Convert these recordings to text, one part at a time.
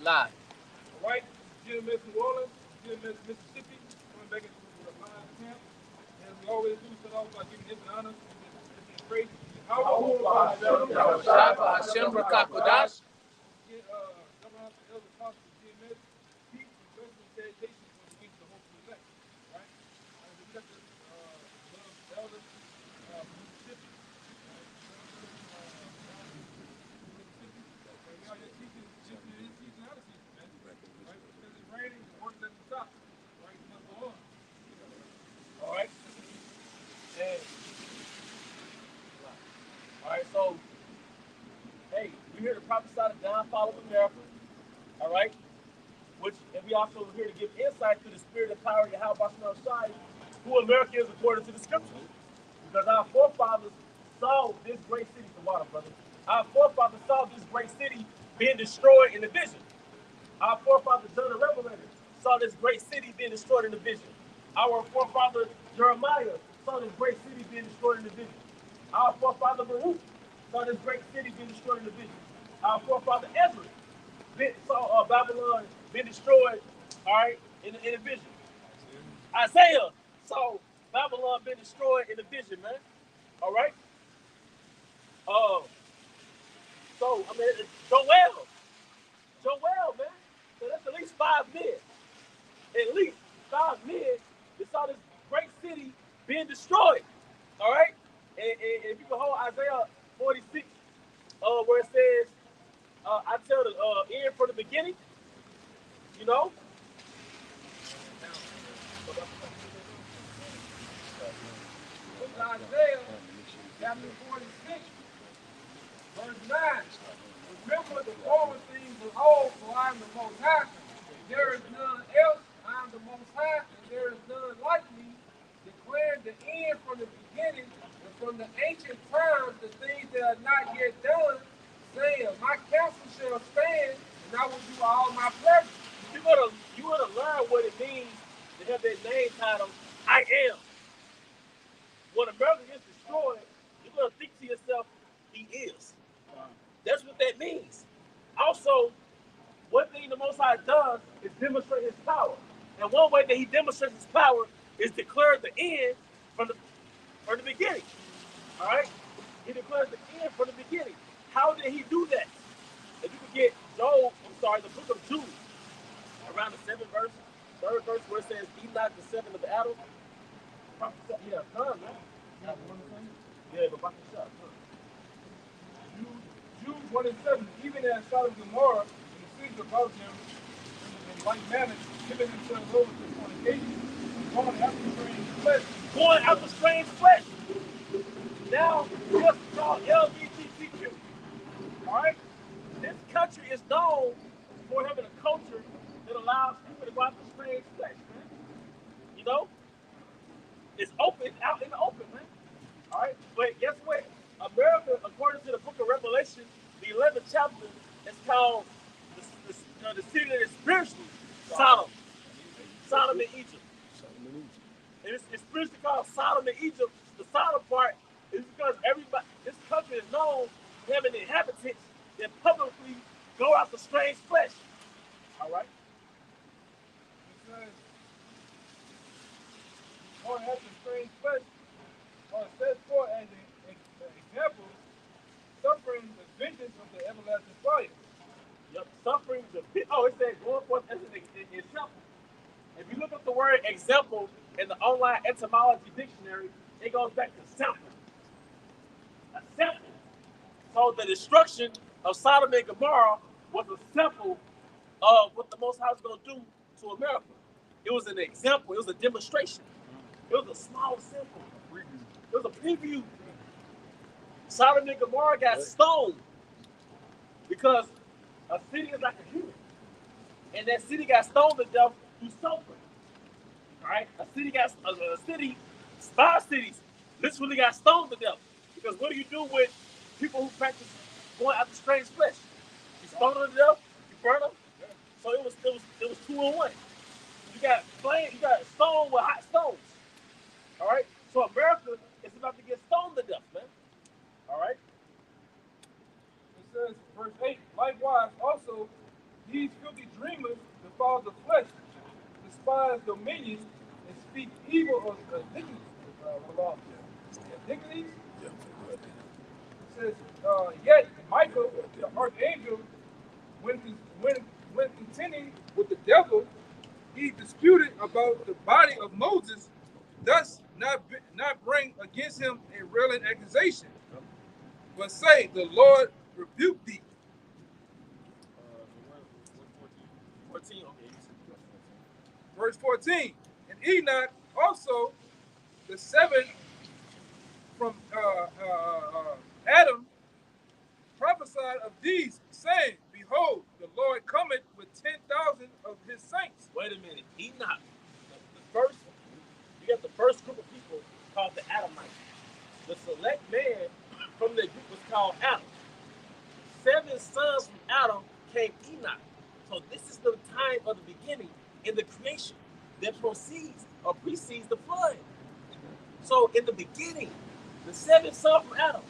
Live. All right, GMS New Orleans, GMS Mississippi, coming back into the live camp. As we always do, start off by giving him an honor and praise. How Shaba Hashem Rakakodash. get Governor Elder Apostle GMS, peace and blessing and salutations for the week to hopefully elect. Right? We got the Elder Mississippi, Mississippi. We are just teaching this season out of season, man. Right? Because it's raining, the work doesn't stop. Right? It must go on. All right? And, all right, so, hey, we're here to prophesy the downfall of America. All right? And we also here to give insight to the spirit and power of Yahweh Bashar Shai, who America is according to the scriptures. Because our forefathers saw this great city, the water, brother. Our forefathers saw this great city being destroyed in the vision. Our forefather John the Revelator saw this great city being destroyed in the vision. Our forefather Jeremiah saw this great city being destroyed in the vision. Our forefather Baruch saw this great city being destroyed in the vision. Our forefather Ezra saw Babylon being destroyed, all right, in the vision. Isaiah saw Babylon being destroyed in the vision, man. All right. So I mean, Joel, man. So that's at least 5 men. At least 5 men that saw this great city being destroyed. All right. And if you can hold Isaiah 46, where it says, I tell the end from the beginning, you know. Isaiah chapter 46, verse 9. Remember the former things of old, for I am the Most High. There is none else. I am the Most High, and there is none like me. Declaring the end from the beginning, and from the ancient times the things that are not yet done, saying, my counsel shall stand, and I will do all my pleasure. You gotta learn what it means to have that name title, I am. When America gets destroyed, you're gonna think to yourself, he is. That's what that means. Also, one thing the Most High does is demonstrate his power. And one way that he demonstrates his power is declare the end from the beginning. All right? He declares the end from the beginning. How did he do that? If you could get the book of Jude, around the 7th verse, 3rd verse, where it says, eat not the 7 of the Adam. Yeah, son, man. Yeah, but about the shot, Jude 1 and 7, even as Sodom and Gomorrah and the cities above them, in like manner, giving themselves over to fornication, going after strange flesh. Going after strange flesh. Now, just called LGBTQ. Alright? This country is known for having a culture that allows people to go after strange flesh, man. You know? It's open, it's out in the open, man. Alright? But guess what? America, according to the book of Revelation, the 11th chapter, is called the city that is spiritually Sodom. Sodom and Egypt. And it's spiritually called Sodom and Egypt. The Sodom part is because this country is known for having inhabitants that publicly go after strange flesh. Alright? It says, going after strange flesh, or it says for as an example, suffering the vengeance of the everlasting fire. Yep, suffering it says going forth as an example. If you look up the word example in the online etymology dictionary, it goes back to sample. A sample. So the destruction of Sodom and Gomorrah was a sample of what the Most High was going to do to America. It was an example. It was a demonstration. It was a small sample. It was a preview. Sodom and Gomorrah got stoned because a city is like a human. And that city got stoned to death through sulfur. Alright? Five cities literally got stoned to death. Because what do you do with people who practice going after strange flesh? You stone them to death, you burn them. So it was 2 in 1. You got stone with hot stones. Alright? So America is about to get stoned to death, man. Alright? It says, verse 8, likewise also These filthy dreamers, the fathers of flesh, despise dominion and speak evil of iniquities. Iniquities? It says, yet Michael, the archangel, when, when, when contending with the devil, he disputed about the body of Moses, thus not bring against him a railing accusation, but say, the Lord rebuke thee. 14, okay. Verse 14. And Enoch also, the seventh from Adam, prophesied of these, saying, behold, the Lord cometh with 10,000 of his saints. Wait a minute. Enoch, the first, you got the first group of people called the Adamites. The select man from the group was called Adam. 7 sons from Adam came Enoch. So this is the time of the beginning in the creation that proceeds or precedes the flood. So in the beginning, the 7 sons from Adam.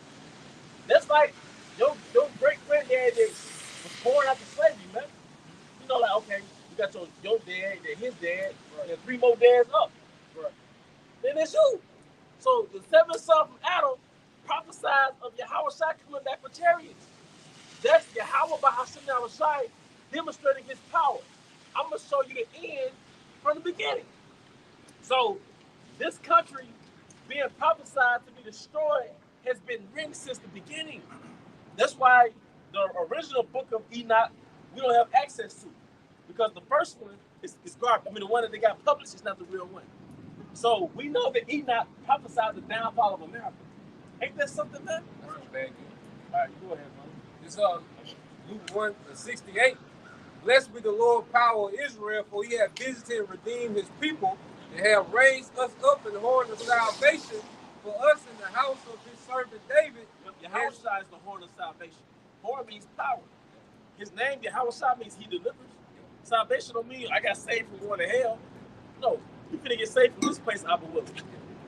That's like your great granddad that was born after slavery, man. You know, like, okay, you got your dad, then his dad, right, and 3 more dads up. Right. Then it's you. So the 7 sons from Adam prophesied of Yahweh Shai coming back with chariots. That's Yahweh Bahashim Yahushai demonstrating his power. I'm going to show you the end from the beginning. So this country being prophesied to be destroyed has been written since the beginning. That's why the original book of Enoch we don't have access to, because the first one is garbage. I mean, the one that they got published is not the real one. So we know that Enoch prophesied the downfall of America. Ain't that something, man? That's bad. All right, you go ahead, man. It's Luke 1:68. Blessed be the Lord power of Israel, for he hath visited and redeemed his people, and have raised us up in the horn of salvation for us in the house of his servant David. Yahweh Shai is the horn of salvation. Horn means power. His name, Yahweh Shai, means he delivers. Salvation don't mean I got saved from going to hell. No, you finna get saved from this place, Abba Willie.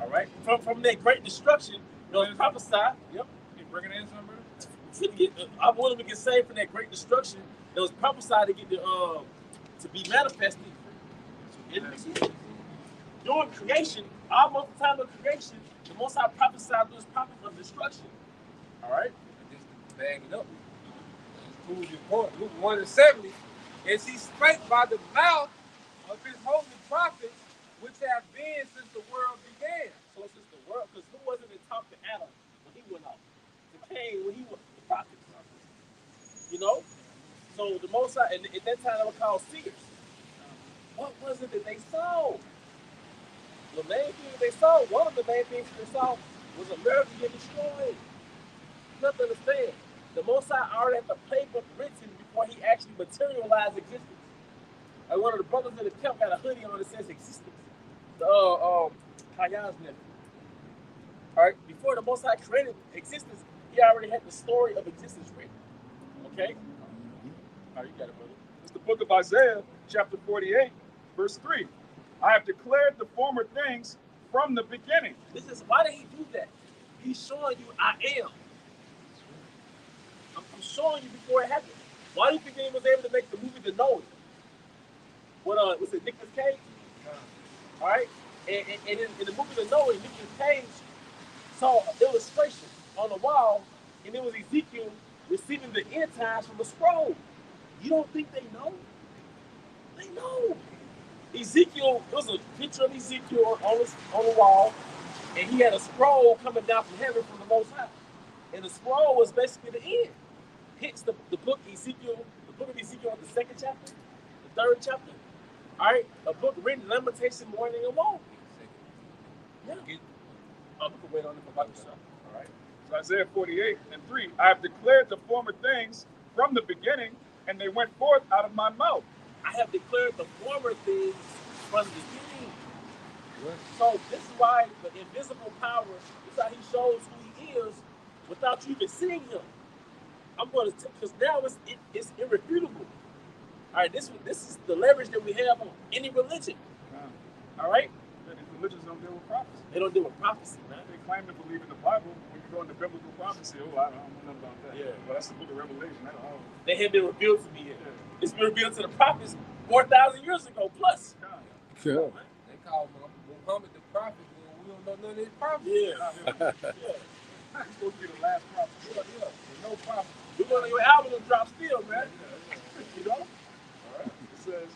All right? From that great destruction, it was prophesied. Yep. You bringing in somebody? Abba Willie would get saved from that great destruction that was prophesied to get to be manifested. During creation, almost the time of creation, the Most High prophesied through his prophets of destruction. All right? Just bag it up. Prove your point. Luke 1:70. As he spake by the mouth of his holy prophets, which have been since the world began. So since the world, because who wasn't to talk to Adam when he went off? To Cain when he was the prophets. You know? So the Most High, and at that time they were called seers. What was it that they saw? The main thing they saw, one of the main things they saw was America get destroyed. You have to understand. The Most High already had the playbook written before he actually materialized existence. Like one of the brothers in the camp got a hoodie on that says existence. Kaya's nephew. Alright, before the Most High created existence, he already had the story of existence written. Okay? Alright, you got it, brother. It's the book of Isaiah, chapter 48, verse 3. I have declared the former things from the beginning. This is why did he do that? He's showing you I am. I'm showing you before it happened. Why do you think he was able to make the movie The Knowing? What was it, Nicolas Cage? All right? And in the movie The Knowing, Nicolas Cage saw an illustration on the wall, and it was Ezekiel receiving the end times from a scroll. You don't think they know? They know. Ezekiel, there was a picture of Ezekiel on the wall, and he had a scroll coming down from heaven from the Most High. And the scroll was basically the end. Hence the book of Ezekiel, the 2nd chapter, the 3rd chapter. All right, a book written lamentation, mourning, and woe. Yeah. We can wait on it for about yourself. All right. So Isaiah 48 and 3. I have declared the former things from the beginning, and they went forth out of my mouth. I have declared the former things from the beginning. So this is why the invisible power is how he shows who he is without you even seeing him. I'm going to, because now it's irrefutable. All right, this is the leverage that we have on any religion. All right? These religions don't deal with prophecy. They don't deal with prophecy, man. They claim to believe in the Bible. When you go into biblical prophecy, I don't know nothing about that. Yeah. Well, that's the book of Revelation. They haven't been revealed to me yet. Yeah. It's been revealed to the prophets 4,000 years ago plus. Yeah. They call Muhammad the prophet, and we don't know none of his prophets. Yeah. He's supposed to be the last prophet. Yeah. No prophet. We're going to your album to drop still, man. You know? All right. It says,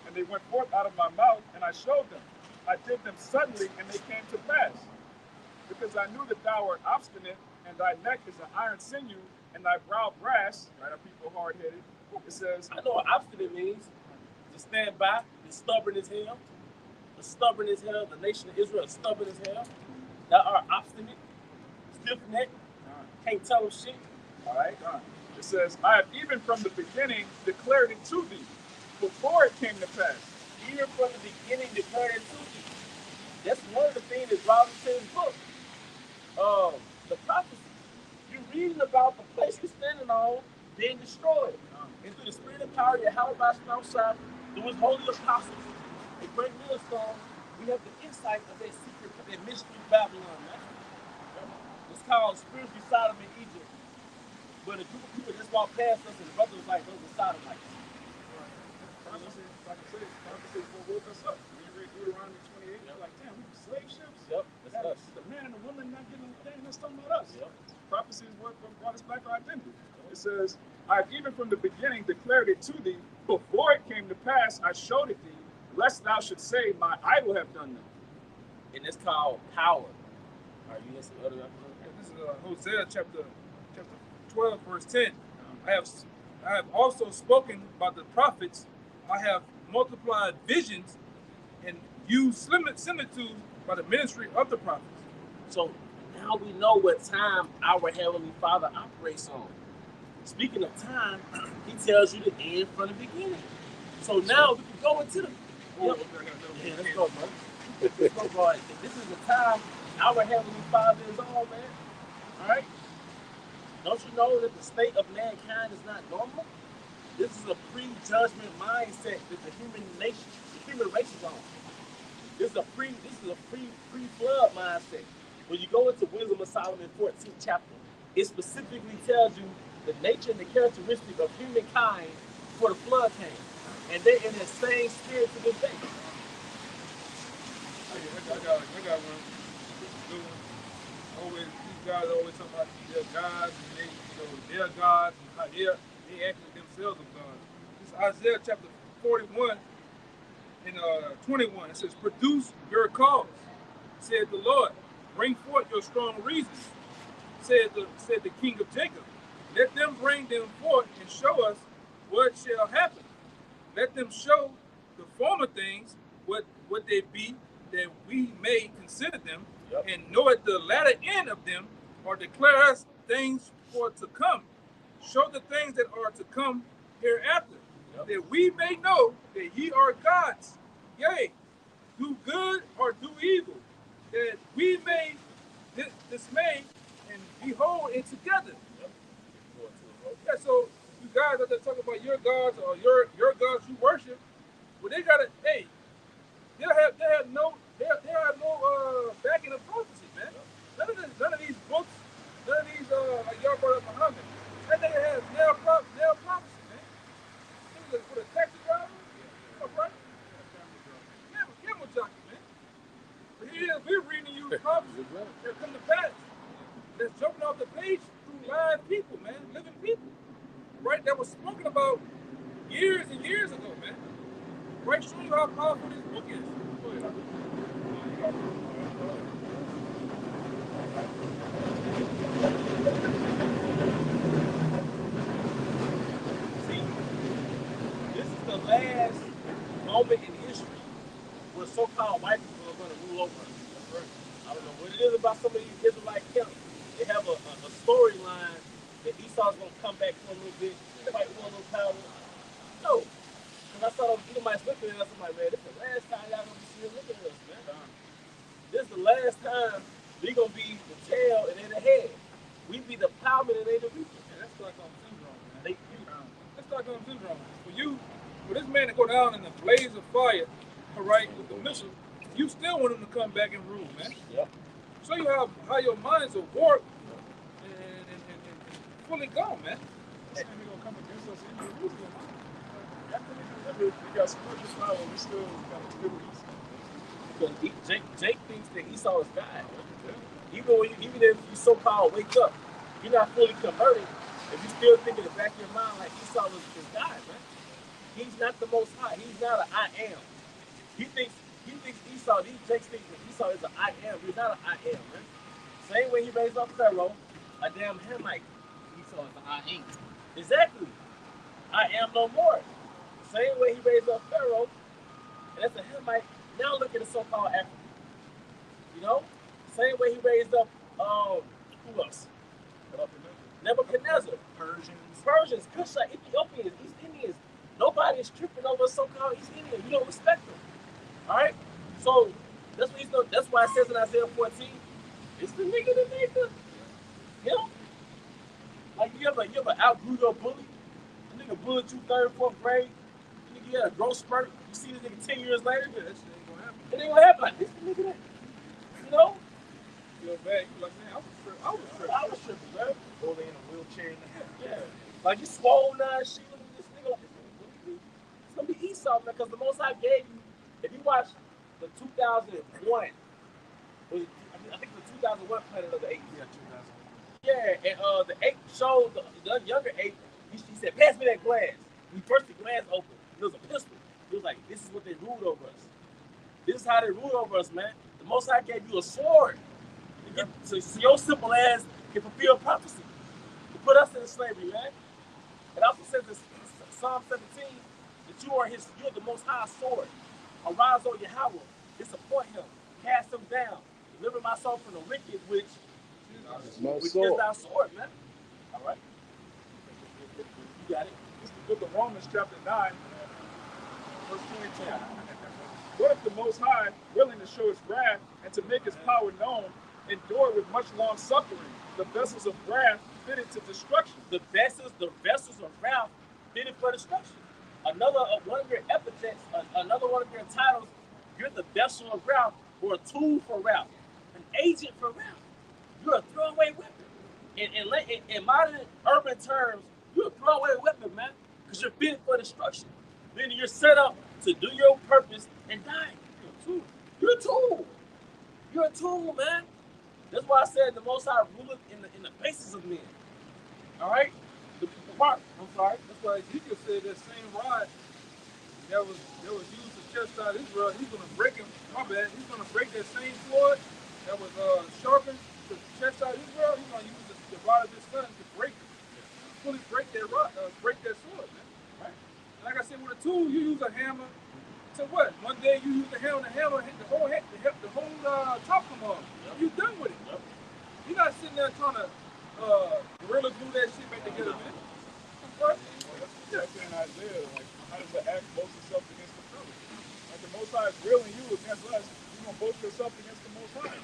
and they went forth out of my mouth, and I showed them. I did them suddenly, and they came to pass. Because I knew that thou art obstinate, and thy neck is an iron sinew, and thy brow brass. Right? Are people hard-headed? It says, I know what obstinate means. To stand by, is stubborn as hell. The stubborn as hell, the nation of Israel is stubborn as hell. That are obstinate, stiff-necked, can't tell them shit. all right, it says, I have even from the beginning declared it to thee, before it came to pass. Even from the beginning declared it to thee. That's one of the things that draws into his book. The prophecies. You're reading about the place you're standing on being destroyed. And through the spirit and power of Yahweh outside, through his holy apostles, a great millstone, we have the insight of that secret, that mystery of Babylon, man. It's called spiritual Sodom in Egypt. But a group of people just walked past us and the brother was like, those are Sodomites. Prophecy, like I said, prophecy is what woke us up. When you read Deuteronomy 28, you're like, damn, we were slave ships? Yep, that's us. The man and the woman not getting, dang, that's talking about us. Yep. Prophecy is what brought us back our identity. It says, I have even from the beginning declared it to thee, before it came to pass, I showed it thee, lest thou should say, my idol have done them. And it's called power. Are you listening to other This is Hosea chapter 12, verse 10. I have also spoken about the prophets. I have multiplied visions and used similitudes by the ministry of the prophets. So now we know what time our Heavenly Father operates on. Speaking of time, he tells you the end from the beginning. So now we can go into the... Yep. Yeah, let's go, bro. Let's go, bro. This is the time our Heavenly Father is on, man. All right? Don't you know that the state of mankind is not normal? This is a pre-judgment mindset that the human race is on. This is a pre-flood mindset. When you go into Wisdom of Solomon 14th chapter, it specifically tells you the nature and the characteristic of humankind before the flood came. And they're in the same spirit to this day. I got one. Good one. These guys always talk about their gods and their gods and how they actually themselves are gods. This is Isaiah chapter 41 and 21. It says, produce your cause, said the Lord. Bring forth your strong reasons, said the King of Jacob. Let them bring them forth and show us what shall happen. Let them show the former things what they be, that we may consider them, and know at the latter end of them, or declare us things for to come. Show the things that are to come hereafter, that we may know that ye are gods. Yea, do good or do evil, that we may dismay and behold it together. Yeah, so you guys out there talking about your gods or your gods you worship, well they gotta, hey, they have no backing of prophecy, man. None of these books, none of these like y'all brought up Muhammad, that nigga has nail prophecy, man. Niggas put a taxi driver, right? Camel jockey, man. But here it is, we're reading you prophecy that come to pass. That's jumping off the page through live people, man, living people. Right? That was spoken about years and years ago, man. Right? Show you how powerful this book is. Go ahead. See, this is the last moment in history where so-called white people are going to rule over us. I don't know what it is about some of these Israelite camps. They have a storyline that Esau's going to come back for a little bit, fight for a little power. No. Because I saw those Edomites looking at us, I'm like, man, this is the last time y'all going to see them looking at us, man. This is the last time we going to be the tail and they the head. We be the plowman and they the reaper. And that's Stockholm syndrome, man. That's Stockholm syndrome. For this man to go down in a blaze of fire, all right, with the missile, you still want him to come back and rule, man. Yep. Show you how your minds are warped and fully gone, man. This enemy gonna come against us in Jerusalem. split. We got split this power. We still got a split with Esau. Because Jake thinks that Esau is God. Even if you so-called wake up, you're not fully converted. If you still think in the back of your mind like Esau is God, man. He's not the Most High. He's not an I am. He thinks Esau. Jake thinks that Esau is an I am. He's not an I am, man. Same way he raised up Pharaoh, a damn Hamite. Esau is an I am. Exactly. I am no more. Same way he raised up Pharaoh, and that's a Hamite. Now look at the so-called African. You know? Same way he raised up, who else? Nebuchadnezzar. Persians, Kushite, Ethiopians, East Indians. Nobody is tripping over so-called East Indians. You don't respect them. All right? So that's what he's doing. That's why it says in Isaiah 14, it's the nigga that made the, you know? Like you ever outgrew your bully? The nigga bullied you 3rd, 4th grade. The nigga had a growth spurt. You see this nigga 10 years later? Yeah, that shit ain't gonna happen. It ain't gonna happen. Like, this the nigga that, you know? Feel bad. You like, man, I was tripping, man. Bully in a wheelchair in the head. Yeah. Like you swole now, shit. Look at this nigga. Like, it's gonna be Esau, man, because the Most High gave you. If you watch the 2001, I think the 2001 Planet of the Apes. Yeah, 2000. Yeah, and the ape showed the younger ape. He said, "Pass me that glass." He burst the glass open. It was a pistol. He was like, "This is what they ruled over us. This is how they ruled over us, man. The Most High gave you a sword, so your simple ass can fulfill prophecy to put us into slavery, man." It also says in Psalm 17 that you're the Most High sword. Arise, O Yahweh, disappoint him, cast him down, deliver my soul from the wicked, which is thy sword, man. All right, you got it. This is the book of Romans, chapter 9, verse 22. What if the Most High, willing to show his wrath and to make his power known, endure with much long suffering the vessels of wrath fitted to destruction? The vessels of wrath fitted for destruction. One of your epithets, another one of your titles, you're the vessel of wrath, or a tool for wrath, an agent for wrath. You're a throwaway weapon. In modern urban terms, you're a throwaway weapon, man, because you're fitted for destruction. Then you're set up to do your purpose and die. You're a tool. You're a tool, man. That's why I said the Most High ruleth in the basis of men. All right? The part. I'm sorry. That's why Ezekiel said that same rod that was used to chastise Israel, he's going to break him. My bad. He's going to break that same sword that was sharpened to chastise Israel. He's going to use the rod of his son to break it. Fully break that rod, break that sword, man. Right? Like I said, with a tool, you use a hammer. So what? One day you use the hammer hit the whole top come off. You done with it. Yep. You're not sitting there trying to gorilla glue that shit back together, man. What? Yeah, in Isaiah, like, how does the act boast itself against the truth? Like, the Most High is grilling you against us, you're going to boast yourself against the Most High.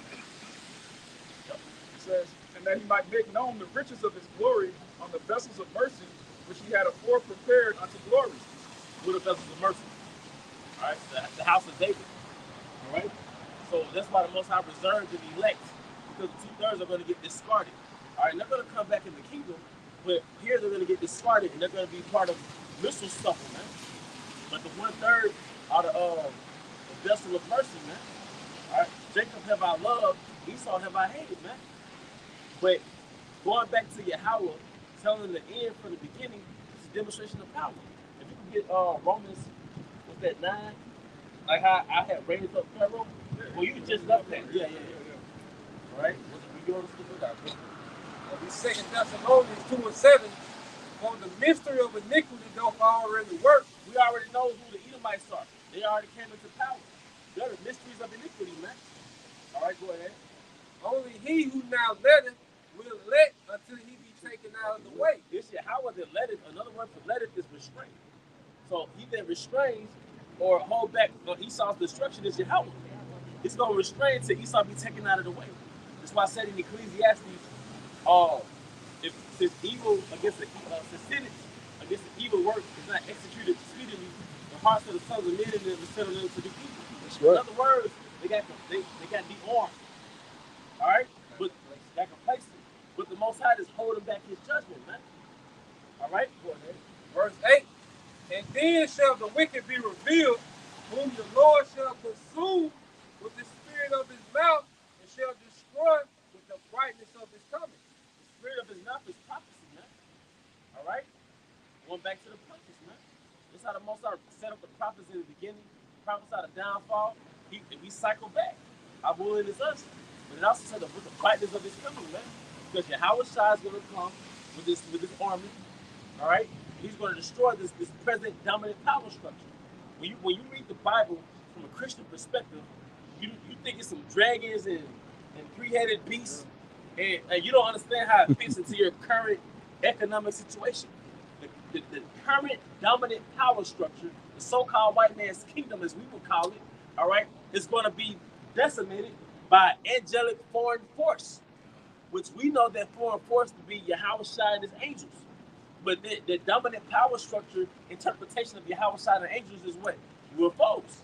It says, and that he might make known the riches of his glory on the vessels of mercy, which he had afore prepared unto glory. With the vessels of mercy. All right? The house of David. All right? So that's why the Most High reserved the elect, because the 2/3 are going to get discarded. All right? They're going to come back in the kingdom, but here they're going to get discarded, and they're going to be part of missile stuff, man. But the 1/3 are the vessel of mercy, man. All right? Jacob have I loved, Esau have I hated, man. But going back to Yahweh, telling the end from the beginning, it's a demonstration of power. If you can get Romans, what's that, 9? Like how I had raised up Pharaoh. Well, you just left that. Yeah. All right? You understood that? These 2 Thessalonians 2:7, on the mystery of iniquity don't already work. We already know who the Edomites are. They already came into power. They're the mysteries of iniquity, man. All right, go ahead. Only he who now letteth will let until he be taken out of the way. This shit, how was it letteth? Another word for letteth is restraint. So he that restrains or hold back Esau's destruction is Yahweh. He's going to restrain till Esau be taken out of the way. That's why I said in Ecclesiastes, if this evil against the sin against the evil work is not executed speedily, the hearts of the sons of men and the settle them to do evil. That's right. In other words, they got de-armed. All right? But they're complacent. But the Most High is holding back his judgment, man. All right? Go ahead. Verse 8, And then shall the wicked be revealed, whom the Lord shall consume with the spirit of his mouth, and shall destroy with the brightness of his coming. The spirit of his mouth is prophecy, man. All right? Going back to the prophets, man. This is how the Most High set up the prophets in the beginning, prophesied the downfall. We cycle back. Our bullet is us. But it also said that with the brightness of his coming, man. Because Yahweh Shai is going to come with this army. All right? He's going to destroy this present dominant power structure. When you read the Bible from a Christian perspective, you think it's some dragons and three-headed beasts, and you don't understand how it fits into your current economic situation. The current dominant power structure, the so-called white man's kingdom, as we would call it, all right, is going to be decimated by angelic foreign force, which we know that foreign force to be Yahweh Shai and his angels. But the dominant power structure interpretation of Yahweh Shai and angels is what? UFOs.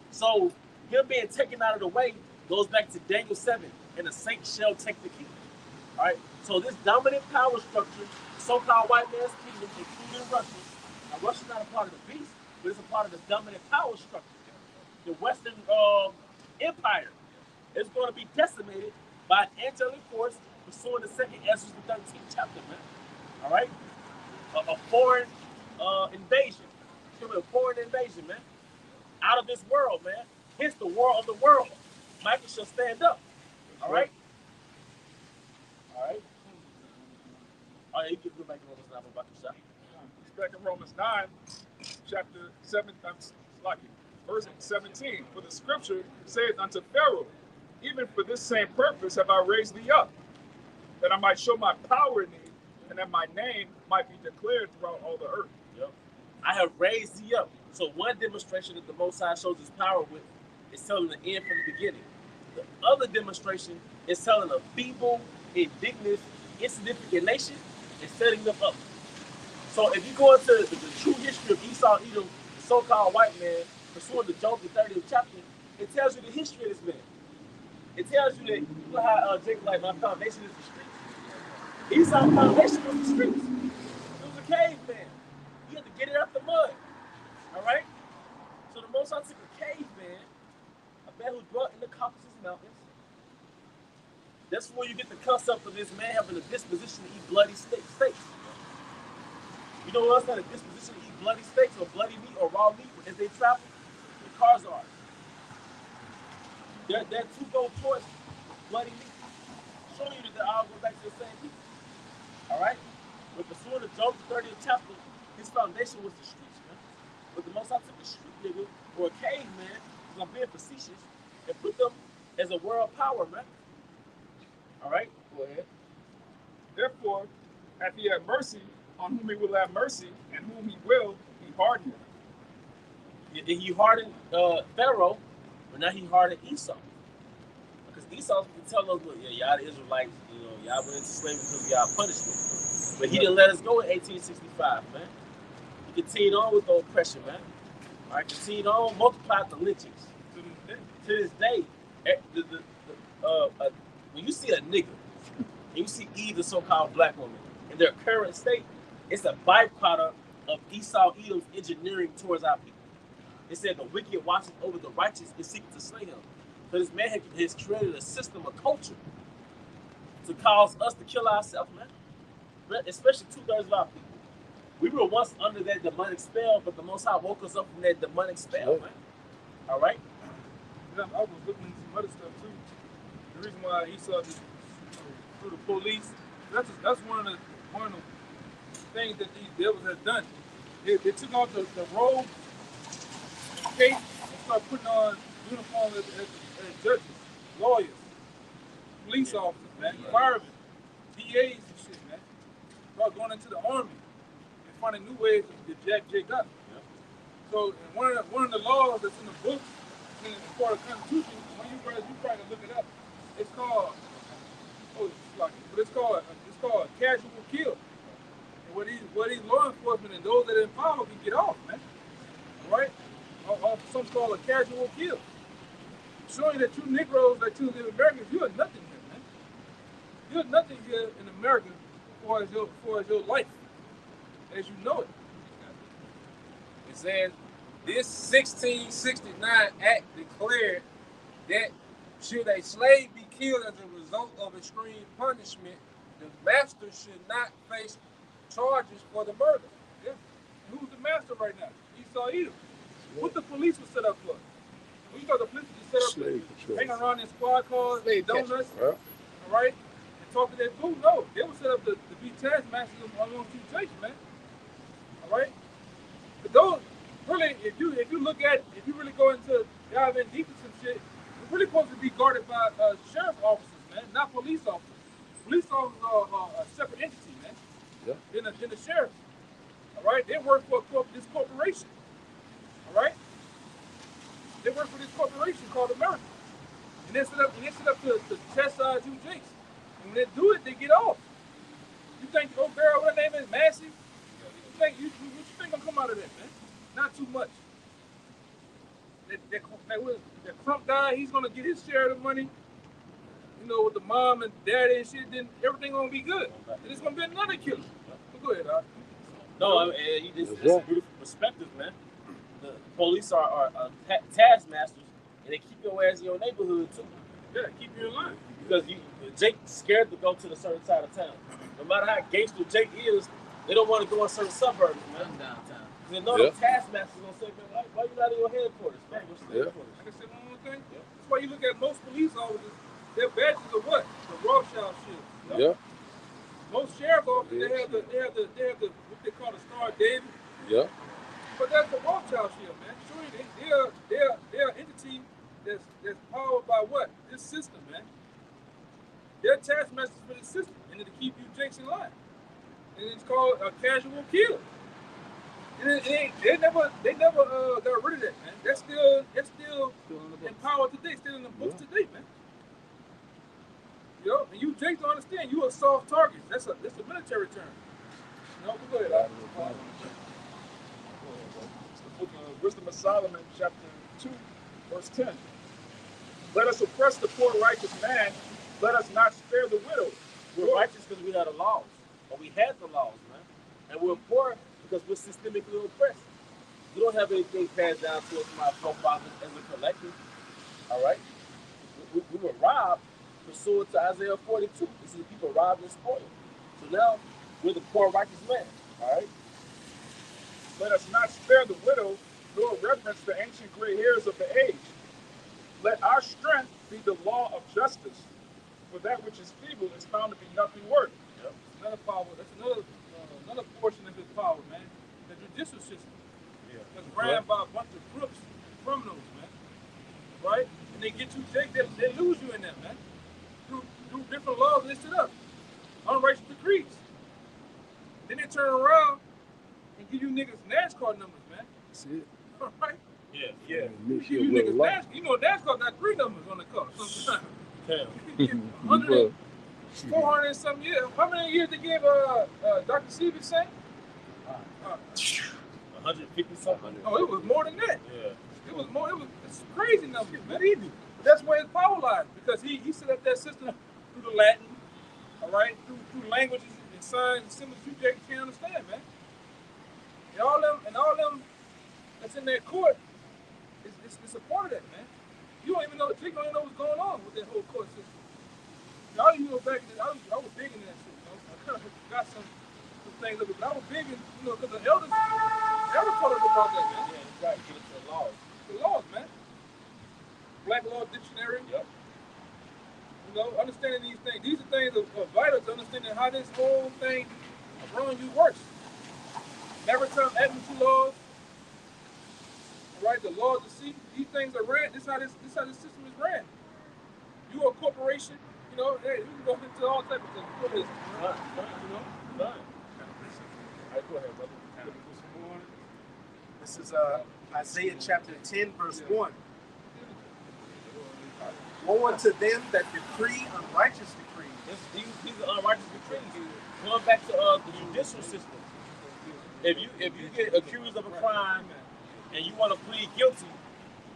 So him being taken out of the way goes back to Daniel 7, and the saints shall take the kingdom. All right. So this dominant power structure, so-called white man's kingdom, including Russia. Now Russia's not a part of the beast, but it's a part of the dominant power structure. The Western Empire is going to be decimated by an angelic force pursuing the second Ezra, the 13th chapter, man. All right. A foreign invasion. It's going to be a foreign invasion, man. Out of this world, man. Hence the war of the world. Michael shall stand up. All right? All right. All right, you can go back to Romans 9 about the shot. It's back in Romans 9, chapter 7, verse 17. For the scripture saith unto Pharaoh, even for this same purpose have I raised thee up, that I might show my power in thee, and that my name might be declared throughout all the earth. Yep. I have raised thee up. So one demonstration that the Most High shows his power with is telling the end from the beginning. The other demonstration is telling a feeble, indignant, insignificant nation and setting them up. So if you go into the true history of Esau, Edom, the so-called white man, pursuing the Job, the 30th chapter, it tells you the history of this man. It tells you that, you know how Jacob, like, my foundation is the streets. Esau's foundation was the streets. It was a caveman. He had to get it out the mud. All right? So the Most High took a caveman, a man who dwelt in the Caucasus Mountains. That's where you get the concept of this man having a disposition to eat bloody steaks. You know what else had a disposition to eat bloody steaks or bloody meat or raw meat as they travel? The Khazars. They're two-goal choice bloody meat. Showing you that they all go back to the same people. All right? But pursuing the Job, the 30th chapter, his foundation was the streets, man. But the Most High took a street nigga or a caveman, because I'm being facetious, and put them as a world power, man. All right? Go ahead. Therefore, hath he had mercy on whom he will have mercy, and whom he will, he hardened. He hardened Pharaoh, but now he hardened Esau. Because Esau can tell us, look, y'all the Israelites, y'all went into slavery because of y'all punishment. But he didn't let us go in 1865, man. He continued on with the oppression, man. All right, continued on, multiplied the lynchings. To this day, when you see a nigga, and you see either so-called black woman in their current state, it's a byproduct of Esau Edom's engineering towards our people. It said the wicked watches over the righteous and seek to slay him. So this man has created a system, a culture, to cause us to kill ourselves, man. Especially 2/3 of our people. We were once under that demonic spell, but the Most High woke us up from that demonic spell, man. All right? I was looking into some other stuff too. The reason why Esau just threw the police, that's one of the things that these devils have done. They took off the robe, cape, and started putting on uniforms as judges, lawyers, police officers, man, firemen, DAs and shit, man. Start going into the army and finding new ways to jack Jake up. Yeah. So one of the laws that's in the books, in the part of the Constitution, when you probably look it up. It's called casual kill. And what these law enforcement and those that are in power can get off, man. All right? Or something called a casual kill. Showing that you Negroes, that you live in America, you are nothing here, man. You're nothing here in America as far as your life, as you know it. It says this 1669 act declared that should a slave be killed as a result of extreme punishment, the master should not face charges for the murder. Yeah. Who's the master right now? Esau Edom. What the police was set up for? We thought the police was set up to hang around in squad cars, donuts, all right, and talk to their food. No, they were set up to be taskmasters on those two takes, man. All right. But those really, if you look at, if you really go into dive in deep into some shit, it's really supposed to be guarded by sheriff officers, man, not police officers. Police officers are a separate entity, man. Yeah. Than the sheriff. All right, they work for this corporation. All right, they work for this corporation called America, and they set up to chastise you, Jakes. And when they do it, they get off. You think, oh girl, what her name is, Massey? What you think gonna come out of that, man? Not too much. That Trump guy, he's gonna get his share of the money. You know, with the mom and daddy and shit, then everything gonna be good. And it's gonna be another killer. But go ahead, Doc. No, I mean, it's a beautiful perspective, man. The police are taskmasters, and they keep your ass in your neighborhood too. Yeah, keep you in line. Because Jake's scared to go to the certain side of town. No matter how gangster Jake is, they don't want to go in certain suburbs, man. Downtown. They know the taskmasters gonna say, man, why you not in your headquarters? Man, headquarters. I can say one more thing. Yeah. That's why you look at most police officers. Their badges are what? The Rothschild shield. You know? Yeah. Most sheriff officers, they have the what they call the Star of David. Yeah. But that's the Rothschild shield, man. Sure, they're an entity that's powered by what? This system, man. They're taskmasters for the system, and to keep you Jakes in line. And it's called a casual kill. And they never got rid of that, man. That's still in power today, still in the books today, man. Yo, and you Jakes don't understand, you a soft target. That's a military term. No, go ahead. It's the book of Wisdom of Solomon, chapter 2, verse 10. Let us oppress the poor righteous man. Let us not spare the widow. We're righteous because we had the laws. Or we had the laws, man. And we're poor because we're systemically oppressed. We don't have anything passed down to us from our forefathers as a collective. All right? We were robbed pursuant to Isaiah 42. This is the people robbed and spoiled. So now we're the poor righteous man. All right? Let us not spare the widow, nor reverence the ancient gray hairs of the age. Let our strength be the law of justice, for that which is feeble is found to be nothing worth. Yep. Another power. That's another portion of his power, man. The judicial system. Yeah. That's ran by a bunch of crooks, criminals, man. Right? And they get you, they lose you in that, man. Through different laws listed up. Unrighteous decrees. Then they turn around and give you niggas NASCAR numbers, man. See it? All right? Yeah. You niggas NASCAR. You know NASCAR got 3 numbers on the car sometimes. Damn. 400 and some years. How many years they gave Dr. Seaver say? 150 something. Oh, it was more than that. Yeah. It was more. It's crazy numbers, man. That's where his power lies, because he set up that system through the Latin, all right, through languages and signs and symbols you can't understand, man. And all them that's in their court is a part of that, man. You don't even know. Jake don't even know what's going on with that whole court system. Y'all even know back then, I was big in that shit. You know? I kind of got some things of it, but I was big in, you know, because the elders told us about that, man. Yeah, you got to get it to the laws. The laws, man. Black Law Dictionary. Yep. You know, understanding these things. These are things that are vital to understanding how this whole thing around you works. Maritime admiralty laws. All right, the laws of the sea. These things are ran. This how this system is ran. You are a corporation. You know, hey, we can go into all types of things. Go ahead. You know, fine. All right, go ahead, brother. This is Isaiah chapter 10, verse 1. Woe unto them that decree unrighteous decrees. These are unrighteous decrees. Going back to the judicial system. If you get accused of a crime and you want to plead guilty,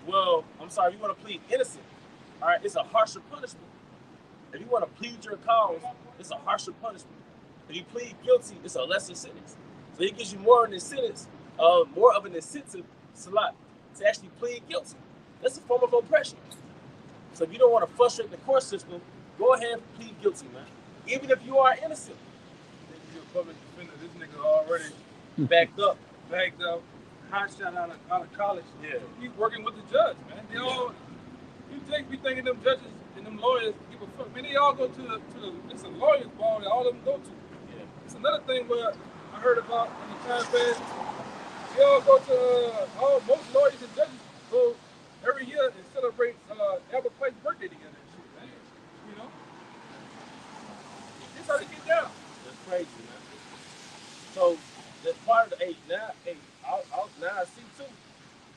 you want to plead innocent. All right, it's a harsher punishment. If you want to plead your cause, it's a harsher punishment. If you plead guilty, it's a lesser sentence. So he gives you more in his sentence more of an incentive to actually plead guilty. That's a form of oppression. So if you don't want to frustrate the court system, go ahead and plead guilty, man. Even if you are innocent. You're a public defender. This nigga already Backed up. hot shot out of college. Yeah. He's working with the judge, man. They all, you think we thinking them judges and them lawyers give a fuck. Man, they all go to the it's a lawyer's ball that all of them go to. Yeah. It's another thing where I heard about in the time past. They all go to most lawyers and judges go every year and celebrate Albert Pike's birthday together and shit, man. You know? This how they get down. That's crazy, man. So that's part of the now I see too.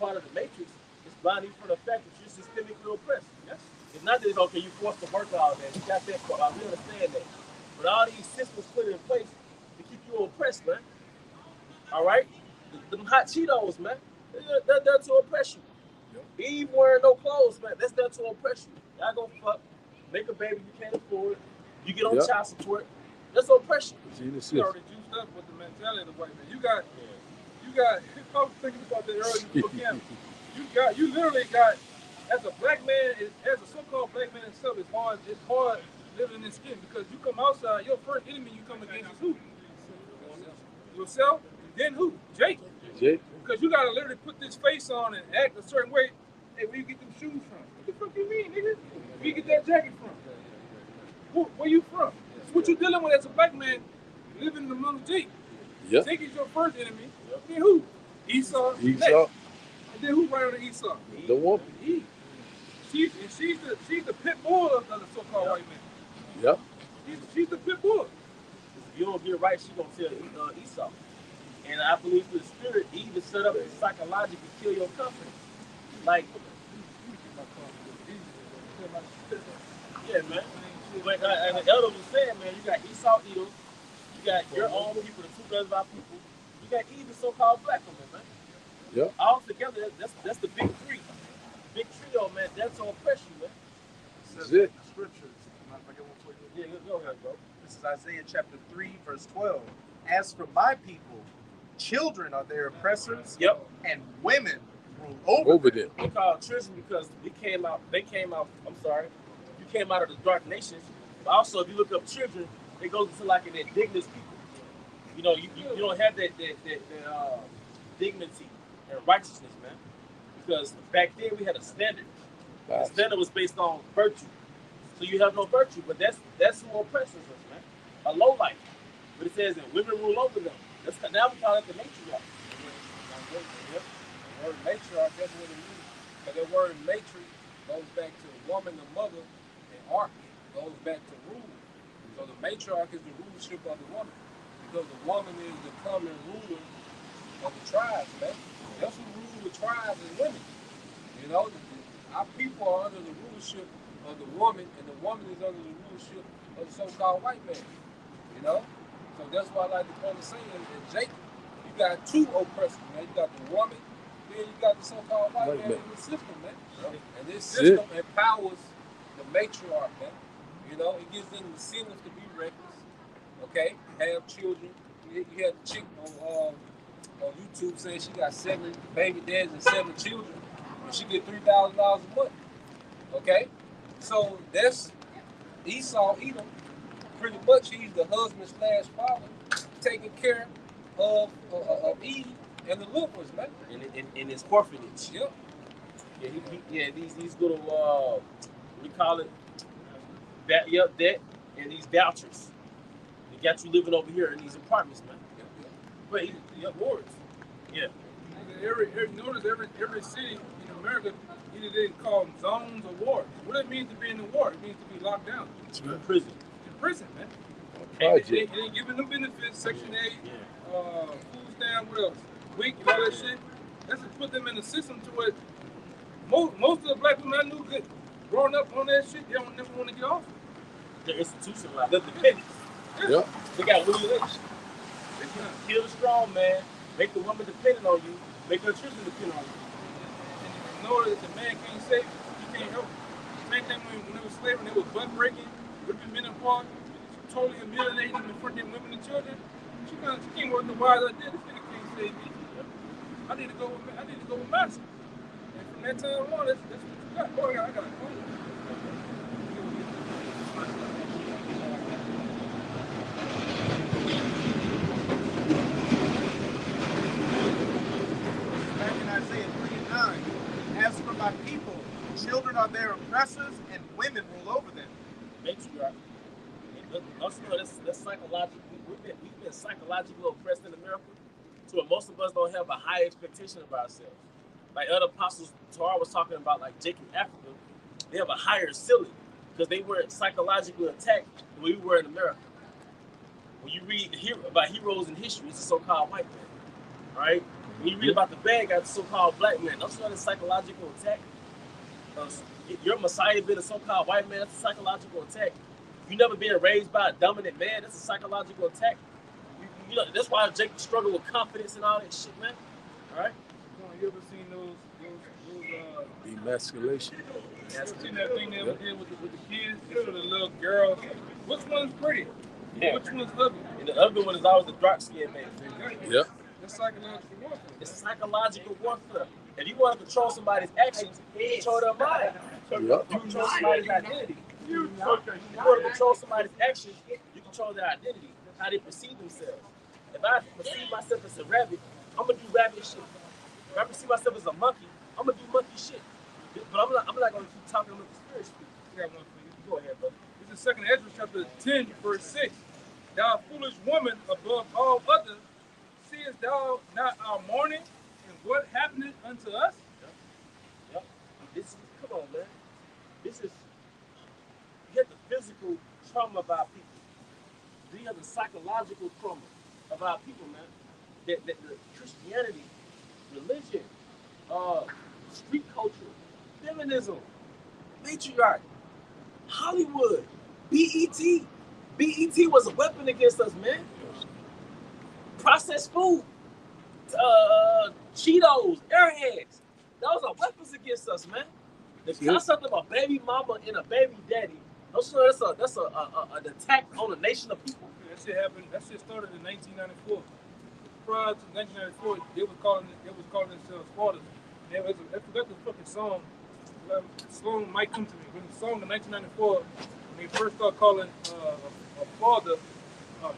Part of the matrix is blinding from the fact that you're systemically oppressed. Yes. It's not that okay, you forced to work all day. You got that part. I really understand that. But all these systems put in place to keep you oppressed, man. All right? Them hot Cheetos, man. They're there to oppress you. Yep. Eve wearing no clothes, man. That's there to oppress you. Y'all go fuck, make a baby you can't afford. You get on child support. That's oppression. You already juiced up with the mentality of the white man. You got. I was thinking about that earlier before camp. You literally got, as a black man, as a so-called black man itself, it's hard living in this skin because you come outside, your first enemy you come against is who? Yourself, and then who? Jake. Because you gotta literally put this face on and act a certain way. Hey, where you get them shoes from? What the fuck you mean, nigga? Where you get that jacket from? Where you from? It's what you dealing with as a black man living in the middle of Jake. Yep. Jake is your first enemy. Then who? Esau. Next. And then who right on the Esau? The woman. Eve. She's the pit bull of the so-called white man. Yep. She's the pit bull. If you don't get it right, she's gonna tell Esau. And I believe through the spirit, Eve is set up to psychologically kill your confidence. Like, yeah, man. But and the elder was saying, man, you got Esau, Edom, you got your own people, the 2 brothers of our people. You got Eve, the so-called black woman, man. Yep. All together, that's the big three. Big trio, man. That's on oppression, man. That's it. Scriptures. Yeah, go ahead, bro. This is Isaiah chapter 3, verse 12. As for my people, children are their oppressors, Yep. and women rule over them. They call it treason because you came out of the dark nations. But also, if you look up children, it goes into like an indigenous people. You know, you don't have that dignity and righteousness, man. Because back then we had a standard. The standard was based on virtue. So you have no virtue, but that's who oppresses us, man. A low life. But it says that women rule over them. Now we call it the matriarch. The word matriarch, that's what it means. But the word matrix goes back to the woman, the mother, and arch goes back to rule. So the matriarch is the rulership of the woman. Because the woman is the common ruler of the tribes, man. That's who rule the tribes is women. You know, our people are under the rulership of the woman, and the woman is under the rulership of the so-called white man. You know? So that's why I like to point the saying in Jacob, you got 2 oppressors, man. You got the woman, then you got the so-called white man in the system, man. And this system empowers the matriarch, man. You know, it gives them the incentive to be reckless, okay? Have children. You had a chick on YouTube saying she got 7 baby dads and 7 children, and she get $3,000 a month, okay? So that's Esau, Edom. Pretty much he's the husband / father taking care of Eve and the little ones, man. In his orphanage. Yep. Yeah, these little we call it that and these vouchers. They got you living over here in these apartments, man. But wards. Yeah. Notice every city in America either they call them zones or wards. What it means to be in the ward? It means to be locked down. In prison. Prison, man. Project. They ain't giving them benefits, Section 8, food stamp, what else? WIC, and all that shit. That's to put them in the system to where most of the black women I knew that growing up on that shit, they don't never want to get off. They're institutionalized. They're dependent. Yep. They got Willie Lynch. They kill the strong man, make the woman dependent on you, make her children dependent on you. And you know that the man can't save you, he can't help you. Same thing when it was slavery, they was butt breaking, ripping men apart, totally humiliating them in front of their women and children. She can't work the wives like that. This nigga can't save me. I need to go with Master. And from that time on, that's what you got. Boy, I got a phone. Back in Isaiah 3:9, as for my people, children are their oppressors, and women rule over them. Matriarch. Also, that's psychological. We've been psychologically oppressed in America, so most of us don't have a high expectation of ourselves. Like other apostles, Torah was talking about, like Jacob Africa, they have a higher ceiling because they weren't psychologically attacked the way we were in America. When you read about heroes in history, it's a so-called white man, right? When you read about the bad guy, the so-called black man, that's not a psychological attack. Your Messiah being a so-called white man, that's a psychological attack. You never been raised by a dominant man, that's a psychological attack. You know, that's why Jacob struggled with confidence and all that shit, man. All right? You ever seen those Emasculation. you ever seen that thing they ever did with the kids? They show the little girls. Which one's pretty? Yeah. Which one's ugly? And the other one is always the dark-skinned man. Yep. That's psychological warfare. It's psychological warfare. If you want to control somebody's actions, you control their mind. Yep. You control somebody's identity. You want to control somebody's actions, you control their identity, how they perceive themselves. If I perceive myself as a rabbit, I'm going to do rabbit shit. If I perceive myself as a monkey, I'm going to do monkey shit. But I'm not going to keep talking with the spirit speak. I got one for you. Go ahead, brother. This is 2 Ezra chapter 10, verse 6. Thou foolish woman above all others, seest thou not our mourning and what happeneth unto us? Yep. Come on, man. This is, you have the physical trauma of our people. You have the psychological trauma of our people, man. That the Christianity, religion, street culture, feminism, matriarch, Hollywood, BET. BET was a weapon against us, man. Processed food, Cheetos, Airheads. Those are weapons against us, man. The concept of a baby mama and a baby daddy, that's an attack on a nation of people. That shit happened. That shit started in 1994. Prior to 1994, they was calling themselves fathers. I forgot the fucking song. The song might come to me. When the song in 1994, when they first started calling a father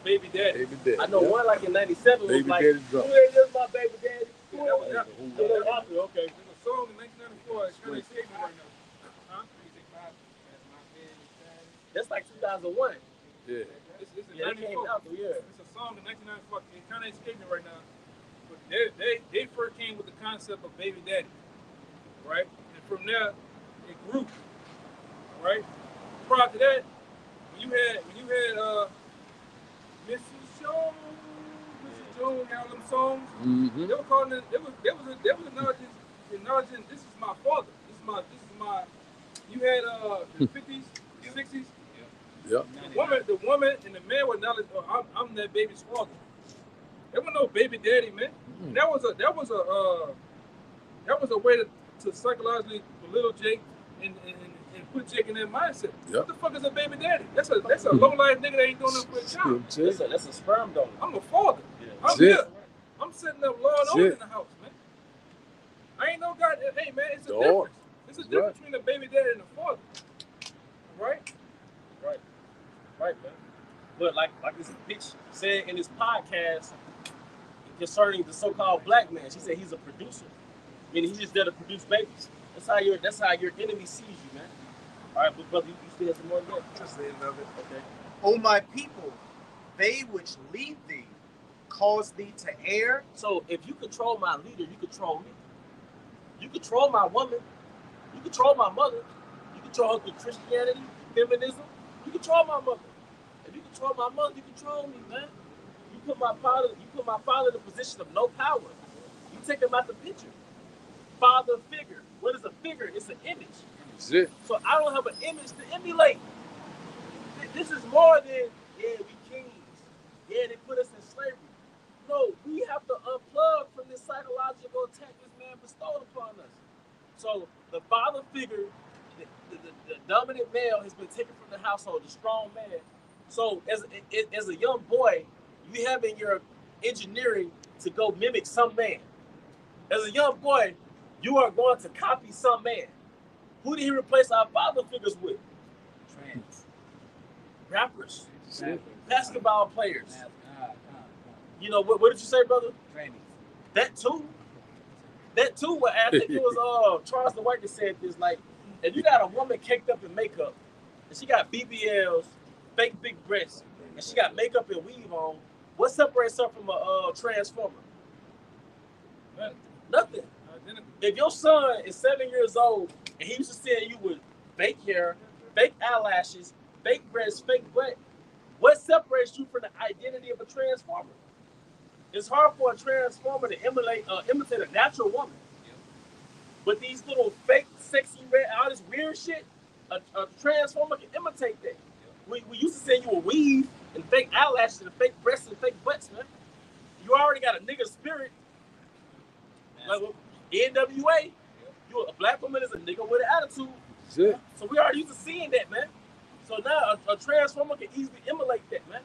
baby daddy. Baby daddy. I know one like in 97 was like, daddy who drop. is my baby daddy? Yeah, that was that. Okay. There's a song in 1994. It's kind of escaping me right now. Huh? That's like 2001. It's Yeah. in Yeah, it came 94. out the year. It's a song in 1994. It kind of escaped me right now. But they first came with the concept of baby daddy, right? And from there, it grew, right? Prior to that, when you had Mrs. Jones, all them songs, Mm-hmm. they were calling it. They was acknowledging this is my father. This is my. You had the 50s, 60s. Yep. The woman and the man were acknowledging, I'm that baby's father. There was no baby daddy, man. Mm. That was a way to psychologically belittle Jake and put Jake in that mindset. Yep. What the fuck is a baby daddy? That's a low life nigga that ain't doing nothing for a child. That's a sperm donor. I'm a father. Yeah. I'm That's it. here. I'm setting up law and order That's in the house, man. I ain't no god. Hey, man, it's a Dog. difference. It's a difference Right. between a baby daddy and a father. Right? Right, man. But like this bitch said in this podcast concerning the so-called black man, she said he's a producer. Meaning he's just there to produce babies. That's how your enemy sees you, man. All right, but brother, you still have some more there? Just the end of it. Okay. O my people, they which lead thee, cause thee to err. So if you control my leader, you control me. You control my woman. You control my mother. You control the Christianity, feminism. You control my mother. If you control my mother, you control me, man. You put my father in a position of no power. You take him out the picture. Father figure. What is a figure? It's an image. That's it. So I don't have an image to emulate. This is more than, yeah, we kings. Yeah, they put us in slavery. No, we have to unplug from this psychological attack this man bestowed upon us. So the father figure, the dominant male has been taken from the household, the strong man. So as a young boy, you have in your engineering to go mimic some man. As a young boy, you are going to copy some man. Who did he replace our father figures with? Trans. Rappers, That's it. basketball players. You know, what did you say, brother? Trannies. That too. That too. What I think it was Charles the White that said this. Like, if you got a woman caked up in makeup, and she got BBLs, fake big breasts, and she got makeup and weave on, what separates her from a transformer? Nothing. If your son is 7 years old and he used to seeing you with fake hair, fake eyelashes, fake breasts, fake butt, what separates you from the identity of a transformer? It's hard for a transformer to imitate a natural woman. But these little fake, sexy, red, all this weird shit, a transformer can imitate that. We used to say you a weave and fake eyelashes and fake breasts and fake butts, man. You already got a nigga spirit. Like NWA, you a black woman is a nigga with an attitude. That's it. So we already used to seeing that, man. So now a transformer can easily emulate that, man.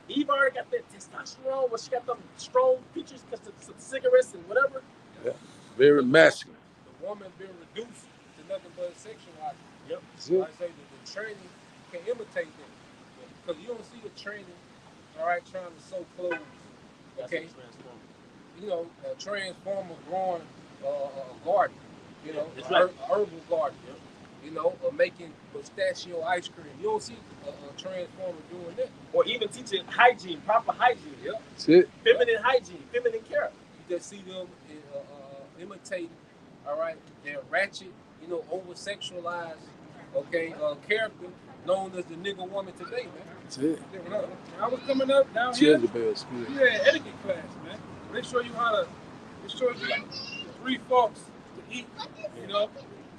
Eve already got that testosterone where she got them strong features because of cigarettes and whatever. Yeah. Very masculine. The woman been reduced to nothing but a sexual object. Yep. That's it. I say that the training can imitate that. Because you don't see the training, all right, trying to sew clothes. Okay. You know, a transformer growing a garden, you know, It's a right. herbal garden, you know, or making pistachio ice cream. You don't see a transformer doing that. Or even teaching hygiene, proper hygiene. Yep. That's it. Feminine hygiene, feminine care. You just see them imitating, all right, their ratchet, you know, over-sexualized, okay, character known as the nigga woman today, man. That's it. When I was coming up down here, Jezebel spirit. you had etiquette class, man. They show you how to, they show you 3 forks to eat, you know,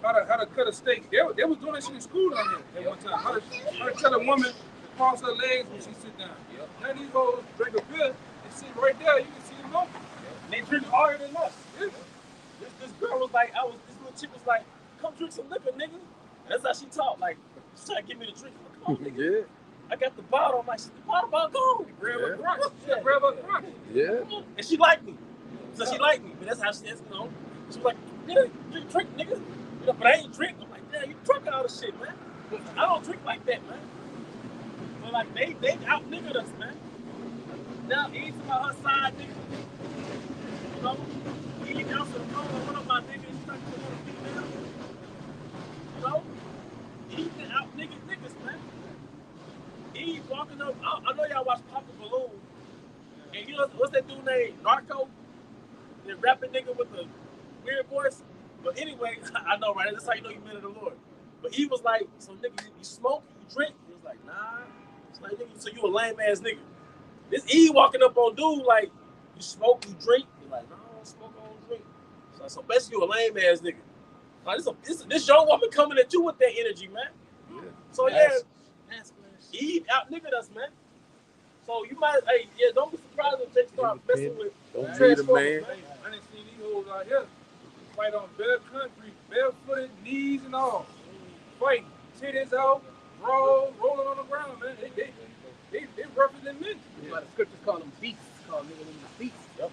how to cut a steak. They was doing that shit in school down here at one time. How to tell a woman to cross her legs when she sit down. Yep. Now these hoes drink a beer, they sit right there, you can see them open. And they drink harder than us. Yeah. This girl was like, this little chick was like, come drink some liquor, nigga. And that's how she talked. Like, she's trying to give me the drink. I'm like, come on, nigga. Yeah. I got the bottle. I'm like, the bottle about gone. Grab a Yeah. crunch. Yeah, grab a crunch. Yeah. And she liked me. So she liked me. But that's how she is, you know. She was like, nigga, you drink, nigga. You know, but I ain't drink. I'm like, damn, you drunk all this shit, man. I don't drink like that, man. But like, they out niggered us, man. Now, he's about her side, nigga. You know, he answered the phone with one of my niggas stuck to one female. You know, he been out niggas, man. He walking up. I know y'all watch Papa Balloon, and you know what's that dude named Narco? The rapping nigga with the weird voice. But anyway, I know, right? That's how you know you met the Lord. But he was like, so nigga, you smoke, you drink? He was like, nah. It's like, nigga, so you a lame ass nigga. This E walking up on dude like, you smoke, you drink? He's like, no, I don't smoke, I don't drink. So basically, you a lame ass nigga. Like, this young woman coming at you with that energy, man. Yeah. So yeah, Eve out niggered us, man. So you might, don't be surprised if they start messing with Don't need a transformers, man. I didn't see these hoes out here fight on bare country, barefooted, knees and all. Fighting, titties out, rolling on the ground, man. They rougher than men. But the scriptures call them beasts. Call niggas beasts. Yep.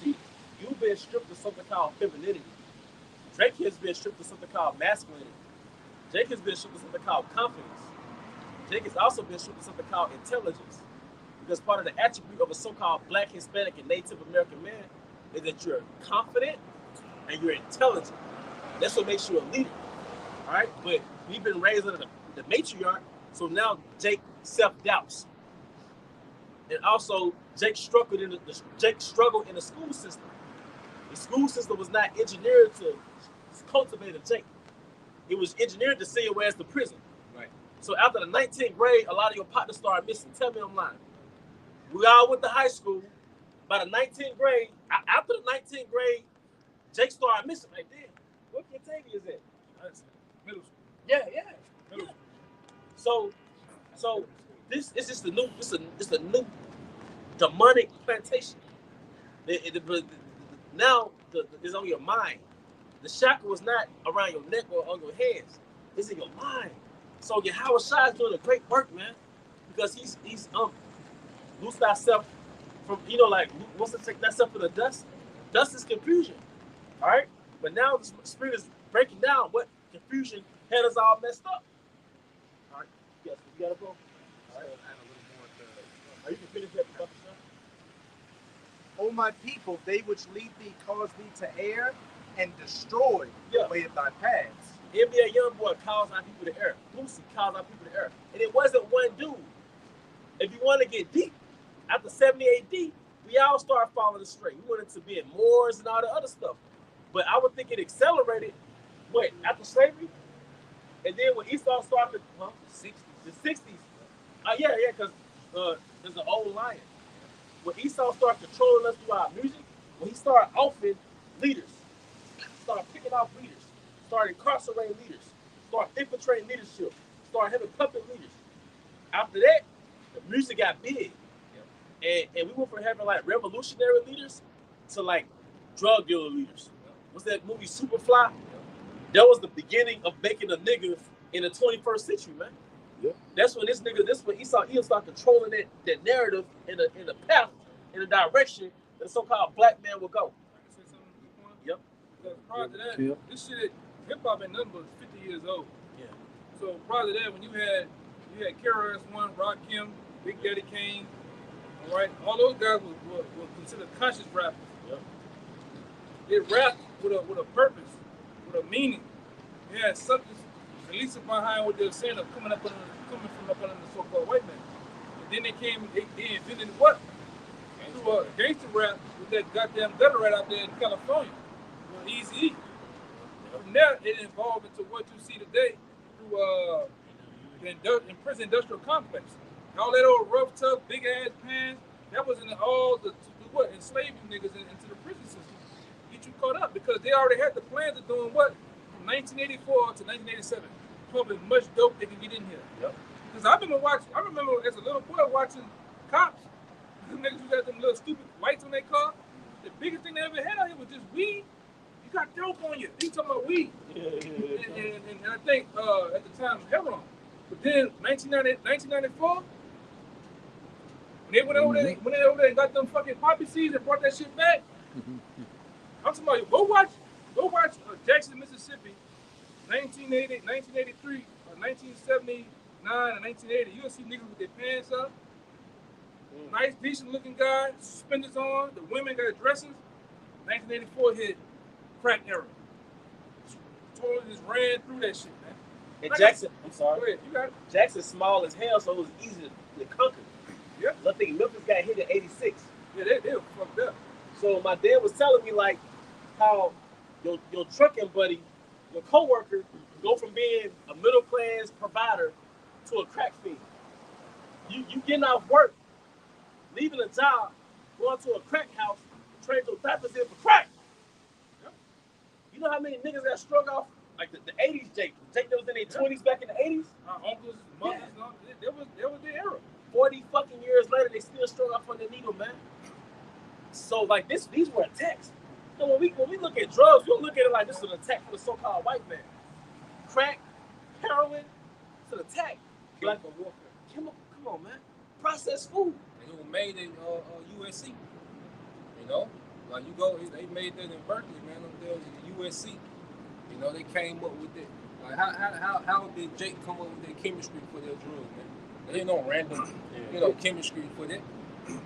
See, you've been stripped of something called femininity. Drake has been stripped of something called masculinity. Jake has been stripped of something called confidence. Jake has also been stripped of something called intelligence. Because part of the attribute of a so-called Black, Hispanic, and Native American man is that you're confident and you're intelligent. That's what makes you a leader. All right? But we've been raised under the matriarch, so now Jake self-doubts. And also, Jake struggled in the school system. The school system was not engineered to cultivate a Jake. It was engineered to send your ass to prison. Right. So after the 19th grade, a lot of your partners started missing. Tell me I'm lying. We all went to high school. By the 19th grade, after the 19th grade, Jake started missing. Like, damn, what Catavia is at? Middle school. Yeah. Middle school. So this is just it's a new demonic plantation. Now it's on your mind. The shackle is not around your neck or on your hands. It's in your mind. So Yahweh Shai is doing a great work, man, because he's loose thyself from, like, what's to take thyself from the dust Dust is confusion. All right? But now the Spirit is breaking down what confusion had us all messed up. All right? Yes, you got to go. All right. Are you can finish that? O my people, they which lead thee cause thee to err and destroy the way of thy paths. NBA Youngboy calls our people to err. Boosie calls our people to err. And it wasn't one dude. If you want to get deep, after 70 AD, we all started falling astray. We went into being Moors and all the other stuff. But I would think it accelerated, after slavery? And then when Esau started, the 60s. Yeah, because there's an old lion. When Esau started controlling us through our music, when he started offing leaders, started picking off leaders, started incarcerating leaders, started infiltrating leadership, started having puppet leaders. After that, the music got big. And we went from having like revolutionary leaders to like drug dealer leaders. What's that movie Superfly? That was the beginning of making a nigga in the 21st century, man. Yeah. That's when Esau started controlling that narrative in the path, in the direction that the so-called black man will go. I can say something to the point? Yep. Because prior to that, this shit, hip-hop ain't nothing but 50 years old. Yeah. So prior to that, when you had KRS-One, Rakim, Big Daddy Kane, all right, all those guys were considered conscious rappers. Yep. They rapped with a purpose, with a meaning. They had substance, at least behind what they were saying of coming from up under the so-called white man. And then they invented what? Through a gangster rap with that goddamn gutter right out there in California, with Eazy-E. From there, it evolved into what you see today through the prison industrial complex. All that old rough, tough, big ass pants, that was enslaving niggas into the prison system. Get you caught up because they already had the plans of doing what? From 1984 to 1987. Pumping much dope they can get in here. Yep. Because I remember as a little boy watching cops. Them niggas who got them little stupid lights on their car. The biggest thing they ever had out here was just weed. You got dope on you. You talking about weed. And I think at the time heroin. But then 1994, when they went over there and got them fucking poppy seeds and brought that shit back. I'm talking about you. Go watch Jackson, Mississippi, 1983 or 1979 and 1980. You'll see niggas with their pants up. Nice, decent looking guy, suspenders on. The women got dresses. 1984 hit crack era. Totally just ran through that shit, man. And Jackson, I'm sorry. Go ahead, you got it. Jackson's small as hell, so it was easy to conquer. Yeah. I think Memphis got hit in '86. Yeah, they were fucked up. So my dad was telling me like how your trucking buddy, your coworker, go from being a middle class provider to a crack fiend. You getting off work, leaving a job, going to a crack house, trade your diapers in for crack. Yeah. You know how many niggas that struck off? Like the 80s Jake that was in their 20s back in the 80s? Our uncles, mothers, that was their era. 40 fucking years later, they still struck off on the needle, man. So like these were attacks. So when we look at drugs, we don't look at it like this is an attack for the so-called white man. Crack, heroin, it's an attack. Chemical warfare. Come on, man. Processed food. And who made it USC? You know, like you go, they made that in Berkeley, man. Them there was at USC. You know, they came up with it. Like how did Jake come up with their chemistry for their drugs, man? There ain't no random, chemistry for that.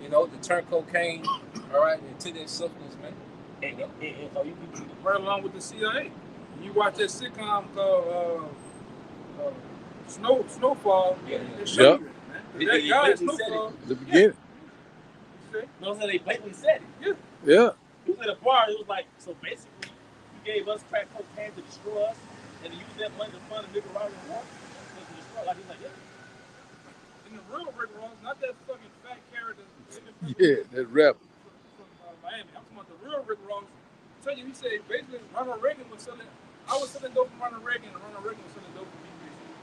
You know, to turn cocaine, all right, into that substance, man. And so you right along with the CIA. You watch that sitcom called Snowfall. Yep. That guy Snowfall. The beginning. No, they blatantly said it. Yeah. He was at a bar. It was like, so basically, you gave us crack cocaine to destroy us, and you used that money to fund a nigga right in the war to destroy. Like he's like, yeah. In the real Rick Ross, not that fucking fat character. Yeah, that rapper. From Miami. I'm talking about the real Rick Ross. I tell you, he said basically Ronald Reagan was selling. I was selling dope from Ronald Reagan, and Ronald Reagan was selling dope from me.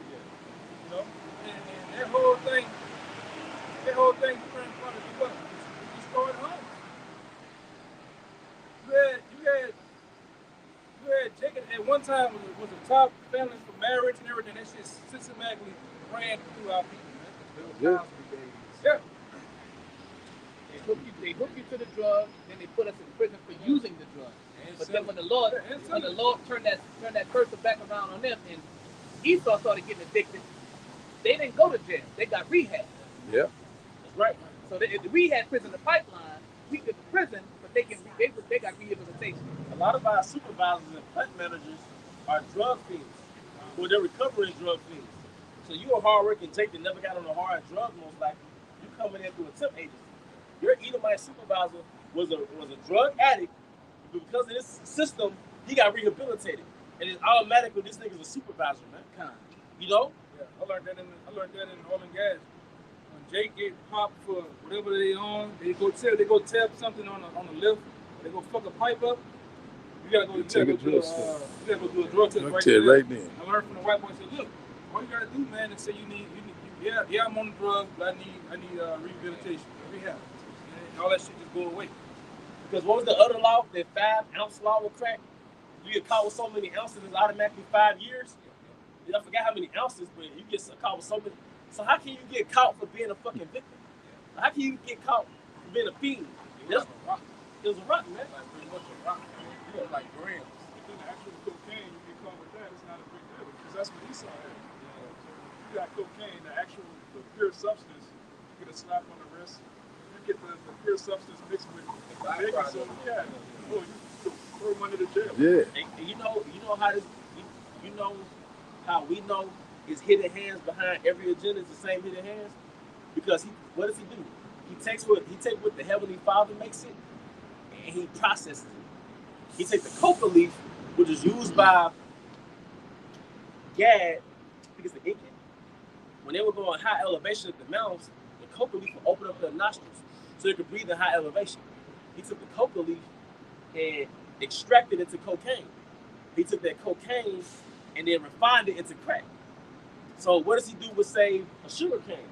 Yeah. You know, and that whole thing trying to do what? Destroyed homes. You had Jacob at one time was a top family for marriage and everything. That shit systematically ran through our people, man. Yeah. Yeah. They hook you to the drug, then they put us in prison for using the drug. But then when the Lord turned that cursor back around on them, and Esau started getting addicted, they didn't go to jail. They got rehab. Yeah. That's right. So the rehab prison, the pipeline, we did the prison, but they got rehabilitation. A lot of our supervisors and plant managers are drug fiends, or they're recovering drug fiends. So you a hard-working Jake that never got on a hard drug, most likely. You coming in through a temp agency. Your Edomite supervisor was a drug addict, but because of this system, he got rehabilitated, and it's automatically this nigga's a supervisor, man. You know? Yeah, I learned that in oil and gas. When Jake get popped for whatever they on, they go tap something on the lift, they go fuck a pipe up. You gotta go Take a do drug test. you gotta go do a drug test right Tell there. right then. I learned from the white boy. Said, look, all you gotta do, man, is say yeah, I'm on the drug, but I need rehabilitation, rehab, and all that shit just go away. Because what was the other law? That 5-ounce law with crack? You get caught with so many ounces, it's automatically 5 years. I forgot how many ounces, but you get caught with so many. So how can you get caught for being a fucking victim? How can you get caught for being a fiend? It was a rock, man. Like pretty much a rock. You know, like grams. If it's actual cocaine, you get caught with that, it's not a big deal. Because that's what Esau had. You got cocaine, the pure substance, you get a slap on the wrist. You get the pure substance mixed with baking soda. Yeah. Oh, you throw him under the jail. Yeah. And you know how this, you know how we know his hidden hands behind every agenda is the same hidden hands? Because what does he do? He takes what the Heavenly Father makes it, and he processes it. He takes the coca leaf, which is used by Gad, I think it's the Incan. When they were going high elevation at the mountains, the coca leaf would open up their nostrils so they could breathe in high elevation. He took the coca leaf and extracted it into cocaine. He took that cocaine and then refined it into crack. So what does he do with, say, a sugar cane?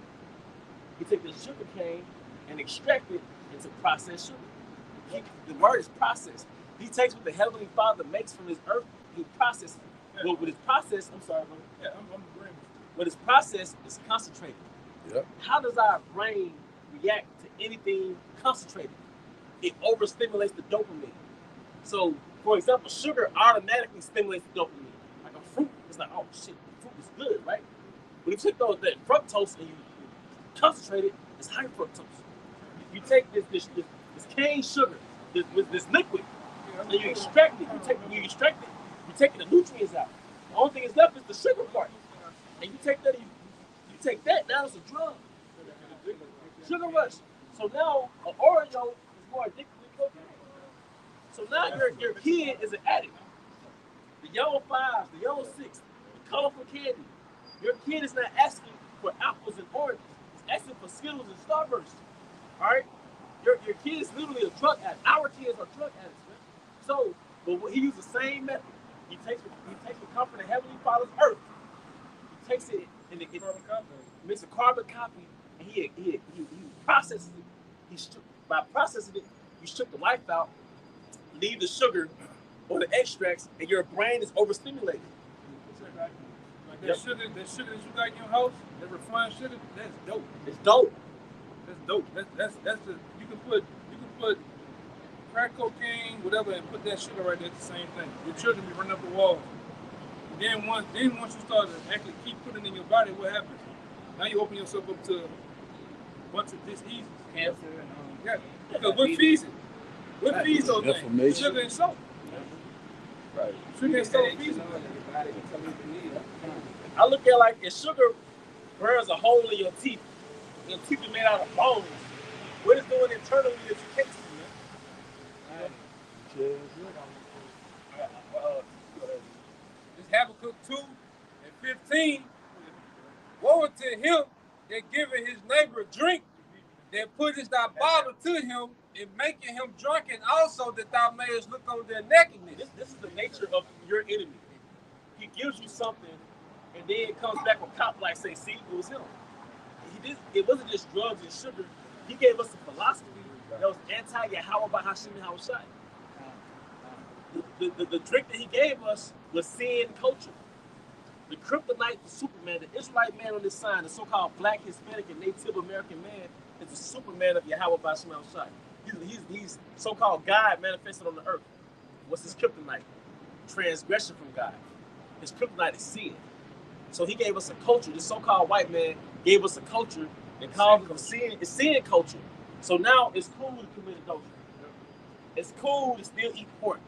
He takes the sugar cane and extract it into processed sugar. The word is processed. He takes what the Heavenly Father makes from his earth, he processes it. Well, with his process, I'm sorry, bro. Yeah, I'm agreeing. When it's processed, it's concentrated. Yeah. How does our brain react to anything concentrated? It overstimulates the dopamine. So, for example, sugar automatically stimulates the dopamine. Like a fruit, it's like, oh shit, the fruit is good, right? But if you take that fructose and you concentrate it, it's high fructose. You take this cane sugar, this liquid, and you extract it. You're taking the nutrients out. The only thing that's left is the sugar part. And you take that, now it's a drug. Sugar rush. So now an Oreo is more addictive than cocaine. So now your kid is an addict. The yellow 5s, the yellow 6, the colorful candy. Your kid is not asking for apples and oranges. It's asking for Skittles and Starburst. All right? Your kid is literally a drug addict. Our kids are drug addicts, man. So, but he used the same method. He takes the comfort of Heavenly Father's earth. He takes it and it makes a carbon copy, and he processes it. By processing it, you strip the life out, leave the sugar or the extracts, and your brain is overstimulated. Like that sugar that you got in your house, that refined sugar, that's dope. It's dope. That's dope. That's the you can put crack cocaine, whatever, and put that sugar right there. It's the same thing. Your children be running up the walls. And then once you start to actually keep putting it in your body, what happens? Now you open yourself up to a bunch of diseases. Cancer and Because what feeds it? What feeds those things? Inflammation. Sugar and salt. Right. Sugar and salt feeds it. I look at it like if sugar burns a hole in your teeth are made out of bones. What it's doing internally that you can't see, man. This Habakkuk 2 and 15. Woe unto him that giveth his neighbor drink, that puttest thy bottle to him, and making him drunken also, that thou mayest look on their nakedness. This is the nature of your enemy. He gives you something, and then it comes back on top like, say, see, it was him. It wasn't just drugs and sugar. He gave us a philosophy that was anti-Yahweh by Hashem and Hawashai. The drink that he gave us was sin culture. The kryptonite, the Superman, the Israelite man on this sign, the so-called black, Hispanic, and Native American man is the Superman of Yahweh Bashim Shai. He's so-called God manifested on the earth. What's his kryptonite? Transgression from God. His kryptonite is sin. So he gave us a culture. This so-called white man gave us a culture and called it sin culture. So now it's cool to commit adultery. It's cool to still eat pork,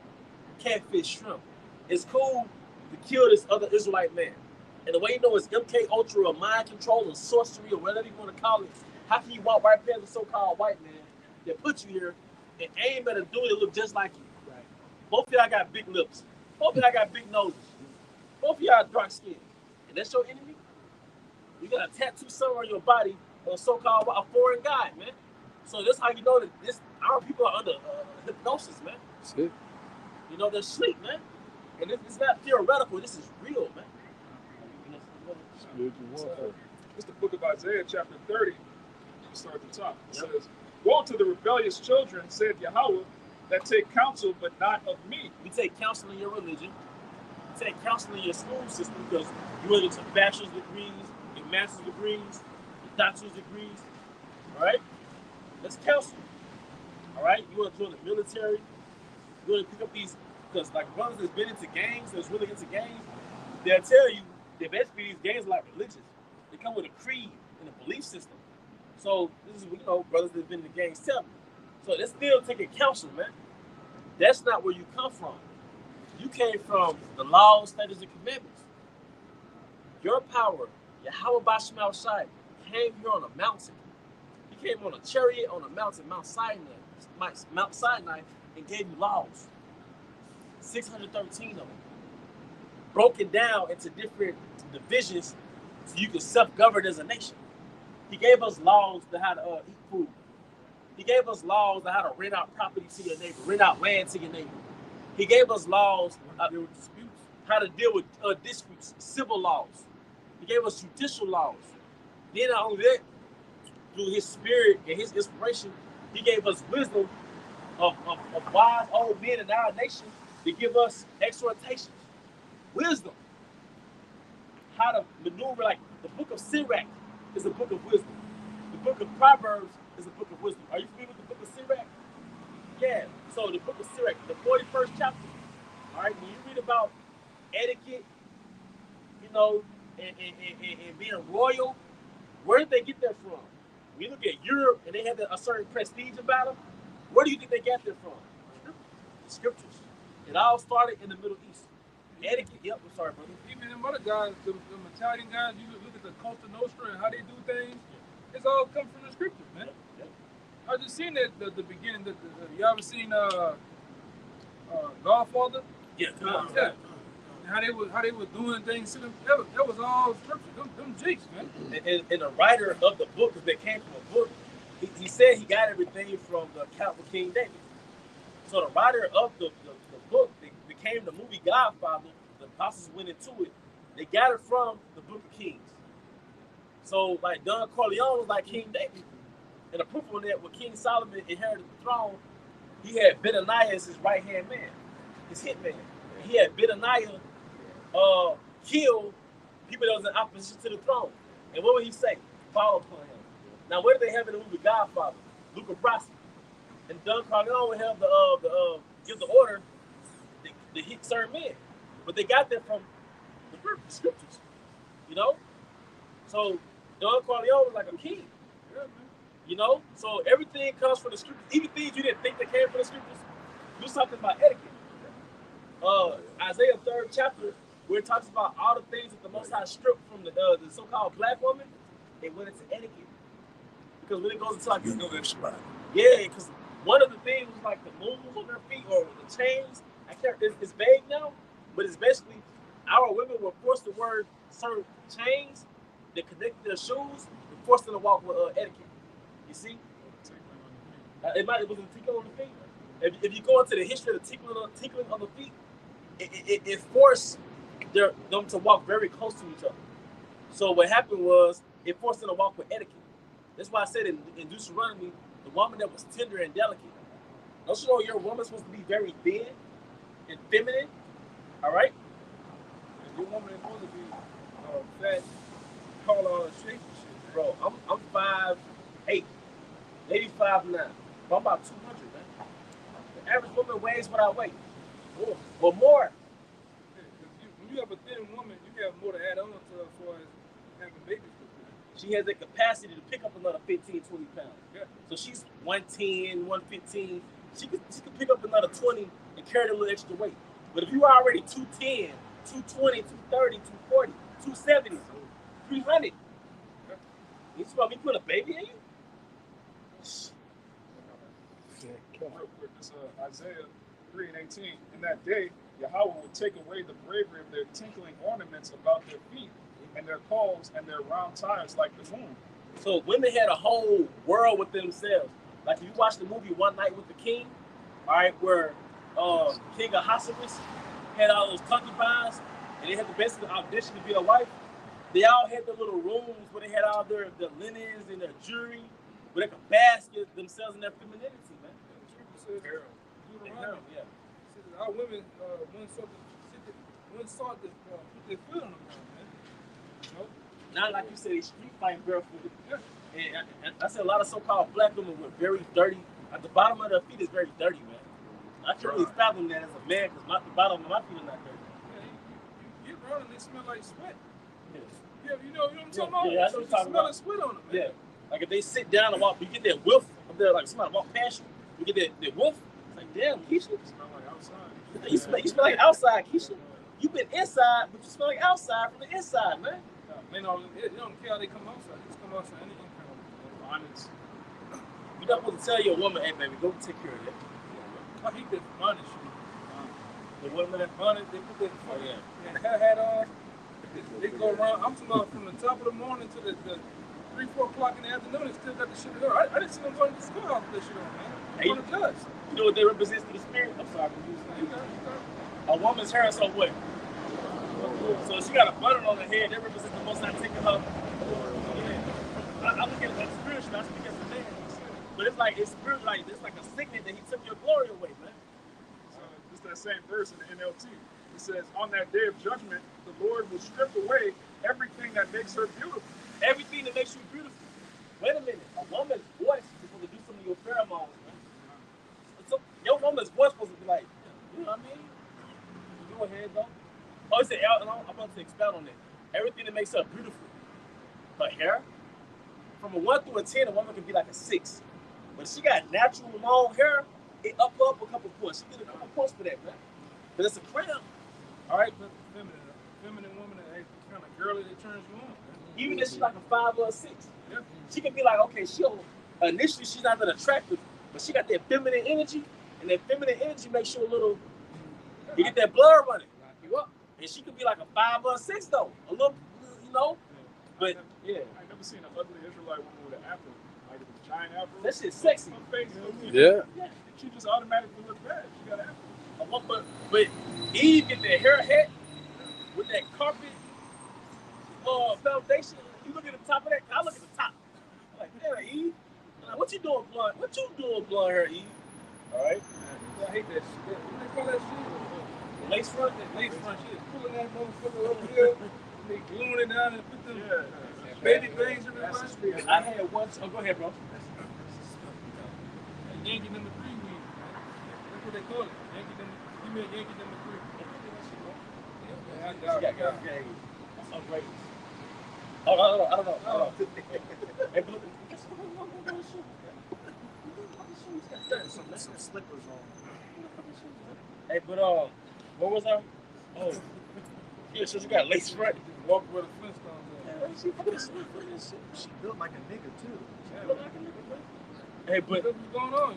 catfish, shrimp. It's cool to kill this other Israelite man. And the way you know it's MK Ultra or mind control or sorcery or whatever you want to call it, how can you walk right past a so-called white man that put you here and aim at a dude that look just like you? Right. Both of y'all got big lips. Both of y'all got big noses. Both of y'all dark skin. And that's your enemy? You got a tattoo somewhere on your body of a so-called a foreign god, man. So that's how you know that our people are under hypnosis, man. That's it. You know, they're asleep, man. And it's not theoretical. This is real, man. Spiritual warfare. It's the book of Isaiah, chapter 30. We start at the top. It says, "Woe to the rebellious children, said Yahweh, that take counsel, but not of me." We take counsel in your religion. We take counsel in your school system because you went into bachelor's degrees, your master's degrees, your doctor's degrees. All right? That's counsel. All right? You want to join the military. You want to pick up these, because like brothers that's been into gangs, that's really into gangs, they'll tell you that basically these gangs are like religious. They come with a creed and a belief system. So this is, brothers that's been in the gangs tell me. So they're still taking counsel, man. That's not where you come from. You came from the laws, statutes, and commandments. Your power, Yahweh Bashim Shai, came here on a mountain. He came on a chariot on a mountain, Mount Sinai, and gave you laws. 613 of them. Broken down into different divisions so you can self-govern as a nation. He gave us laws to how to eat food. He gave us laws on how to rent out property to your neighbor, rent out land to your neighbor. He gave us laws how to deal with disputes, civil laws. He gave us judicial laws. Then not only that, through his spirit and his inspiration, he gave us wisdom of wise old men in our nation to give us exhortations. Wisdom. How to maneuver, like the book of Sirach is a book of wisdom. The book of Proverbs is a book of wisdom. Are you familiar with the book of Sirach? Yeah. So the book of Sirach, the 41st chapter. All right. When you read about etiquette, and being royal, where did they get that from? When you look at Europe and they have a certain prestige about them, where do you think they got that from? Scriptures. It all started in the Middle East. Etiquette. Yep. I'm sorry, brother. Even them other guys, the Italian guys, you look at the Costa Nostra and how they do things. It's all come from the scriptures, man. Yeah. I just seen that the beginning. You ever seen Godfather? Yeah. Yeah. How they were doing things to them. That was all scripture. Them jigs, man. And the writer of the book, because they came from a book, he said he got everything from the account of King David. So the writer of the book that became the movie Godfather, the apostles went into it. They got it from the Book of Kings. So like Don Corleone was like King David. And the proof on that, when King Solomon inherited the throne, he had Benaniah as his right-hand man, his hitman. He had Benaniah kill people that was in opposition to the throne. And what would he say? Follow upon him. Now, where did they have in the movie Godfather? Luca Brasi. And Don Corleone would have give the order to hit certain men. But they got that from the scriptures, So Don Corleone was like a king, So everything comes from the scriptures. Even things you didn't think that came from the scriptures. Do something about etiquette. Isaiah 3rd chapter, where it talks about all the things that the Most High stripped from the so-called black woman, they went into etiquette. Because when it goes into like that spot. Yeah, because one of the things was like the moons on their feet or the chains. It's vague now, but it's basically our women were forced to wear certain chains that connected their shoes and forced them to walk with etiquette. You see? It was a tickle on the feet. If you go into the history of the tickling on the feet, it forced them to walk very close to each other. So what happened was it forced them to walk with etiquette. That's why I said in Deuteronomy, the woman that was tender and delicate. Don't you know your woman's supposed to be very thin and feminine? All right? And your woman is supposed to be fat, tall, shape and shit. Bro, I'm 5'8". maybe 5'9". I'm about 200, man. The average woman weighs what I weigh. Or more. When you have a thin woman, you have more to add on to as far as having babies. She has the capacity to pick up another 15, 20 pounds. Yeah. So she's 110, 115. She could pick up another 20 and carry a little extra weight. But if you are already 210, 220, 230, 240, 270, 300, you supposed to be putting a baby in you? Real quick, this Isaiah 3:18. In that day, Yahweh will take away the bravery of their tinkling ornaments about their feet, and their calls and their round tires like the moon. So women had a whole world within themselves. Like if you watch the movie One Night with the King, all right, where King Ahasuerus had all those concubines, and they had to basically audition to be a wife. They all had their little rooms where they had all their linens and their jewelry, where they could bask themselves in their femininity, man. Yeah. Our women, one sought to put their foot on the ground, man. You know? Not like you said, they street fighting barefooted. Yeah. And I said a lot of so-called black women were very dirty. At the bottom of their feet is very dirty, man. I can't really fathom that as a man because the bottom of my feet are not dirty. Yeah, you get around and they smell like sweat. Yeah. Yeah, you know what I'm talking about? Yeah, I know what you're talking about. Sweat on them, man. Yeah. Like if they sit down and walk, you get that whiff of their, like somebody walk past you, you get that whiff. It's like, damn, Keisha. You smell like outside. You smell like outside, Keisha. You been inside, but you smell like outside from the inside, man. Man, they don't care how they come outside. They just come outside any kind of honest. You're not supposed to tell your woman, hey, baby, go take care of that. I hate that bonnet shit. The women that bonnet, they put that hair hat on. They go around. I'm talking about from the top of the morning to the 3, 4 o'clock in the afternoon. They still got the shit on. I didn't see them going to the schoolhouse with that shit on, man. Hey, on the judge. You know what they represent to the spirit? I'm sorry. A woman's hair is her what? So she got a button on her head. That represents the most I take of her. Yeah. I look at it like spiritual. I speak as a man. But it's like it's spiritual. Like it's like a sickness that he took your glory away, man. It's that same verse in the NLT. It says, on that day of judgment, the Lord will strip away everything that makes her beautiful. Everything that makes you beautiful. Wait a minute. A woman's voice is supposed to do some of your pheromones, man. So your woman's voice is supposed to be like, you know what I mean? Go ahead, though. Oh, it's I'm about to expound on that. Everything that makes her beautiful. Her hair. From a 1 through a 10, a woman can be like a 6. But if she got natural long hair, it up a couple points. She get a couple points for that, man. But it's a crown. All right, but feminine woman that kind of girly that turns you on. Man. Even if she's like a 5 or a 6. Yeah. She can be like, okay, initially she's not that attractive, but she got that feminine energy, and that feminine energy makes you a little, you get that blood running. You up. And she could be like a 5 or a 6 though. A little, you know. But yeah. I never seen an ugly Israelite woman with an afro. Like a giant afro. That shit's sexy. Her face, Yeah. She just automatically looks bad. She got an afro. But Eve get that haircut with that carpet foundation. You look at the top of that. I look at the top. I'm like, damn, Eve. What you doing, blonde? What you doing, blonde hair, Eve? All right. I hate that shit. What they call that shit? Lace front. That lace front. She is pulling that motherfucker over here. They gluing it down and put them baby bangs everywhere. I had one. Oh, go ahead, bro. Yankee number 3 weed, man. That's what they call it. Yankee number. Give me a Yankee number 3. Yeah. That's so great. I don't know. Hey, Some slippers on. hey, but what was I? Oh, yeah, so you got lace front. Walk where the Flintstones at. She built like a nigga too. Hey, but What's going on?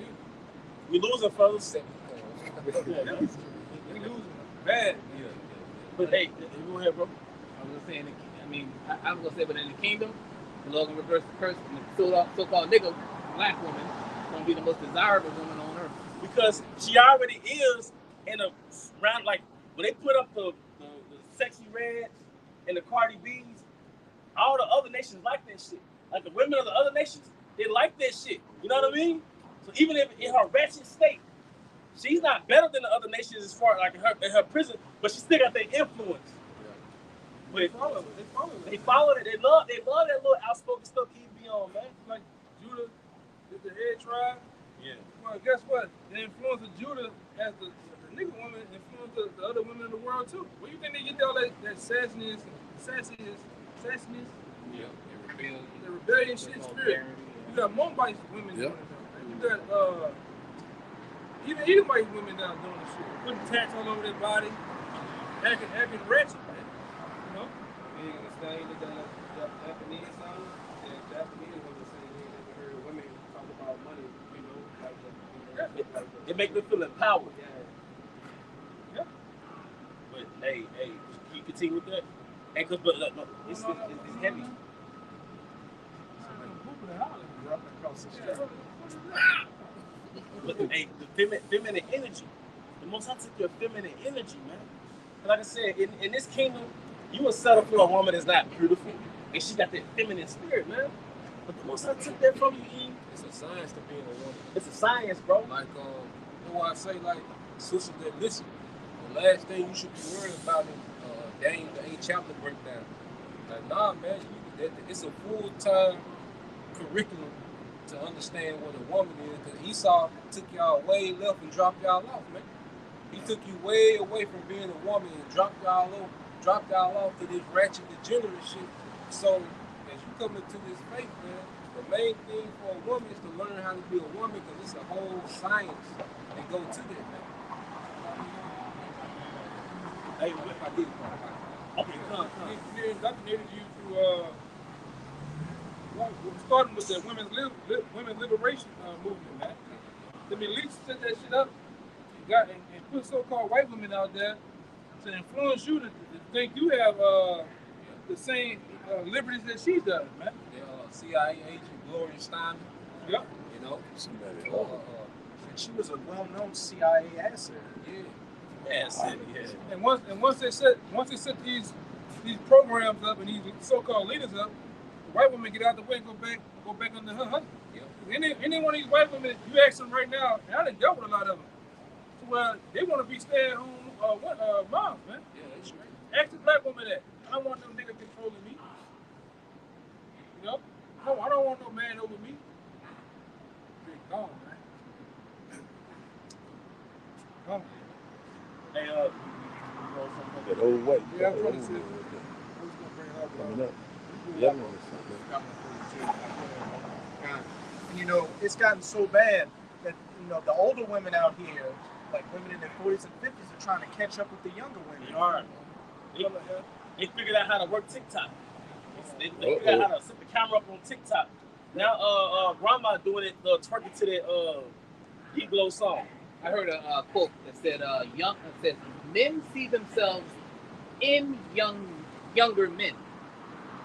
we losing, fellas. We losing bad. But hey, go ahead, bro. I was gonna say, I was gonna say, but in the kingdom, the Lord gonna reverse the curse, and the so-called nigga, black woman, gonna be the most desirable woman on earth. Because she already is in a round, like when they put up the sexy reds and the Cardi B's, all the other nations like that shit. Like the women of the other nations, they like that shit. You know what I mean? So even if in her wretched state, she's not better than the other nations as far like in her prison, but she still got that influence. But They follow it. they follow it. They love that little outspoken stuff he be on, man. Like Judah, the head tribe. Yeah. Well, guess what? The influence of Judah as the nigga woman influenced the other women in the world too. Where you think they get all that sassiness, Yeah. the rebellion shit spirit? You got Moabite women doing it. You got even Edomite women now doing this shit, putting tats all over their body, acting wretched, man. You know? You understand that Japanese song? Yeah, Japanese women say they never heard women talk about money, you know, like It make them feel empowered. Yeah. But hey, can you continue with that? Hey, cause but no, it's heavy. But hey, the feminine energy. The most I took your feminine energy, man. Like I said, in this kingdom, you will settle for a woman that's not beautiful, and she got that feminine spirit, man. But the most I took that from you, Eve, it's a science to being a woman. it's a science, bro. Like, you know why I say, like, sisters that listen, the last thing you should be worried about is the 8th chapter breakdown. Like, nah, man, it's a full-time curriculum to understand what a woman is, because Esau took y'all way left and dropped y'all off, man. He took you way away from being a woman and dropped y'all off to this ratchet, degenerate shit. So, as you come into this faith, man, the main thing for a woman is to learn how to be a woman, because it's a whole science that go to that, man. Hey, what if I did? Okay, come. We indoctrinated you to starting with the women's liberation movement, man. The elites set that shit up and put so-called white women out there to influence you to think you have the same liberties that she does, man. CIA agent Gloria Steinem. Yep. You know, And she was a well-known CIA asset. Yes. And once they set these programs up and these so-called leaders up, the white women get out the way and go back under her husband. Yep. Any one of these white women, you ask them right now, and I done dealt with a lot of them. Well, they want to be stay-at-home moms, man. Yeah, that's right. Ask the black woman that. I don't want no nigga controlling me. You know? No, I don't want no man over me. Big gone, man. Gone. Hey, That old white. Yeah, I'm trying to say. Coming up. Yeah, And, you know, it's gotten so bad that, you know, the older women out here, like women in their 40s and 50s, are trying to catch up with the younger women. they are. They figured out how to work TikTok. They figured out how to set the camera up on TikTok. Now, grandma doing it, twerking to that Iglo song. I heard a quote that said, "Men see themselves in younger men.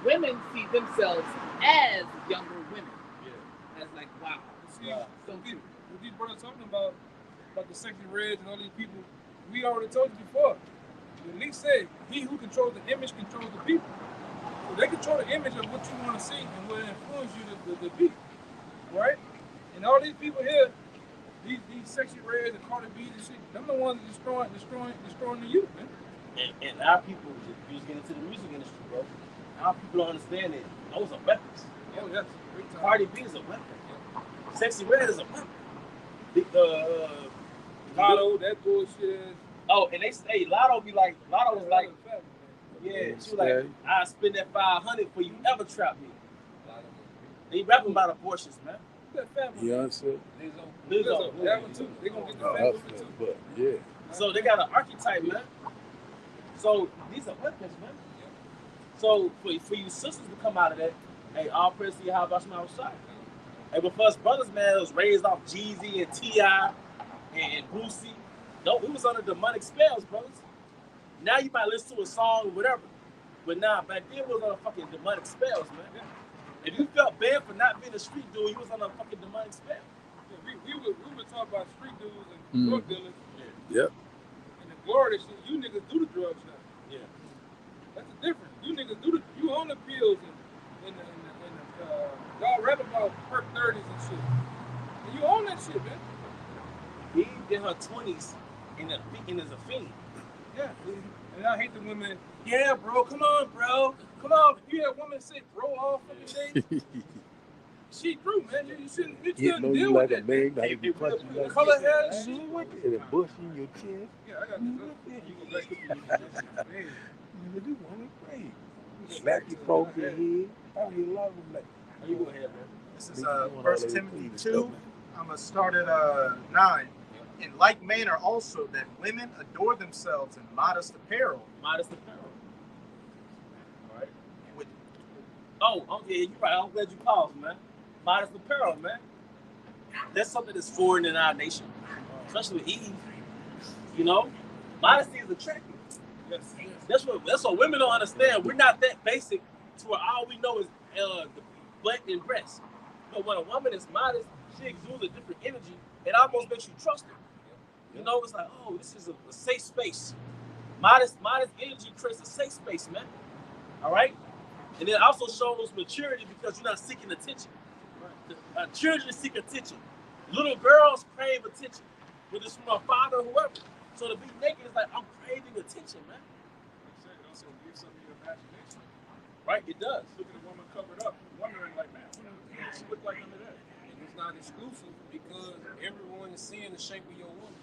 Women see themselves as younger women." Yeah. That's like, wow. See, Wow. what these brothers talking about the sexy reds and all these people, we already told you before. The elite said, he who controls the image controls the people. So they control the image of what you want to see and what influence you to be. Right? And all these people here, these sexy reds and Cardi B and shit, them the ones destroying the youth, man. And our people, if you get into the music industry, bro, our people don't understand that those are weapons. Oh, yes. Big time. Cardi B is a weapon. Sexy Red is a weapon. Lotto, that bullshit. Oh, and they say Lotto was like, yeah, she was like, I'll spend that $500 for you ever trap me. They rapping about abortions, man. Beyonce. Lizzo. That one too. They gonna get the fat with it too. But yeah. So they got an archetype, man. So these are weapons, man. So for you sisters to come out of that, hey, all praise to you, how about some outside? Hey, but for us brothers, man, it was raised off Jeezy and T.I. and Boosie. No, we was under demonic spells, brothers. Now you might listen to a song or whatever. But nah, back then we was under fucking demonic spells, man. If you felt bad for not being a street dude, you was under a fucking demonic spell. Yeah, we were talking about street dudes and drug dealers. Yep. And the glory that shit, you niggas do the drugs now. Yeah. That's the difference. You niggas you own the pills and y'all rap about perk 30s and shit. And you own that shit, man. He in her 20s and as a fiend. Yeah. And I hate the women. Yeah, bro, come on, bro. Come on. You have women say bro all fucking day. she through, man. You shouldn't You know you deal like with a that. man, how Hey, you hey, punch you The like color that. hair, shit. And a bush in your chest. Yeah, I got this. You go back to me. Nigga, this woman crazy. Slap your forehead. How you love him like? You go ahead, man. This is 1 Timothy 2. I'm going to start at 9. In like manner also that women adore themselves in modest apparel. Modest apparel. All right. With, Yeah, you're right. I'm glad you paused, man. Modest apparel, man. That's something that's foreign in our nation, especially with Eve. You know, modesty is attractive. Yes. That's what women don't understand. We're not that basic to where all we know is the butt and breast. But when a woman is modest, she exudes a different energy. It almost makes you trust her. You know, it's like, oh, this is a safe space. Modest energy creates a safe space, man. All right? And it also shows maturity because you're not seeking attention. Children seek attention. Little girls crave attention, whether it's from a father or whoever. So to be naked is like, I'm craving attention, man. It also gives some of your imagination. Right? It does. Look at a woman covered up, wondering like, man, what does she look like under that? And it's not exclusive because everyone is seeing the shape of your woman.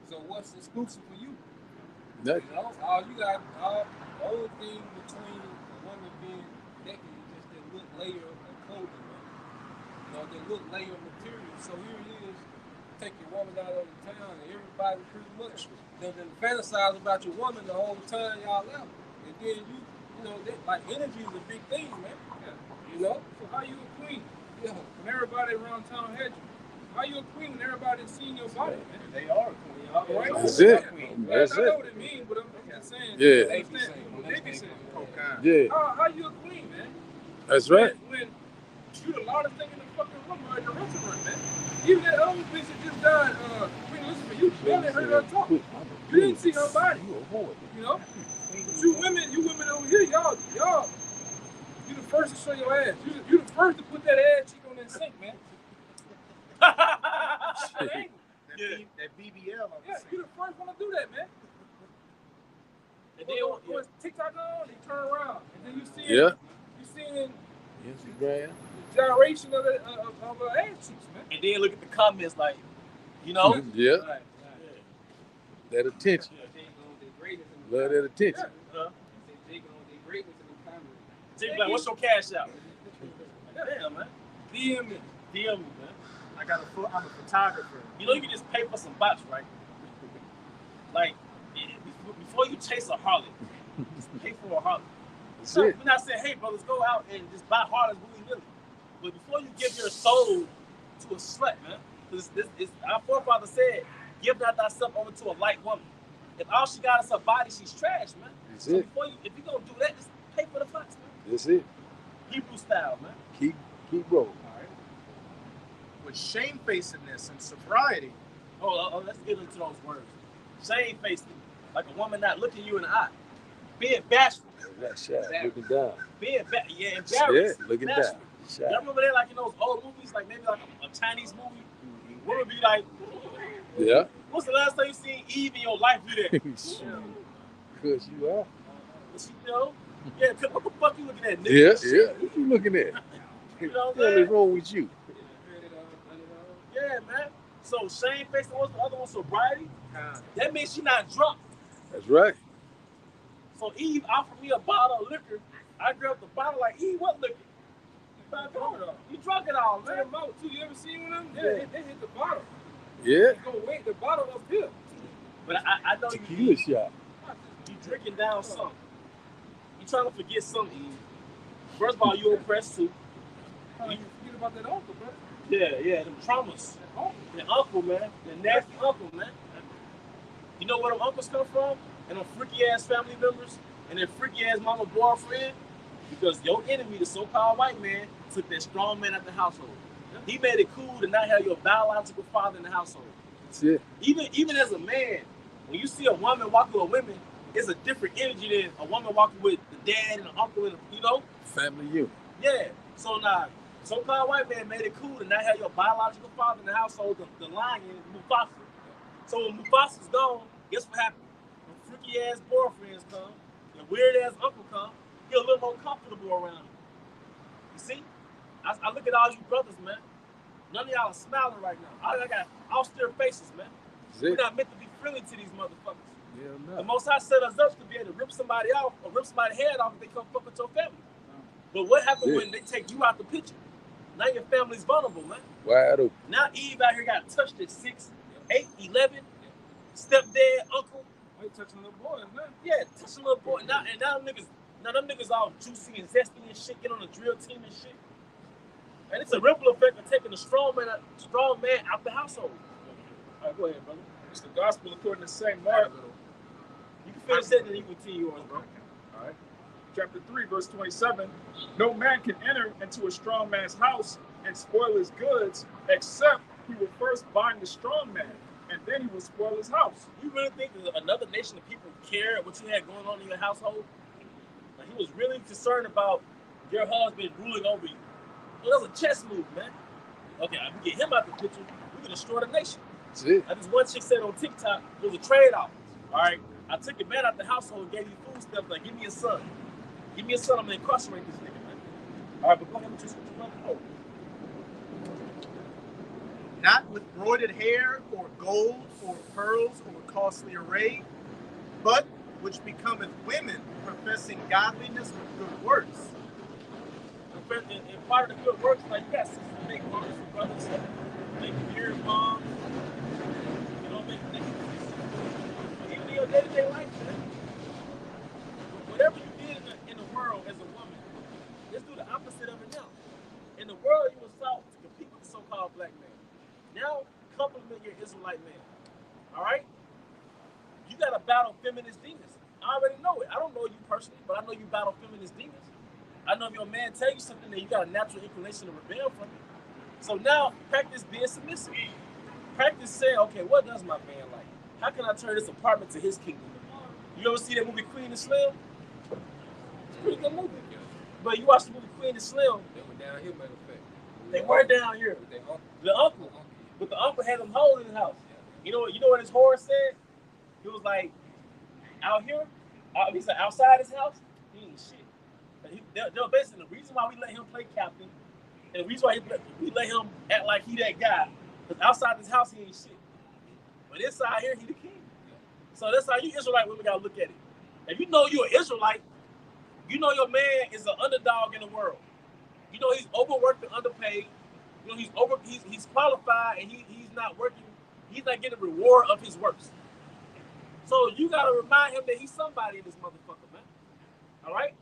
So what's exclusive for you? Nothing. You know, the only thing between a woman being naked is just that little layer of clothing, man. You know, that little layer of material. So here it is, take your woman out of the town and everybody pretty much doesn't fantasize about your woman the whole time y'all out. And then you know, like energy is a big thing, man. Yeah. You know? So how you a queen? Yeah. When everybody around town had you. How you a queen when everybody's seeing your body, man? they are queen. Right? That's it. Yes, That's I know it. what it means, but I'm just saying. Yeah. You understand? They be saying. Yeah, How you a queen, man? that's right. When you the loudest thing in the fucking room or in the restaurant, man. Even that old bitch that just died, Queen Elizabeth, you barely heard her talk. You didn't see her body. You know? But you women over here, y'all, you the first to show your ass. You the first to put that ass cheek on that sink, man. That BBL. Yeah, you the first one to do that, man. And then, When TikTok on, they turn around, and then you see Yeah. you seeing Instagram. the gyration of her ass cheeks, man. and then look at the comments like, you know? Yeah, Right. that attention. Love that attention. Jake, like, what's your cash out? Damn, man. DM me, man. I'm a photographer. You know you can just pay for some bots, right? Like, before you chase a harlot, just pay for a harlot. That's So, it. we're not saying, hey, brothers, go out and just buy harlots willy-nilly. But before you give your soul to a slut, man, because our forefather said, give not thyself over to a light woman. If all she got is her body, she's trash, man. That's So it. if you're going to do that, just pay for the bots, man. That's it. Hebrew style, man. Keep rolling. With shamefacedness and sobriety. Oh, let's get into those words. Shamefaced, like a woman not looking you in the eye. Being bashful. That shot, looking down. Being embarrassed. Yeah, looking down. Bashful. Shot. Y'all remember that, like in those old movies, like maybe like a Chinese movie? Women be like, Yeah. what's the last time you seen Eve in your life do that? Because you are. But you know, yeah, what the fuck you looking at, nigga? Yeah. What you looking at? You know what What I'm is wrong with you? Yeah, man. So shamefaced, and what's the other one? Sobriety? That means she not drunk. That's right. So Eve offered me a bottle of liquor. I grabbed the bottle like, Eve, what liquor? You drunk it all, Let man. them out too. You ever seen one of them? Yeah. They hit the bottle. Yeah. They go wait the bottle up here. But I know Tequila shot. you drinking down something. You trying to forget something, Eve. First of all, you oppressed too. You forget about that uncle, bro. Yeah, them traumas. The uncle, man. The nasty uncle, man. You know where them uncles come from? And them freaky ass family members and their freaky ass mama boyfriend? Because your enemy, the so-called white man, took that strong man out the household. He made it cool to not have your biological father in the household. That's it. Even as a man, when you see a woman walking with women, it's a different energy than a woman walking with the dad and the uncle and you know? Family unit. Yeah. So now, so-called white man made it cool to not have your biological father in the household, the lion, Mufasa. So when Mufasa's gone, guess what happened? When freaky ass boyfriends come, and weird ass uncle come, you're a little more comfortable around him. You see? I look at all you brothers, man. None of y'all are smiling right now. All y'all got austere faces, man. We're not meant to be friendly to these motherfuckers. Yeah, no. The Most High set us up to be able to rip somebody off or rip somebody's head off if they come fuck with your family. But what happens when they take you out the picture? Now your family's vulnerable, man. Wide open. Now Eve out here got touched at 6, 8, 11. Stepdad, uncle. Why you touching little boys, man? Yeah, touching little boy. Now them niggas all juicy and zesty and shit, get on the drill team and shit. And it's a ripple effect of taking a strong man out the household. All right, go ahead, brother. It's the gospel according to St. Mark. You can finish that and then you can continue yours, bro. All right. Chapter 3, verse 27. No man can enter into a strong man's house and spoil his goods, except he will first bind the strong man, and then he will spoil his house. You really think that another nation of people care what you had going on in your household? Like, he was really concerned about your husband ruling over you. Well, that was a chess move, man. Okay, if we get him out the picture, we can destroy the nation. That's it. Like this one chick said on TikTok, it was a trade-off. All right, I took a man out the household and gave you food stuff. Like, give me a son. Give me a son, I'm gonna incarcerate this nigga, man. All right, but go ahead with your brother. Not with broidered hair or gold or pearls or costly array, but which becometh women professing godliness with good works. And part of the good works, like, you got sisters that make moms and brothers, make beer moms, you know, make things. Even in your day-to-day life, man. Whatever you did in the world as a woman, let's do the opposite of it now. In the world, you were sought to compete with the so-called black man. Now, compliment your Israelite man. All right? You got to battle feminist demons. I already know it. I don't know you personally, but I know you battle feminist demons. I know if your man tell you something that you got a natural inclination to rebel from it. So now, practice being submissive. Practice saying, okay, what does my man like? How can I turn this apartment to his kingdom? You ever see that movie Queen and Slim? It's a pretty good movie. But you watch the movie Queen and Slim. They were down here, matter of fact. They weren't down here. With their uncle. The uncle. But the uncle had them holes in his house. You know what his horror said? He was like, out here, he said outside his house, he ain't shit. They're basically the reason why we let him play captain, and the reason why we let him act like he that guy, because outside this house he ain't shit. But inside here he the king. So that's how you Israelite women gotta look at it. If you know you're an Israelite, you know your man is an underdog in the world. You know he's overworked and underpaid. You know he's qualified and he's not working. He's not getting the reward of his works. So you gotta remind him that he's somebody in this motherfucker, man. All right.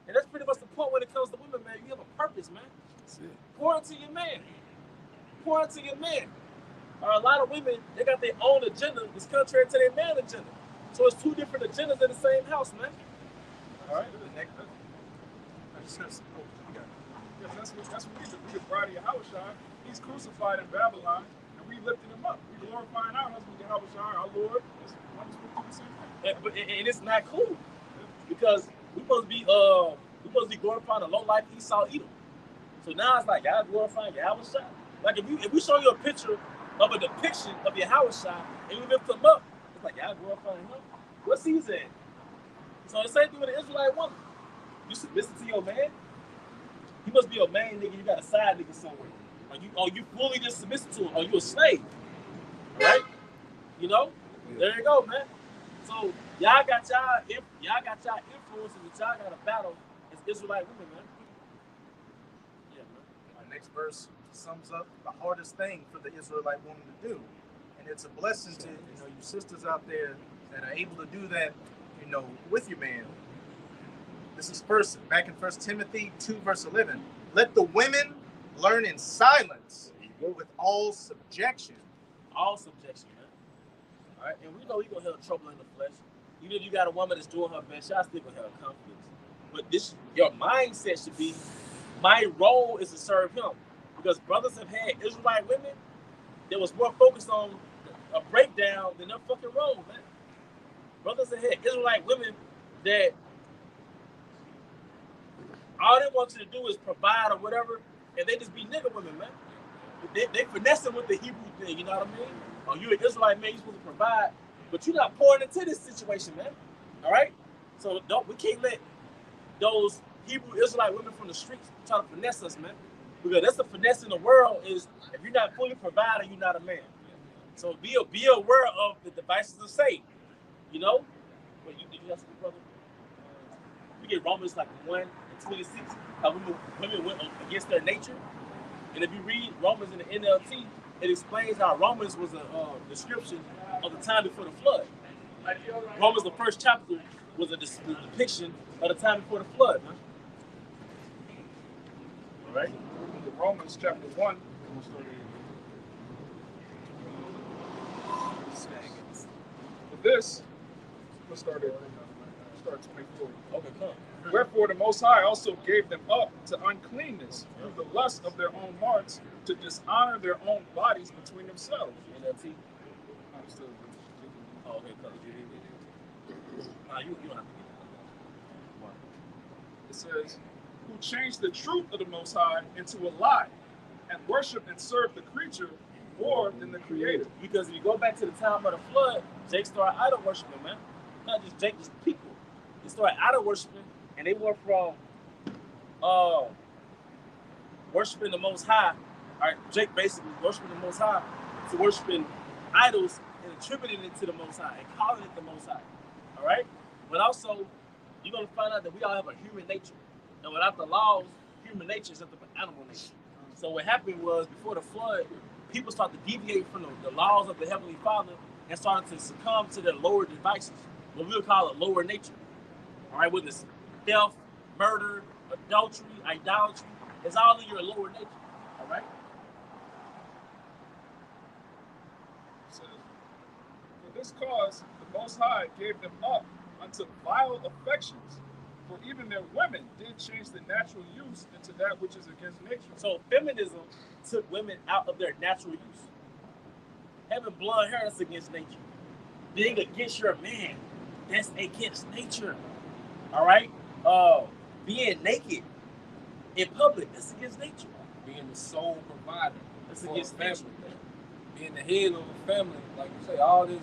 And that's pretty much the point when it comes to women, man. You have a purpose, man. That's it. Pour into your man. Pour into your man. A lot of women, they got their own agenda that's contrary to their man agenda. So it's two different agendas in the same house, man. All right. Yes, that's what we do. We the bride of Yahushua. He's crucified in Babylon, and we lifting him up. We glorifying our husband Yahushua, our Lord. And it's not cool because we're supposed to be glorifying a low life Esau Edom. So now it's like y'all glorifying Yahushua. Like if we show you a picture of a depiction of Yahushua and we lift him up, it's like y'all glorifying him. What's he at? So the same thing with the Israelite woman. You should listen to your man. He must be a main nigga. You got a side nigga somewhere. Are you fully just submissive to him? Are you a slave? Right? You know? Yeah. There you go, man. So y'all got y'all influences that y'all got to battle as Israelite women, man. Yeah, man. Our next verse sums up the hardest thing for the Israelite woman to do, and it's a blessing to you sisters out there that are able to do that, with your man. This is back in 1 Timothy 2 verse 11. Let the women learn in silence with all subjection. All subjection, man. All right, and we know we gonna have trouble in the flesh. Even if you got a woman that's doing her best, y'all still gonna have conflicts. But your mindset should be, my role is to serve him. Because brothers have had Israelite women that was more focused on a breakdown than their fucking role, man. Brothers have had Israelite women that all they want you to do is provide or whatever, and they just be nigga women, man. They finessing with the Hebrew thing, you know what I mean? Oh, you're an Israelite man, you're supposed to provide, but you're not pouring into this situation, man. All right? So we can't let those Hebrew Israelite women from the streets try to finesse us, man. Because that's the finesse in the world is if you're not fully provided, you're not a man. So be aware of the devices of Satan. You know? Wait, did you ask me, brother? We get Romans like 1:26. How women went against their nature. And if you read Romans in the NLT, it explains how Romans was a description of the time before the flood. Romans, the first chapter, was a depiction of the time before the flood. Huh? All right. Romans chapter 1. For this, let's start 24. Okay, come. Wherefore the Most High also gave them up to uncleanness through the lust of their own hearts, to dishonor their own bodies between themselves. NLT. Oh, okay, come. Nah, you don't have to get It says, who changed the truth of the Most High into a lie, and worship and serve the creature more than the Creator. Because if you go back to the time of the flood, Jake started idol worshiping, man. Not just Jake, just people. They started idol worshiping, and they went from worshiping the Most High. All right, Jake basically worshiping the Most High to worshiping idols and attributing it to the Most High and calling it the Most High. All right, but also you're gonna find out that we all have a human nature, and without the laws, human nature is nothing but animal nature. So what happened was before the flood, people started to deviate from the laws of the Heavenly Father and started to succumb to their lower devices, what we would call a lower nature. All right, whether it's theft, murder, adultery, idolatry, it's all in your lower nature. All right. So, for this cause, the Most High gave them up unto vile affections. For even their women did change the natural use into that which is against nature. So feminism took women out of their natural use. Having blonde hair, that's against nature. Being against your man, that's against nature. All right? Being naked in public, that's against nature. Being the sole provider, That's for against a family. nature. Being the head of a family, like you say, all this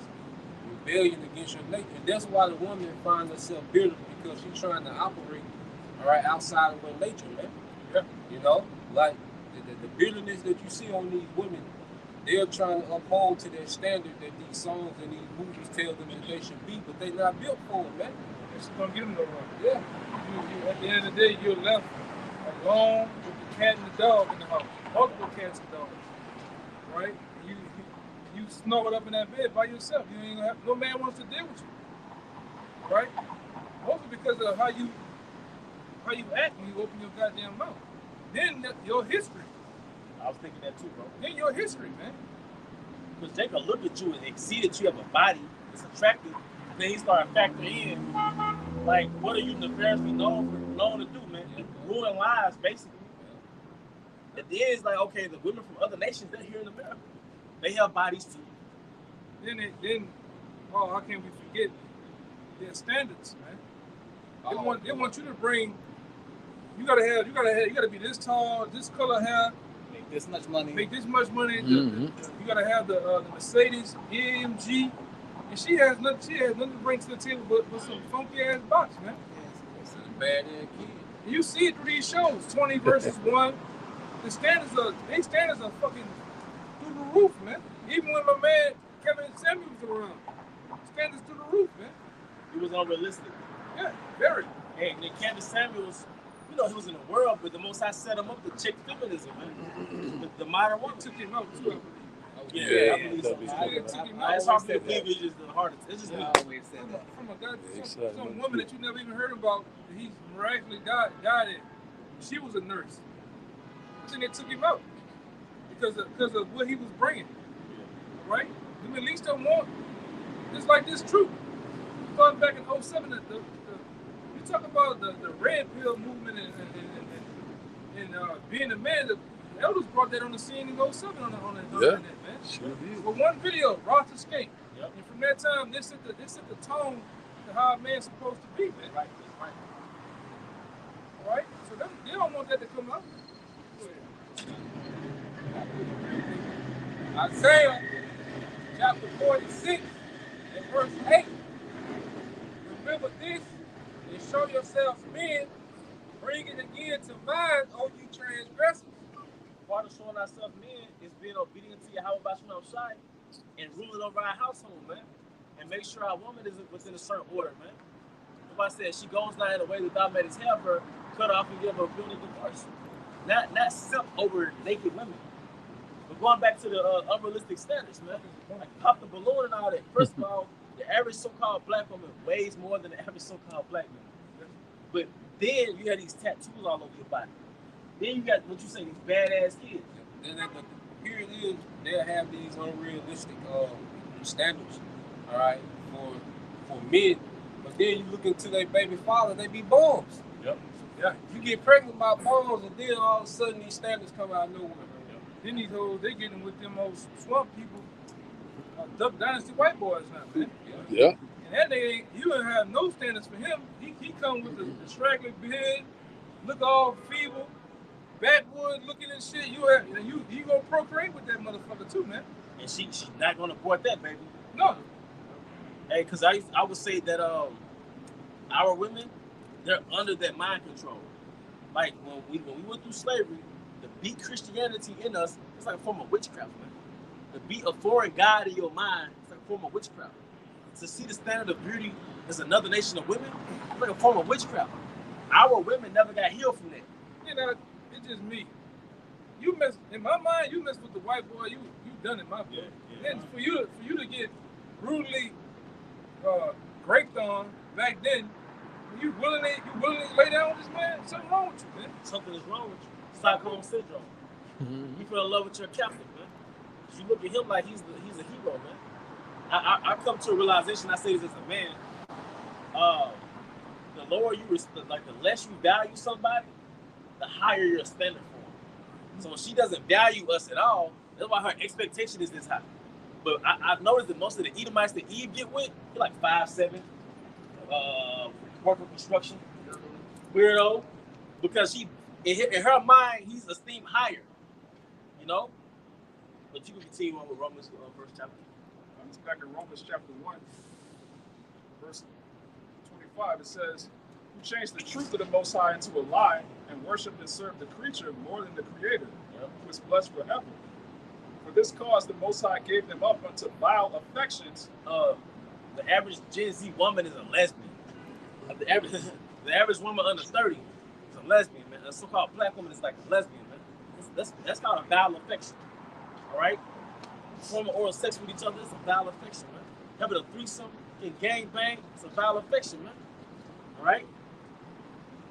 rebellion against your nature. And that's why the woman finds herself bitter, because she's trying to operate, all right, outside of her nature, man. Yeah. You know, like the bitterness that you see on these women, they're trying to uphold to their standard that these songs and these movies tell them that they should be, but they're not built for it, man. It's gonna give them no run. Yeah. You, at the end of the day, you're left alone with the cat and the dog in the house. Multiple cats and dogs. Right? You snuggled up in that bed by yourself. You ain't gonna have, no man wants to deal with you. Right? Mostly because of how you act when you open your goddamn mouth. Then your history. I was thinking that too, bro. Then your history, man. Because Jake will look at you and see that you have a body that's attractive. Then he started factoring in, like, what are you nefariously known to do, man? Ruin lives, basically. At the end, it's like, okay, the women from other nations, they're here in America. They have bodies too. Then, how can we forget their standards, man? They want you to bring. You gotta be this tall, this color hair, Make this much money. make this much money. Mhm. You gotta have the Mercedes AMG, and she has nothing to bring to the table but some funky ass box, man. It's a bad ass kid. And you see it through these shows, 20 versus 1. The standards are fucking through the roof, man. Even when my man Kevin Samuels was around, standards through the roof, man. It was unrealistic. Yeah, very. And then Kevin Samuels, you know, he was in the world, but the Most High set him up to check feminism, man. the modern woman. Took him out too. Yeah, I believe so. Took him out. It's hard for me to believe it's just the hardest. It's just me. I always said that. From a guy, Exactly. some woman that you never even heard about, he miraculously died in. She was a nurse. Then they took him out because of what he was bringing. Right? The Middle East don't want just like this truth. Starting back in 07, you talk about the red pill movement and being a man. The elders brought that on the scene in 07 on the internet, man. Sure did. But one video, Roth Escape. Yep. And from that time, this set the tone to how a man's supposed to be, man. Right. All right? So they don't want that to come out. Isaiah chapter 46 and verse 8. Remember this and show yourselves men, bring it again to mind, O you transgressors. part of showing ourselves men is being obedient to Yahweh Bashman Shai and ruling over our household, man. And make sure our woman is within a certain order, man. If I said she goes not in a way that thou made have her, cut off and give her a building divorce. Not simp over naked women. But going back to the unrealistic standards, man. Like pop the balloon and all that. First of all, the average so-called black woman weighs more than the average so-called black man. But then you have these tattoos all over your body. Then you got what you say, these badass kids. Here it is, they'll have these unrealistic standards, all right, for men. But then you look into their baby father, they be bums. Yep. Yeah. You get pregnant by bums, and then all of a sudden these standards come out of nowhere. Yep. Then these hoes, they getting with them old swamp people, Duck Dynasty white boys now, man. Yeah. And that nigga, you don't have no standards for him. He come with the straggly beard, look all feeble, backwood looking and shit. You gonna procreate with that motherfucker too, man. And she's not gonna abort that, baby. No. Hey, cause I would say that our women, they're under that mind control. Like when we went through slavery, the beat Christianity in us, it's like a form of witchcraft, man. To beat a foreign god in your mind, it's like a form of witchcraft. To see the standard of beauty as another nation of women, it's like a form of witchcraft. Our women never got healed from that. You know, it's just me. You mess in my mind. You mess with the white boy. You done in my book. Yeah. Then for you to get brutally raped on back then, you willingly lay down with this man. Something wrong with you, man. Something is wrong with you. Stockholm syndrome. Mm-hmm. You fell in love with your captain, man. You look at him like he's a hero, man. I come to a realization. I say this as a man. The lower you like, the less you value somebody, the higher your standard for them. So if she doesn't value us at all, that's why her expectation is this high. But I've noticed that most of the Edomites that Eve get with, they're like 5'7", worker construction, weirdo, because in her mind, he's esteemed higher, you know. But you can continue on with Romans first chapter. It's back in Romans chapter 1, verse 25. It says, "Who changed the truth of the Most High into a lie and worshipped and served the creature more than the Creator, who is blessed forever. For this cause the Most High gave them up unto vile affections." The average Gen Z woman is a lesbian. The average woman under 30 is a lesbian, man. A so-called black woman is like a lesbian, man. That's called a vile affection. All right? Formal oral sex with each other, it's a vile affection, man. Having a threesome, getting gang bang, it's a vile affection, man. All right?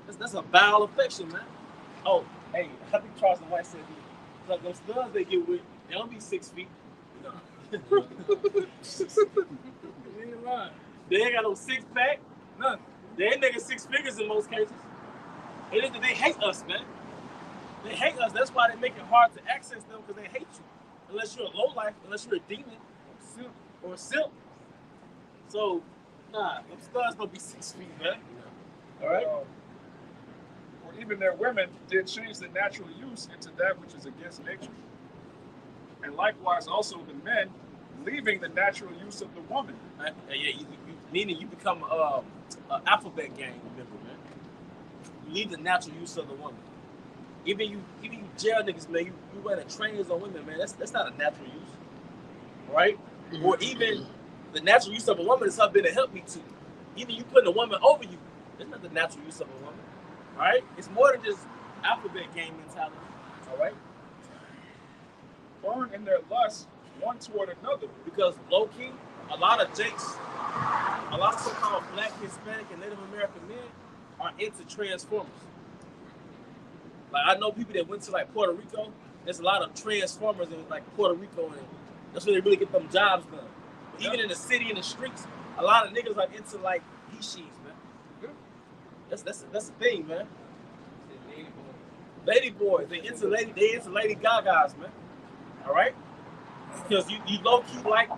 That's a vile affection, man. Oh, hey, I think Charleston White said, like those studs they get with, they don't be 6 feet. No. You ain't lying. They ain't got no six-pack. Nothing. They ain't making 6 figures in most cases. They hate us, man. They hate us. That's why they make it hard to access them, because they hate you. Unless you're a lowlife, unless you're a demon or a simp. So, nah, them studs don't be 6 feet, man. All right? Or even their women did change the natural use into that which is against nature. And likewise also the men, leaving the natural use of the woman. Meaning you become an alphabet gang member, man. You leave the natural use of the woman. Even you jail niggas, man, you running trainers on women, man. That's not a natural use, right? Mm-hmm. Or even the natural use of a woman is her being a help me to. Even you putting a woman over you, that's not the natural use of a woman, all right? It's more than just alphabet game mentality, all right? Burn in their lust one toward another. Because low key, a lot of so-called Black, Hispanic, and Native American men are into transformers. Like, I know people that went to like Puerto Rico. There's a lot of transformers in like Puerto Rico, and that's where they really get them jobs done. But even in the city, in the streets, a lot of niggas are into like he-she's, man. That's the thing, man. Lady boys, they into Lady Gaga's, man. All right, because you low key like,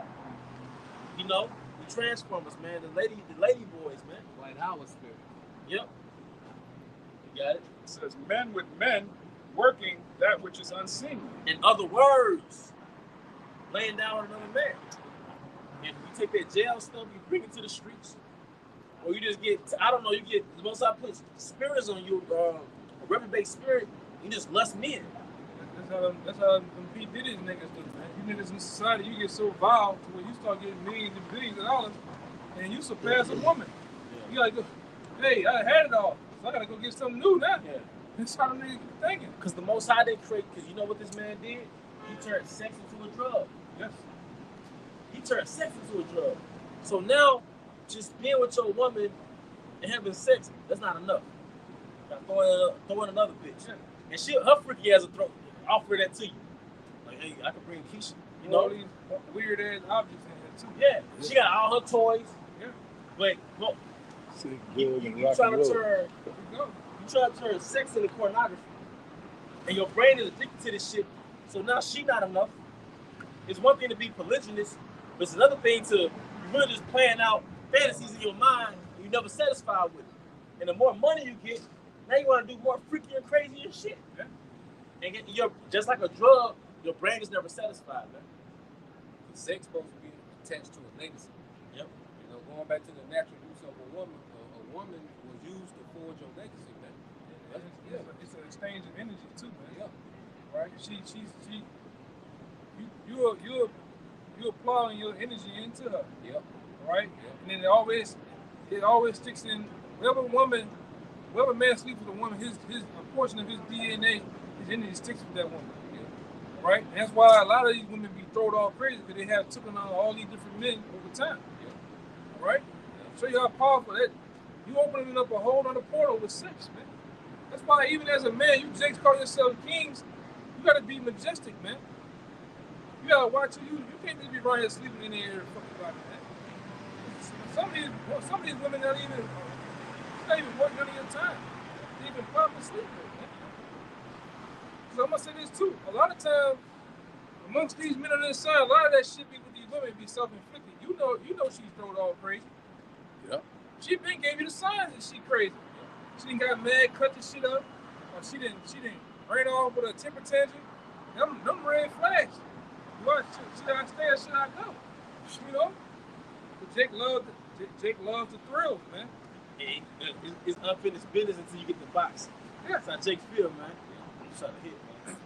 you know, the transformers, man. The lady boys, man. White House spirit. Yep. You got it. It says, men with men working that which is unseemly. In other words, laying down with another man. And you take that jail stuff, you bring it to the streets. Or you just get, I don't know, you get, the most I put spirits on you, a reprobate spirit, you just lust men. That's how them P. Diddy's niggas do, man. You niggas in society, you get so vile to where you start getting millions and billions of dollars, and you surpass a woman. You gotta go, hey, I had it all, so I gotta go get something new now. Yeah. That's how them niggas be thinking. Because the Most High didn't create, because you know what this man did? He turned sex into a drug. Yes. He turned sex into a drug. So now, just being with your woman and having sex, that's not enough. You gotta throw in another bitch. Yeah. And her freaky ass will offer that to you. Like, hey, I can bring Keisha. You All know? these weird ass objects in here too. Yeah. She got all her toys. Yeah. But well, Sick, you good, and trying rock and to roll. turn You go. you try to turn sex into pornography. And your brain is addicted to this shit. So now she not enough. It's one thing to be polygynous, but it's another thing to really just playing out fantasies in your mind and you're never satisfied with it. And the more money you get, now you want to do more freaky and crazy and shit. Yeah. And you're just like a drug, your brain is never satisfied, man. Sex supposed to be attached to a legacy. Yep. You know, going back to the natural roots of a woman was used to forge your legacy, man. It's an exchange of energy too, man. Yeah. Right? You're applying your energy into her. Yep. Right? Yep. And then it always sticks in whatever man sleeps with a woman, a portion of his DNA, his energy sticks with that woman. Yeah. Right? And that's why a lot of these women be thrown all crazy because they have taken on all these different men over time. Yeah. Right? Show you how powerful that. You opening up a whole other portal with sex, man. That's why even as a man, you jakes call yourself kings, you gotta be majestic, man. You gotta watch you. You can't just be right here sleeping in the air and fucking about man. Some of these women not even worth none of your time. They even proper sleep with, man. So I'm gonna say this too. A lot of times amongst these men on this side, a lot of that shit be with these women be self-inflicted. You know she's thrown all crazy. Yeah. She been gave you the signs that she crazy. She done got mad, cut the shit up, or she didn't ran off with a temper tantrum. Them red flags. Should I stay or should I go? You know? But Jake loves the thrills, man. It's unfinished business until you get the box. Yeah. That's how Jake feel, man. I'm trying to hit, man.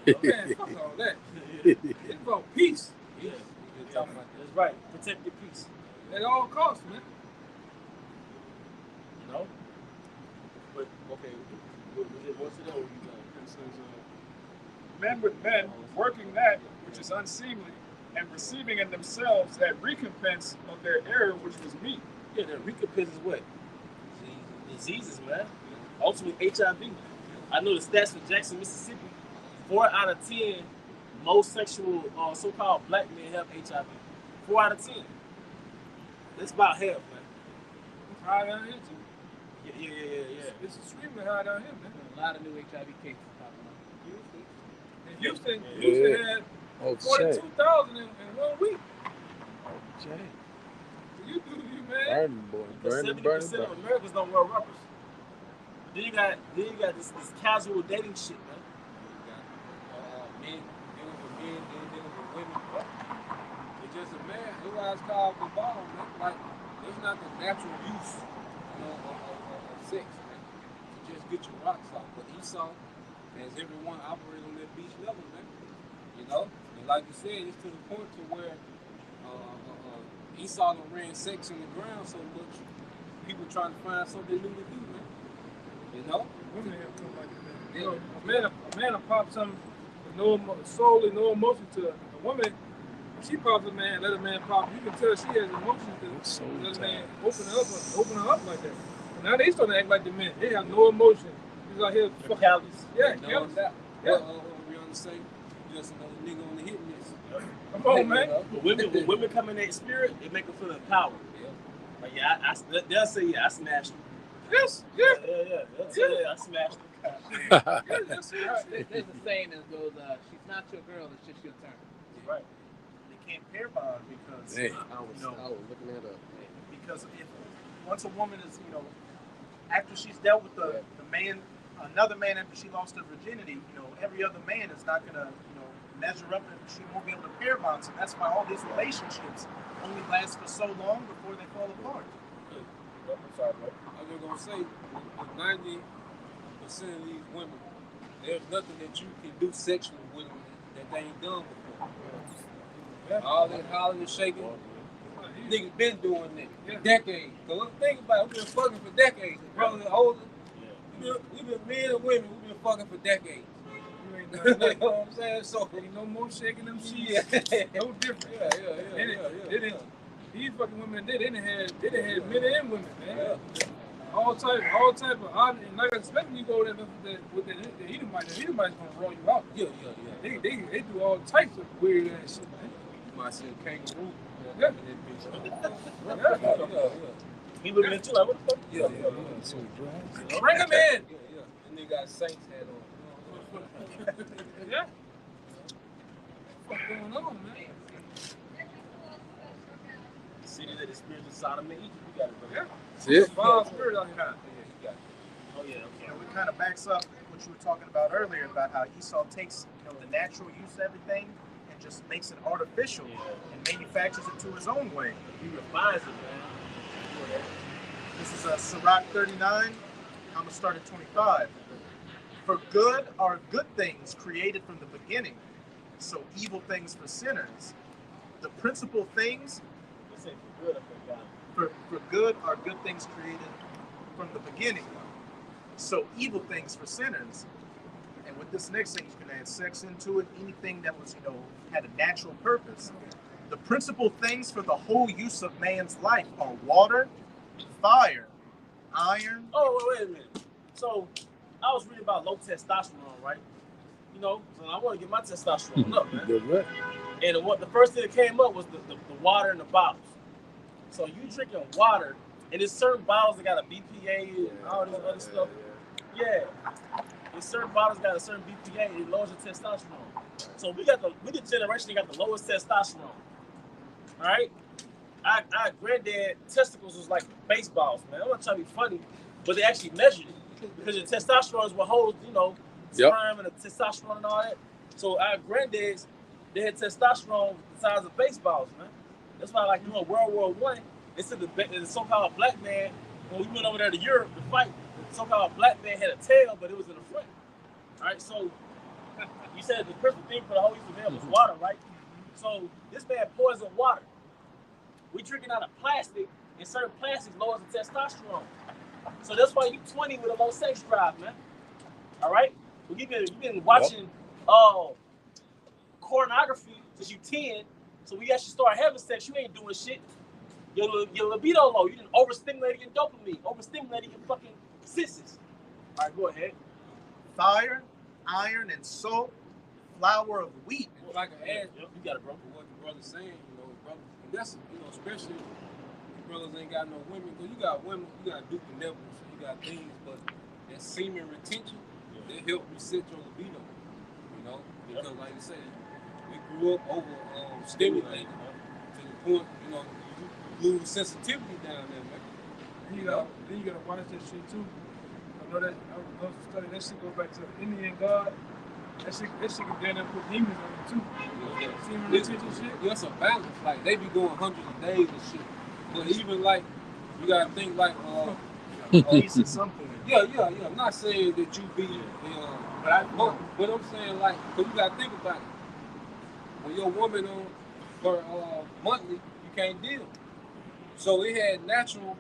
Oh, man, fuck all that. It's about peace Yeah. Talking about that. That's right. Protect your peace. at all costs, man. You know? But, okay, what's it over? It says, men with men, working that which is unseemly, and receiving in themselves that recompense of their error which was meet. Yeah, the recompense is what? Diseases, man. Ultimately, HIV. I know the stats for Jackson, Mississippi. 4 out of 10 most sexual, so-called black men have HIV. 4 out of 10. That's about half, man. It's high down here, too. Yeah. It's extremely high down here, man. A lot of new HIV cases popping up. And Houston Yeah. had Oh, 42,000 in 1 week. Jay. You do you, man. Burning, boy. Because Burning, 70% burning, of burning. Americans don't wear rubbers. Then you got this casual dating shit, man. Men dealing with men, then dealing with women. It's just a man. That's why it's called the bottom, man. Like, it's not the natural use, of sex, man. To just get your rocks off. But Esau has everyone operate on that beach level, man. You know? And like you said, it's to the point to where Esau done ran sex in the ground so much, people trying to find something new to do, man. You know? Women have come like that. Yeah. You know, a man will pop something with no solely no emotion to it. A woman, if she pops a man, let a man pop, you can tell she has emotion to So let a tight. man open her up like that. And now they starting to act like the men. They have no emotion. He's out here They're fucking. callous. Yeah, No callous. doubt. Yeah. Rihanna say, just another nigga on the hit list. Come on, man. But when women come in that spirit, it make them feel empowered. Yeah. Like, they'll say, I smashed them. Yes, yeah. Yeah. They'll say, I smashed them. Yeah, that's it. There's a saying that goes, she's not your girl, it's just your turn. Right. They can't pair bond because Dang. I was looking that up. because if once a woman is, after she's dealt with the man, another man after she lost her virginity, every other man is not gonna, measure up and she won't be able to pair bond. So that's why all these relationships only last for so long before they fall apart. I'm just gonna say, 90% of these women There's nothing that you can do sexually with them that they ain't done before. Yeah. All that hollering and shaking, niggas been doing that for decades. So think about it, we've been fucking for decades. The brothers are older. We've been men and women, we've been fucking for decades. You ain't You done know nothing. what I'm saying? So, Ain't no more shaking them sheets. yeah. No different. Yeah. These fucking women, they didn't have men and women, man. All type of odd, and like especially you go there with the Edomites gonna roll you out. Yeah. They do all types of weird ass shit, man. You might see a kangaroo. Yeah. Yeah. He looking at you like, what the fuck? Yeah. Bring them in. Yeah. And they got Saints hat on. Yeah. What's going on, man? City that is spiritual Sodom and Egypt. You got it, brother. Yeah. That's it. Wild spirit out here. Oh, yeah. You know, it kind of backs up what you were talking about earlier about how Esau takes, you know, the natural use of everything and just makes it artificial and manufactures it to his own way. He refines it, man. This is Sirach 39. I'm gonna start at 25. For good are good things created from the beginning, so evil things for sinners. The principal things Let's say for good, I think, for good are good things created from the beginning, so evil things for sinners. And with this next thing, you can add sex into it, anything that was, you know, had a natural purpose. The principal things for the whole use of man's life are water, fire, iron. Oh, wait a minute. So, I was reading about low testosterone, right? You know, so I want to get my testosterone up, man. Right. And the first thing that came up was the water in the bottles. So you drinking water, and there's certain bottles that got a BPA and all this other stuff. Yeah. There's certain bottles got a certain BPA, and it lowers your testosterone. So we the generation that got the lowest testosterone. All right? Our granddad testicles was like baseballs, man. I'm not trying to be funny, but they actually measured it. Because your testosterone is what holds, you know, sperm and the testosterone and all that. So our granddads, they had testosterone the size of baseballs, man. That's why, like, you know, World War I, they said the so-called black man, when we went over there to Europe to fight, the so-called black man had a tail, but it was in the front. All right, so you said the perfect thing for the whole use of man was water, right? So this man poisoned water. We drinking out of plastic, and certain plastics lowers the testosterone. So that's why you 20 with a low sex drive, man. All right? Well, you've been watching pornography since you 10, so we actually start having sex. You ain't doing shit. Your libido low. You didn't overstimulate your dopamine, overstimulating your fucking senses. All right, go ahead. Fire, iron, and salt, flour of wheat. Well, like I asked, You got it, bro. what the brother's saying, you know, brother, and that's, you know, especially if brothers ain't got no women, because you got women, you got Duke and Neville, so you got things, but that semen retention, they help reset your libido, you know, because like I said, we grew up over stimulated to the point, you know, you lose sensitivity down there, man. Then you gotta watch that shit too. I know study that shit goes back to the Indian god. That shit can damn near put demons on you too. Semen retention shit. It's a balance. Like they be going hundreds of days and shit. But even like you gotta think like At least at some point. yeah. I'm not saying that you be but I'm saying like, cause you gotta think about it. When your woman on her monthly, you can't deal. So it had natural,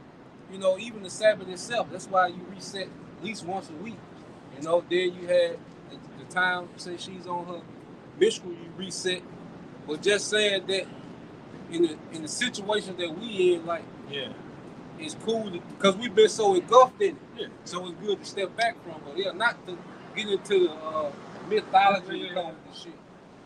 you know, even the Sabbath itself. That's why you reset at least once a week. You know, then you had the time, say she's on her menstrual, you reset. But just saying that in the situation that we in, like, it's cool because we've been so engulfed in it. Yeah. So it's good to step back from it. Not to get into the mythology and shit.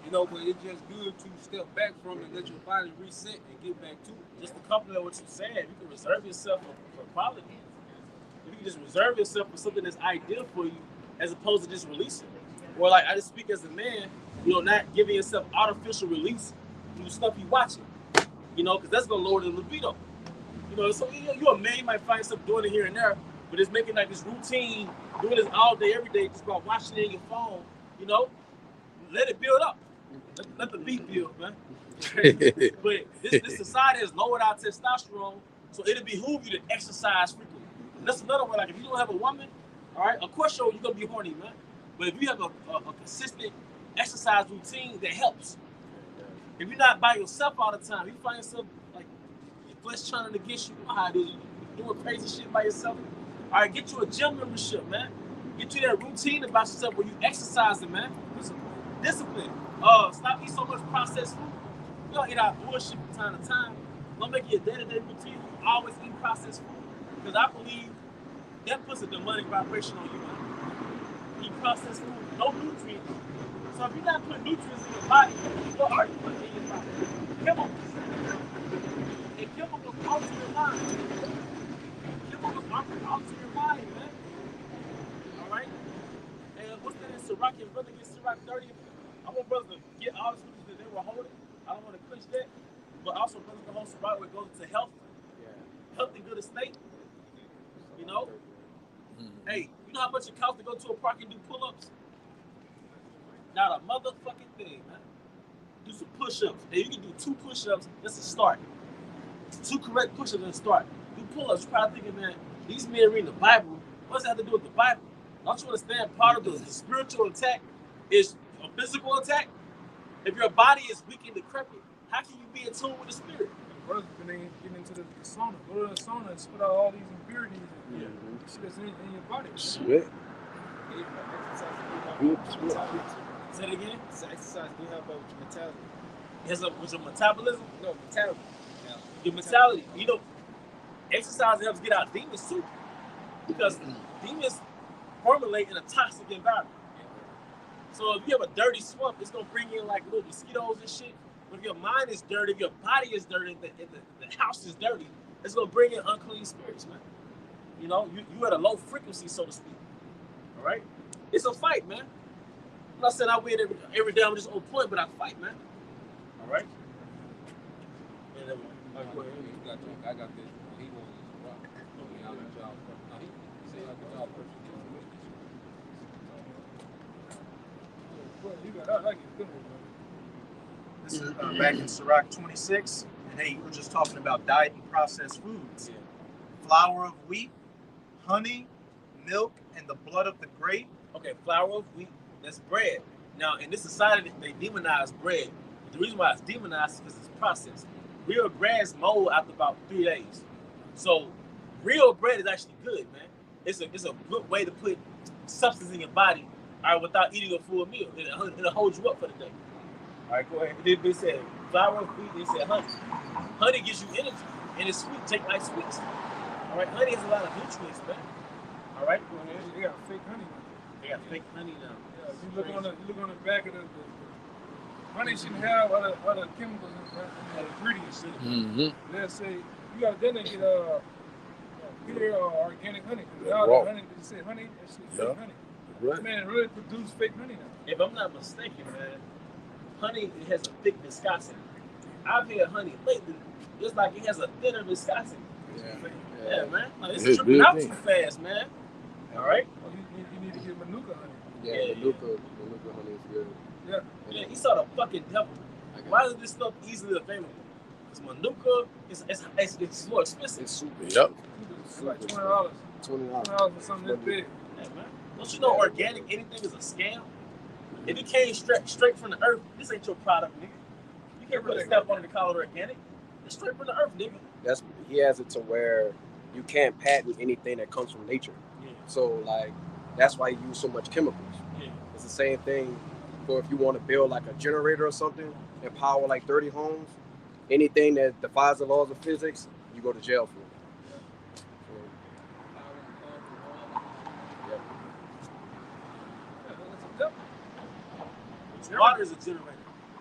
You know, but it's just good to step back from it, let your body reset and get back to it. Just to complement what you said, you can reserve yourself for quality. You can just reserve yourself for something that's ideal for you as opposed to just releasing it. Or like I just speak as a man, you know, not giving yourself artificial release through stuff you watching. You know, because that's gonna lower the libido. You know, so you're a man, you might find yourself doing it here and there, but it's making like this routine, doing this all day, every day, just about watching it in your phone, you know, let it build up. Let the beat build, man. But this society has lowered our testosterone, so it'll behoove you to exercise frequently. And that's another way, like if you don't have a woman, all right, of course you're gonna be horny, man. But if you have a consistent exercise routine, that helps. If you're not by yourself all the time, you find yourself like your flesh turning against you. You know how it is. You doing crazy shit by yourself. All right, get you a gym membership, man. Get you that routine about yourself where you exercising, man. Discipline. Stop eating so much processed food. You don't eat out bullshit from time to time. Don't make it a day-to-day routine. You always eat processed food. Because I believe that puts a demonic vibration on you, man. Eat processed food, no nutrients. So if you're not putting nutrients in your body, what are you putting in your body? Chemicals. And chemicals alter your mind. Chemicals alter your mind, man. All right? And what's that in Sirach? Your brother gets Sirach 30. I want brothers to get all the scriptures that they were holding. I don't want to clinch that. But also brothers can hold Sirach where it goes to health. Health in good estate. You know? Hey, you know how much it costs to go to a park and do pull-ups? Not a motherfucking thing, man. Do some push-ups. Hey, you can do 2 push-ups. That's a start. 2 correct push-ups and a start. Do pull-ups. You're probably thinking, man, these men reading the Bible. What does that have to do with the Bible? Don't you understand part of the spiritual attack is a physical attack? If your body is weak and decrepit, how can you be in tune with the spirit? Brothers been getting into the sauna. Go to the sauna and spit out all these impurities and shit that's in your body. Sweat. Good sweat. Say it again. So exercise do help out with your mentality. With your metabolism? No, mentality. Your mentality. You know, exercise helps get out demons too. Because demons formulate in a toxic environment. So if you have a dirty swamp, it's going to bring in like little mosquitoes and shit. But if your mind is dirty, if your body is dirty, the house is dirty, it's going to bring in unclean spirits, man. You know, you at a low frequency, so to speak. All right? It's a fight, man. I'm not saying I win every day, I'm just on point, but I fight, man. All right? I got this. He wants this rock. I'll get y'all first. No, he said I'll get y'all first. This is back in Sirach 26, and hey, we're just talking about diet and processed foods. Flour of wheat, honey, milk, and the blood of the grape. Okay, flour of wheat, that's bread. Now, in this society, they demonize bread. But the reason why it's demonized is because it's processed. Real bread's mold after about 3 days. So, real bread is actually good, man. It's a good way to put substance in your body, all right, without eating a full meal. It'll hold you up for the day. All right, go ahead. They said flour of wheat, they said honey. Honey gives you energy, and it's sweet. Take like sweets. All right, honey has a lot of nutrients, man. All right, go ahead. They got fake honey now. They got fake honey now. Yeah, you look on the back of the honey shouldn't have other chemicals and ingredients in it. They'll say you got then they get pure organic honey. All the honey they say honey, that's fake honey. Right. Man, really produce fake honey now. If I'm not mistaken, man, honey it has a thick viscosity. I've had honey lately, just like it has a thinner viscosity. Yeah, man. Like, it's dripping out too fast, man. All right. Well, you need to get Manuka honey. Yeah, Manuka honey is good. Yeah. Yeah, he saw the fucking devil. Why is this stuff easily available? Because Manuka it's more expensive. It's super. Yep. It's like $20. $20 for something this big. Yeah, man. Don't you know organic anything is a scam? If it came straight from the earth, this ain't your product, nigga. You can't put a step on it to call it organic. It's straight from the earth, nigga. He has it to where you can't patent anything that comes from nature. Yeah. So like that's why you use so much chemicals. Yeah. It's the same thing for if you want to build like a generator or something and power like 30 homes. Anything that defies the laws of physics, you go to jail for. Water is a generator.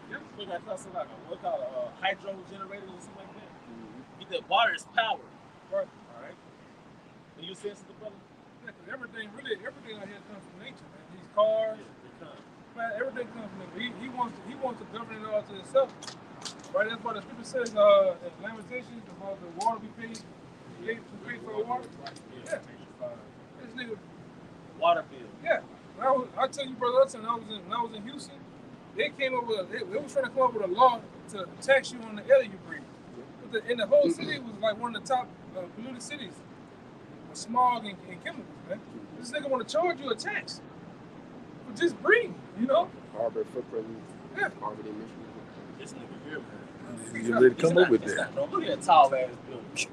You got something like what's called a hydro generator or something like that. You think water is power. Right. All right. And you saying something, brother? Yeah, because everything out here comes from nature, man. These cars, man, everything comes from nature. He wants to govern it all to himself. Right? That's why the scripture says in Lamentations about the water we pay for the water. Yeah. This nigga. Water bill. Yeah. I tell you, brother, when I was in Houston, they came up with they was trying to come up with a law to tax you on the air you breathe. But in the whole city was like one of the top polluted cities with smog and chemicals, man. This nigga want to charge you a tax just breathe, you know. Carbon footprint. Yeah. Carbon emissions. This nigga here, man. You really come up with that. No, look at that tall ass building.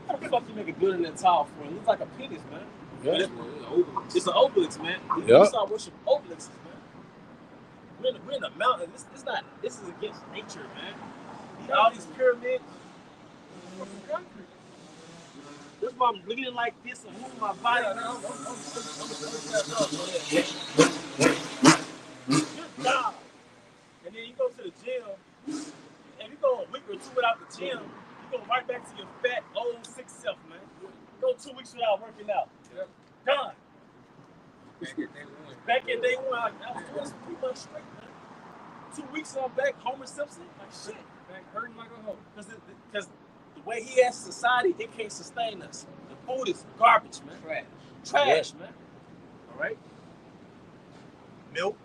How the fuck you make a building that tall for? It looks like a penis, man. Yeah. It's an obelisk, man. Yeah. You start worshiping obelisks, man. We're in a mountain. This is against nature, man. All these pyramids. This is why I'm leaning like this and moving my body. Good job. And then you go to the gym, and you go a week or two without the gym, you go right back to your fat, old, sick self, man. Go 2 weeks without working out. Yep. Done. Back in day one. Back in day one, I was doing this 3 months straight, man. 2 weeks and I'm back, Homer Simpson, like shit. Back hurting like a hoe. Because the way he has society, it can't sustain us. The food is garbage, man. Trash, man. All right? Milk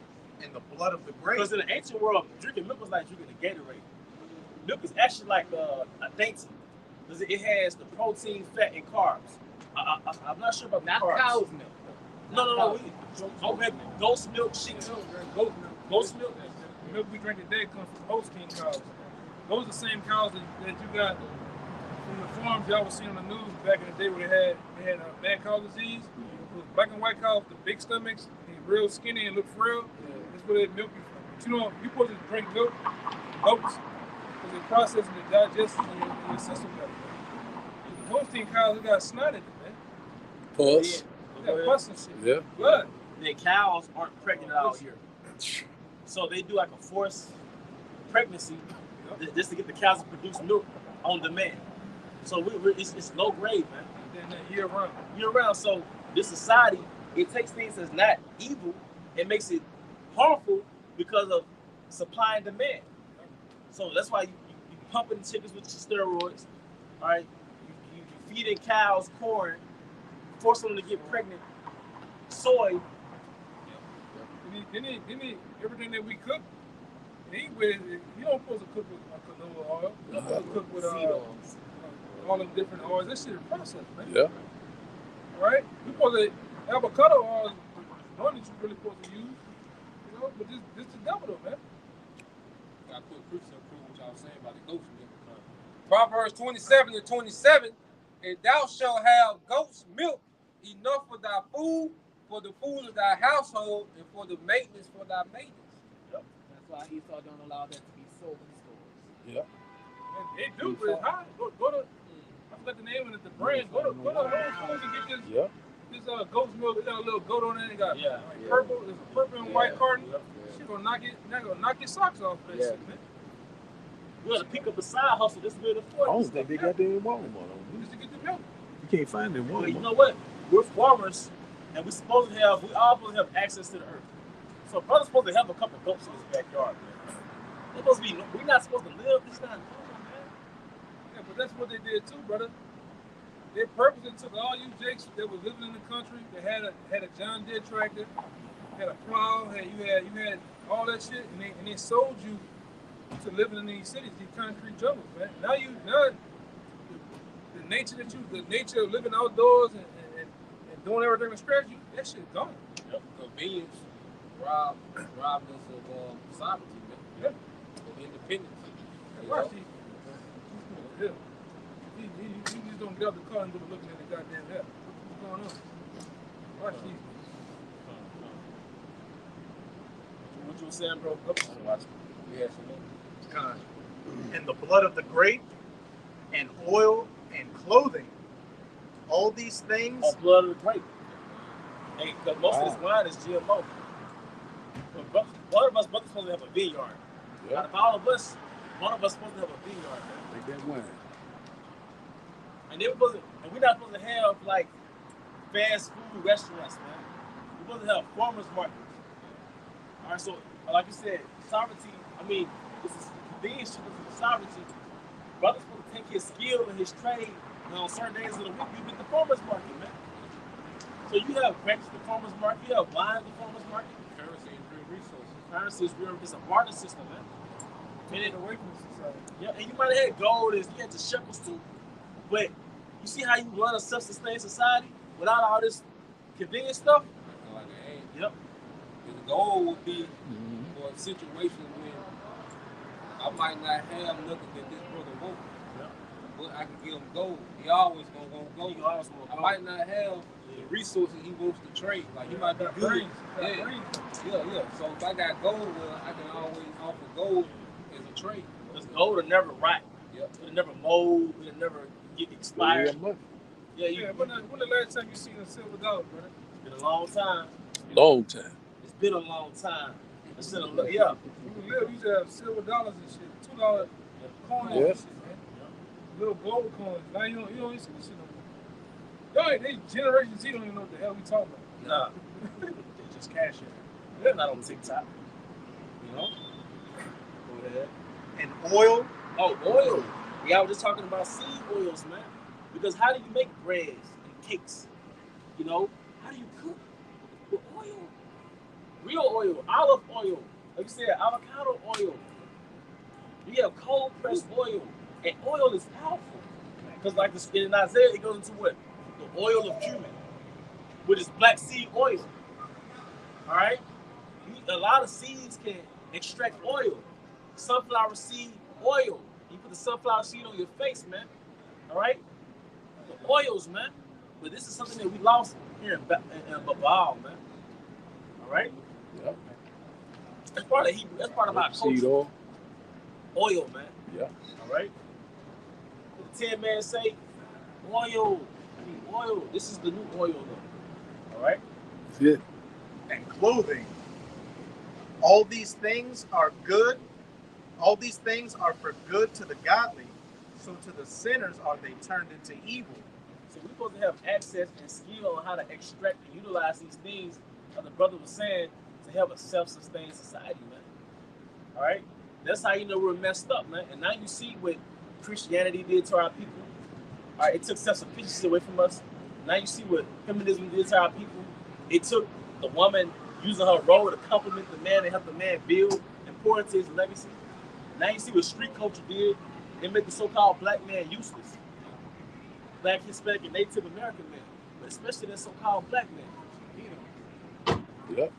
and the blood of the grape. Because in the ancient world, drinking milk was like drinking a Gatorade. Milk is actually like a dainty. Because it has the protein, fat, and carbs. I'm not sure about the Not carbs. cow's milk. No. Ghost milk, sheep milk. Ghost milk. The milk we drink today comes from Holstein cows. Those are the same cows that you got from the farms y'all was seeing on the news back in the day where they had mad cow disease. It was black and white cows with the big stomachs, and real skinny and look frail. That's where they milk you from. But you know, you're supposed to drink milk from goats because they're processing the digestion in your system better. The Holstein cows, they got snot in it, man. Pus. They got pus and shit. Yeah. Blood. The cows aren't pregnant out here. So they do like a forced pregnancy just to get the cows to produce milk on demand. So it's low grade, man. And then year round. Year round. So this society, it takes things that's not evil and makes it harmful because of supply and demand. So that's why you pumping the chickens with your steroids. All right, you feeding cows corn, forcing them to get pregnant. Soy. Then everything that we cook, you don't supposed to cook with canola oil. You don't supposed to cook with all them different oils. That shit is processed, man. Yeah. Right? You supposed to avocado oil is one that you really supposed to use. You know, but this is the devil though, man. Got to put proof to prove what y'all saying about the goats milk. Proverbs 27:27, and thou shalt have goat's milk enough for thy food, for the food of thy household, and for the maintenance for thy maidens. That's why Esau don't allow that to be sold in stores. Yeah. And they do, but it's high. Go to, I forgot the name of it, the brand. Go to Whole Foods and get this. Yeah. This goat's milk. It got a little goat on it. It got Yeah. purple. There's a purple and white carton. Yeah. Shit gonna knock your socks off for that shit, man. You got to pick up a side hustle. This way to I don't think they got that in Walmart. Just to get the milk. You can't find it in But you Walmart. know what? We're farmers, and we all supposed to have access to the earth. So brother's supposed to have a couple goats in his backyard, man. We're not supposed to live. It's not normal, man. Yeah, but that's what they did too, brother. They purposely took all you jakes that was living in the country that had a John Deere tractor, had a plow, you had all that shit, and they sold you to living in these cities, these concrete jungles, man. Now the nature of living outdoors and doing everything from scratch, that shit gone. Yep. Convenience robbed us of sovereignty, man. Yeah. Of independence. Hey, watch these. Yeah. You just don't get out the car and go looking at the goddamn hell. What's going on? Watch these. What you were saying, bro? Yeah, so And the blood of the grape and oil and clothing. All these things. All blood of the grape. And because most of this wine is GMO. But one of us brothers supposed to have a vineyard. Yeah. Out of all of us, one of us supposed to have a vineyard. Take that wine. And we're not supposed to have like fast food restaurants, man. We're supposed to have farmers markets. All right, so like you said, sovereignty. This is convenience for sovereignty. Brother's supposed to take his skill and his trade, on certain days of the week. You get the farmers market, man. So you have grapes at the farmers market, you have wine at the farmers market. currency is real resources. Currency is real. It's a barter system, man. Get it away from society. Yeah, and you might have had gold, and you had the shekels too. But you see how you run a self-sustained society without all this convenience stuff? Like an ant. Yep. The goal would be for a situation when I might not have nothing that this brother wants, but I can give him gold. He always gonna want gold. I might not have the resources he wants to trade. Like he might be good. Yeah. So if I got gold, well, I can always offer gold as a trade. Because gold will never rot. Yep. It'll never mold. It'll never get expired. Yeah, when the last time you seen a silver dollar, brother? It's been a long time. Long time. It's been a long time. Yeah. You used to have silver dollars and shit, $2 coins and shit, man. Little gold coins. Now you don't even see this shit no more. Yo, they Generation Z don't even know what the hell we talking about. Nah. They just cash it. They're not on TikTok. You know? Go ahead. And oil. Oh, oil. Yeah, I was just talking about seed oils, man. Because how do you make breads and cakes? You know, how do you cook with oil? Real oil, olive oil, like you said, avocado oil. You have cold pressed oil, and oil is powerful. Because like in Isaiah, it goes into what? The oil of cumin, which is black seed oil. All right? A lot of seeds can extract oil. Sunflower seed oil. You put the sunflower seed on your face, man. All right? The oils, man. But this is something that we lost here in Babal, man. All right? Yep. That's part of Hebrew. That's part of our culture. Seed oil. Oil, man. Yeah. All right? The 10 man say, oil. I mean, oil. This is the new oil, though. All right? Yeah. And clothing. All these things are good. All these things are for good to the godly. So to the sinners are they turned into evil. So we're supposed to have access and skill on how to extract and utilize these things, as the brother was saying, to have a self-sustained society, man. All right? That's how you know we're messed up, man. And now you see what Christianity did to our people. All right? It took self-sufficiency away from us. Now you see what feminism did to our people. It took the woman using her role to compliment the man and help the man build and pour into his legacy. Now you see what street culture did. They make the so-called black man useless. Black, Hispanic, and Native American man. But especially that so-called black man. Yep.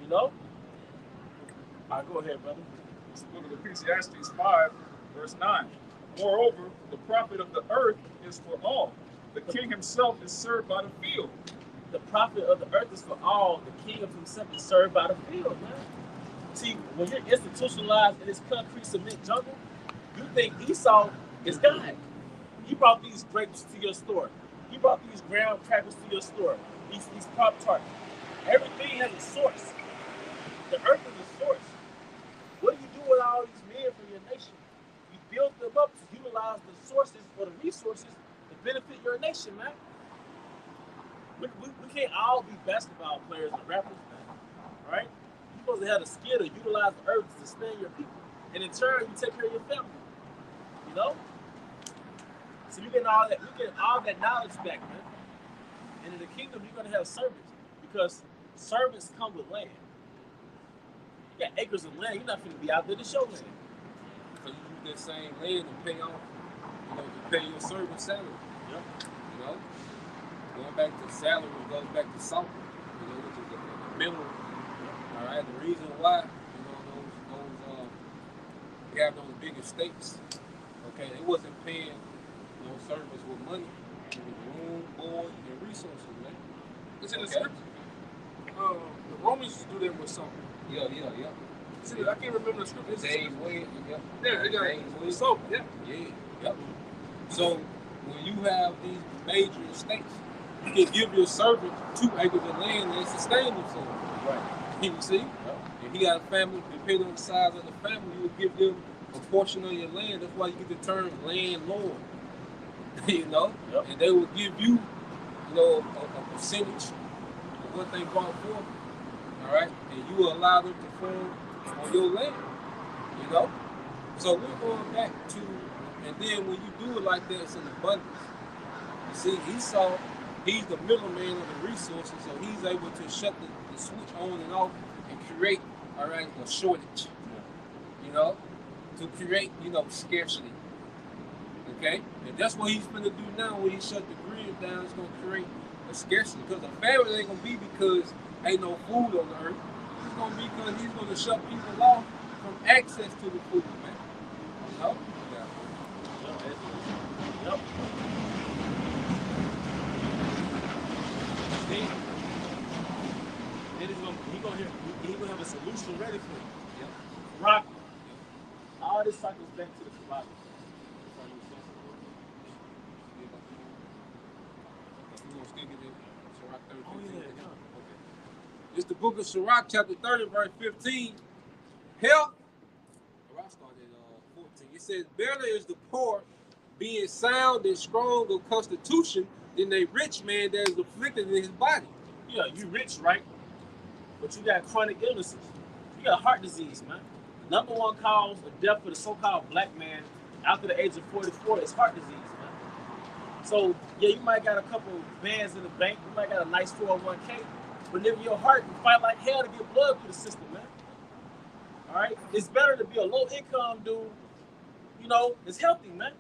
You know? All right, go ahead, brother. It's the book of Ecclesiastes 5, verse 9. Moreover, the profit of the earth is for all. The king himself is served by the field. The profit of the earth is for all. The king of himself is served by the field, man. See, when you're institutionalized in this concrete cement jungle, you think Esau is God. He brought these grapes to your store. He brought these graham crackers to your store. These Pop-Tarts. Everything has a source. The earth is a source. What do you do with all these men from your nation? You build them up to utilize the sources or the resources to benefit your nation, man. We can't all be basketball players and rappers, man. Right? You're supposed to have the skill to utilize the earth to sustain your people. And in turn, you take care of your family. You know? So you get all that knowledge back, man. And in the kingdom, you're gonna have servants because servants come with land. You got acres of land. You're not gonna be out there to show land. So you use that same land and pay off, to pay your servant salary. Yep. You know, going back to salary goes back to salt. Which is the mineral. All right. The reason why, those we have those big estates. Okay, they wasn't paying those servants with money. It was room, board, and resources, man. It's in the scripture. The Romans used to do that with something. Yeah. See, I can't remember the scripture. Days way, yeah. Yeah, they got Days way. soap. Yeah. Yep. So when you have these major estates, you can give your servant 2 acres of land and sustain themselves. Right. You see? Yep. If he got a family, depending on the size of the family, you would give them a portion of your land. That's why you get the term landlord. Yep. And they will give you, a percentage of what they brought forth. All right, and you will allow them to farm on your land. So we're going back to, and then when you do it like that, it's an abundance. You see, Esau, he's the middleman of the resources, so he's able to shut the switch on and off and create, a shortage. To create, scarcity. Okay? And that's what he's going to do now when he shut the grid down. It's going to create a scarcity. Because a famine ain't gonna be because ain't no food on the earth. It's gonna be because he's gonna shut people off from access to the food, man. You know? Yep. Then he gonna have a solution ready for you. Yep. Rock. All this cycles back to the survival. It's the book of Sirach, chapter 30, verse 15. Health. I started at 14. It says, "Better is the poor being sound and strong of constitution than a rich man that is afflicted in his body." Yeah, you rich, right? But you got chronic illnesses. You got heart disease, man. The number one cause of death for the so-called black man after the age of 44 is heart disease, man. So, yeah, you might got a couple bands in the bank. You might got a nice 401k. But live your heart and fight like hell to get blood through the system, man. All right? It's better to be a low-income dude, you know, that's healthy, man.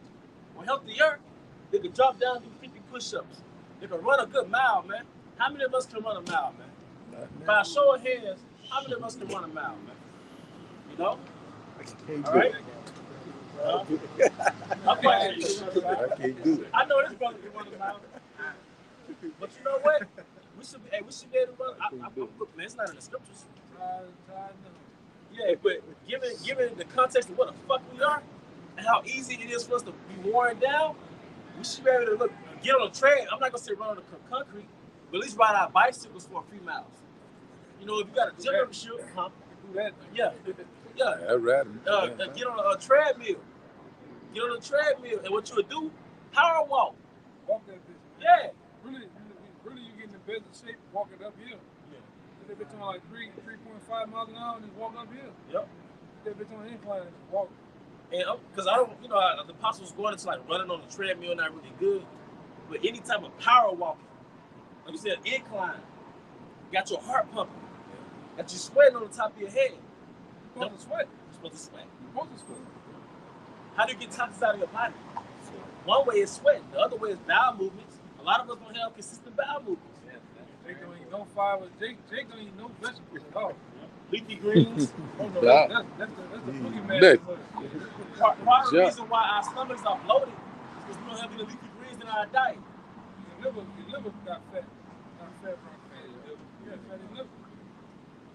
Or healthier. They can drop down and do 50 push-ups. They can run a good mile, man. How many of us can run a mile, man? By a show of hands, how many of us can run a mile, man? You know? All right? I can't do it. I know this brother can run a mile. But you know what? We should be able to run. Man, it's not in the scriptures. Yeah, but given the context of what the fuck we are and how easy it is for us to be worn down, we should be able to get on a tread. I'm not gonna say run on the concrete, but at least ride our bicycles for a few miles. You know, if you got a gym membership, do that. Yeah. I'd rather. Get on a treadmill. Get on a treadmill, and what you would do, power walk. Walk that bitch. Yeah. Really, you get in the best shape walking uphill. Yeah. That bitch on like 3.5 miles an hour and just walk uphill. Yep. That bitch on an incline and just walk. And because I don't, you know, the apostles going into like running on the treadmill, not really good. But any type of power walking, like you said, incline, got your heart pumping, got you sweating on the top of your head. You're supposed to sweat. You're supposed to sweat. You're supposed to sweat. How do you get toxins out of your body? One way is sweating. The other way is bowel movements. A lot of us don't have consistent bowel movements. Jake don't eat no fiber. Jake don't eat no vegetables at all. Leafy greens. That's the boogeyman. Part of the reason why our stomachs are bloated is because we don't have any leafy greens in our diet. Your liver got fat. Not fat from fatty liver. Yeah, fatty liver.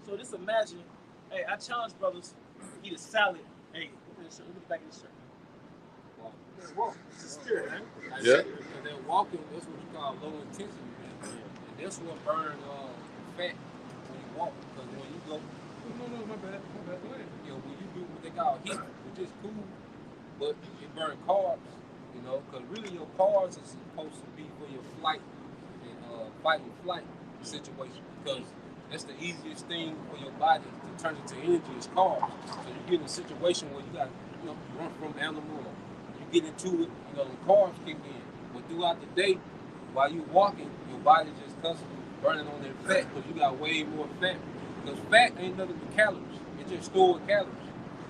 So just imagine, hey, I challenge brothers to eat a salad. Hey, look at the back of the shirt. Walk. It's a spirit, man. Yeah. And then walking, that's what you call low intensity, man. And that's what burn fat when you walk. Because when you go, no, my bad. You know, when you do what they call HIIT, which is cool, but it burn carbs. You know, because really your carbs is supposed to be for your flight and fight and flight situation. Because that's the easiest thing for your body to turn into energy is carbs. So you get in a situation where you got, you know, run from animal. Get into it, you know, the carbs kick in. But throughout the day, while you're walking, your body just constantly burning on that fat because you got way more fat. Because fat ain't nothing but calories. It's just stored calories.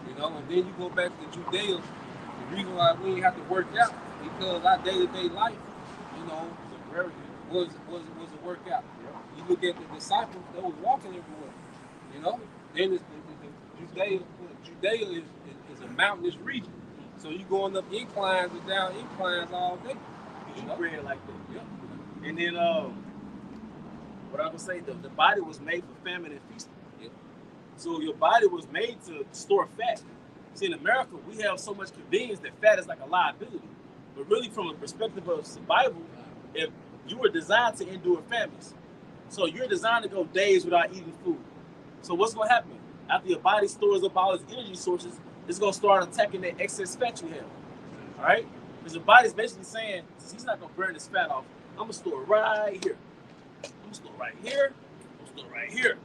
You know, and then you go back to Judea. The reason why we ain't have to work out because our day-to-day life, you know, was a workout. You look at the disciples, they was walking everywhere. You know? Then Judea is a mountainous region. So you going up inclines and down inclines all day. You eat bread like that. Yeah. And then what I would say, the body was made for famine and feasting. Yeah. So your body was made to store fat. See, in America, we have so much convenience that fat is like a liability. But really, from a perspective of survival, if you were designed to endure famines, so you're designed to go days without eating food. So what's going to happen? After your body stores up all its energy sources, it's going to start attacking that excess fat you have, all right? Because your body's basically saying, he's not going to burn this fat off. I'm going to store it right here. I'm going to store it right here. I'm going to store it right here.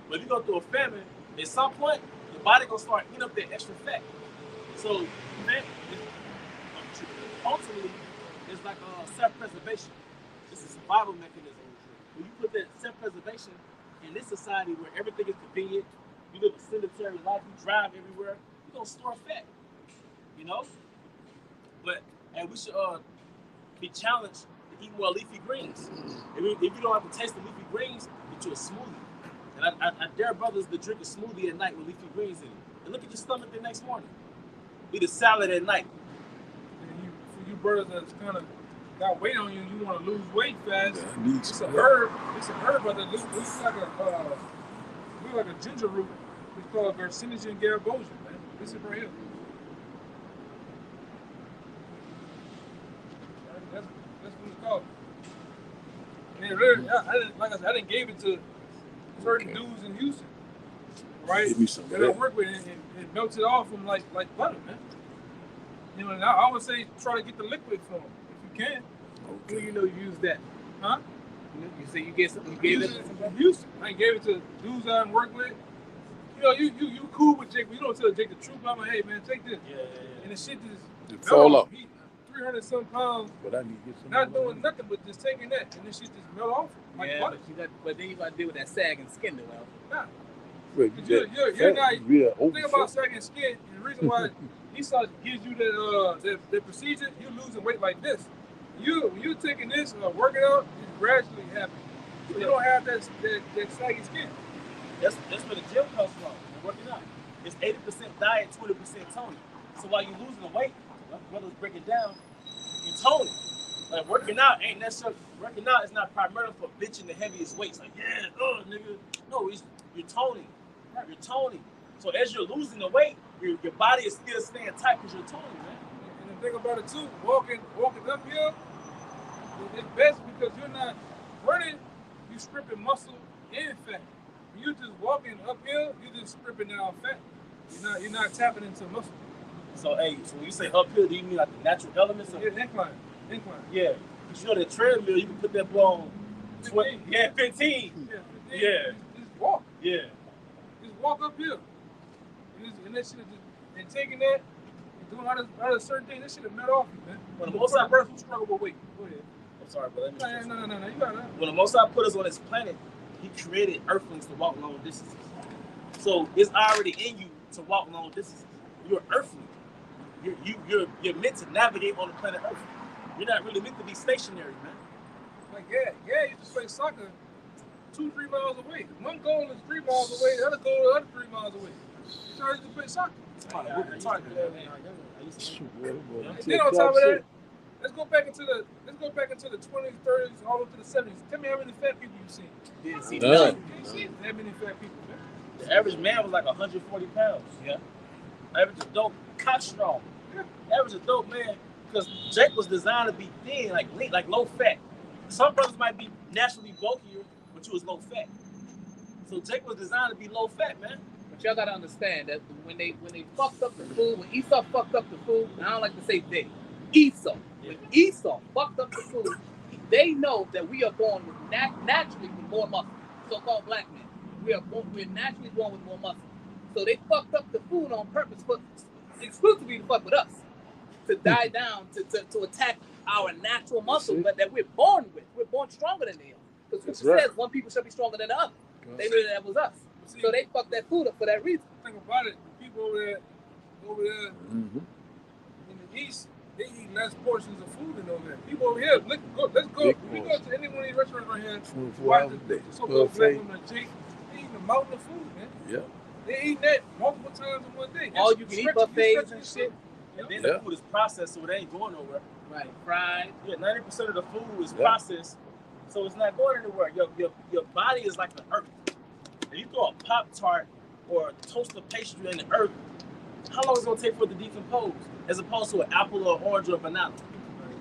But if you go through a famine, at some point, your body going to start eating up that extra fat. So, man, ultimately, it's like self-preservation. It's a survival mechanism. When you put that self-preservation in this society where everything is convenient, you live a sedentary life, you drive everywhere, you're going to store fat, you know? But, and we should be challenged to eat more leafy greens. If you don't have to taste the leafy greens, get you a smoothie. And I dare brothers to drink a smoothie at night with leafy greens in it. And look at your stomach the next morning. Eat a salad at night. And for you brothers that's kind of got weight on you and you want to lose weight fast, Yeah, it's a herb. It's a herb, but it looks like a ginger root. It's called Garcinia garbosia, man. This is right here. That's what it's called. And really, I didn't give it to certain dudes in Houston, right? Give me some that I work with, and it melts it off them like butter, man. You know, and I always say try to get the liquid from them if you can. Who you know you use that? Huh? You say you get something, you gave it. From Houston. I gave it to dudes I work with. You know, you cool with Jake, but you don't tell Jake the truth. I'm like, hey man, take this. Yeah. And the shit just fall off. 300 some pounds, But I need to get some not more. doing nothing but just taking that, and this shit just melt off like Yeah, butter. but then you got to deal with that sagging skin, though. Nah. Well, You're not. real The thing about sagging skin, and the reason why Esau gives you that procedure, you losing weight like this. You taking this working out, it's gradually happening. So you don't have that saggy skin. That's where the gym comes from. You're working out. It's 80% diet, 20% toning. So while you're losing the weight, brothers break it down, you toning. Like working out ain't necessarily working out is not primarily for bitching the heaviest weights. Like, yeah, nigga. No, you're toning. You're toning. So as you're losing the weight, your body is still staying tight because you're toning, man. And the thing about it too, walking uphill, it's best because you're not running, you're stripping muscle and fat. When you're just walking uphill, you're just stripping down fat. You're not tapping into muscle. So when you say uphill, do you mean like the natural elements? Yeah, incline. Yeah. Because you know the treadmill, you can put that ball on 20. Yeah, 15. Yeah. Just walk. Yeah. Just walk uphill. And that shit and taking that and doing other certain things, that shit have met off you, man. When the But Most for High the person who struggle with weight. Go ahead. I'm sorry, but let me. No, you got it. When the Most High put us on this planet, He created earthlings to walk long distances. So it's already in you to walk long distances. You're earthling. You're meant to navigate on the planet Earth. You're not really meant to be stationary, man. Like, you just play soccer 2-3 miles away. One goal is 3 miles away, the other goal is 3 miles away. You try to play soccer. Then on top of that, let's go back into the 20s, 30s, all up to the 70s. Tell me how many fat people you've seen. Didn't see None. You none. can't see that many fat people, man. The average man was like 140 pounds. Yeah. Average adult, cock strong. Average adult man, because Jake was designed to be thin, like lean, like low fat. Some brothers might be naturally bulkier, but you was low fat. So Jake was designed to be low fat, man. But y'all gotta understand that when they fucked up the food, when Esau fucked up the food, and I don't like to say they, Esau. When Esau fucked up the food, they know that we are born with naturally with more muscle. So-called black men, we're naturally born with more muscle. So they fucked up the food on purpose, but exclusively to fuck with us, to die down, to attack our natural muscle that we're born with. We're born stronger than they are. Because Scripture says one people shall be stronger than the other. They knew that was us. So they fucked that food up for that reason. Think about it. People over there in the East, they eat less portions of food than over there. People over here, let's go. If we go to any one of these restaurants right here, watch the so-called black women, Jake, they eating a mountain of food, man. Yeah. They eat that multiple times in one day. All you can eat buffets and shit. And then the food is processed, so it ain't going nowhere. Right, fried. Yeah, 90% of the food is processed, so it's not going anywhere. Your body is like the earth. If you throw a Pop-Tart or a toaster pastry in the earth, how long is it going to take for it to decompose? As opposed to an apple or orange or a banana.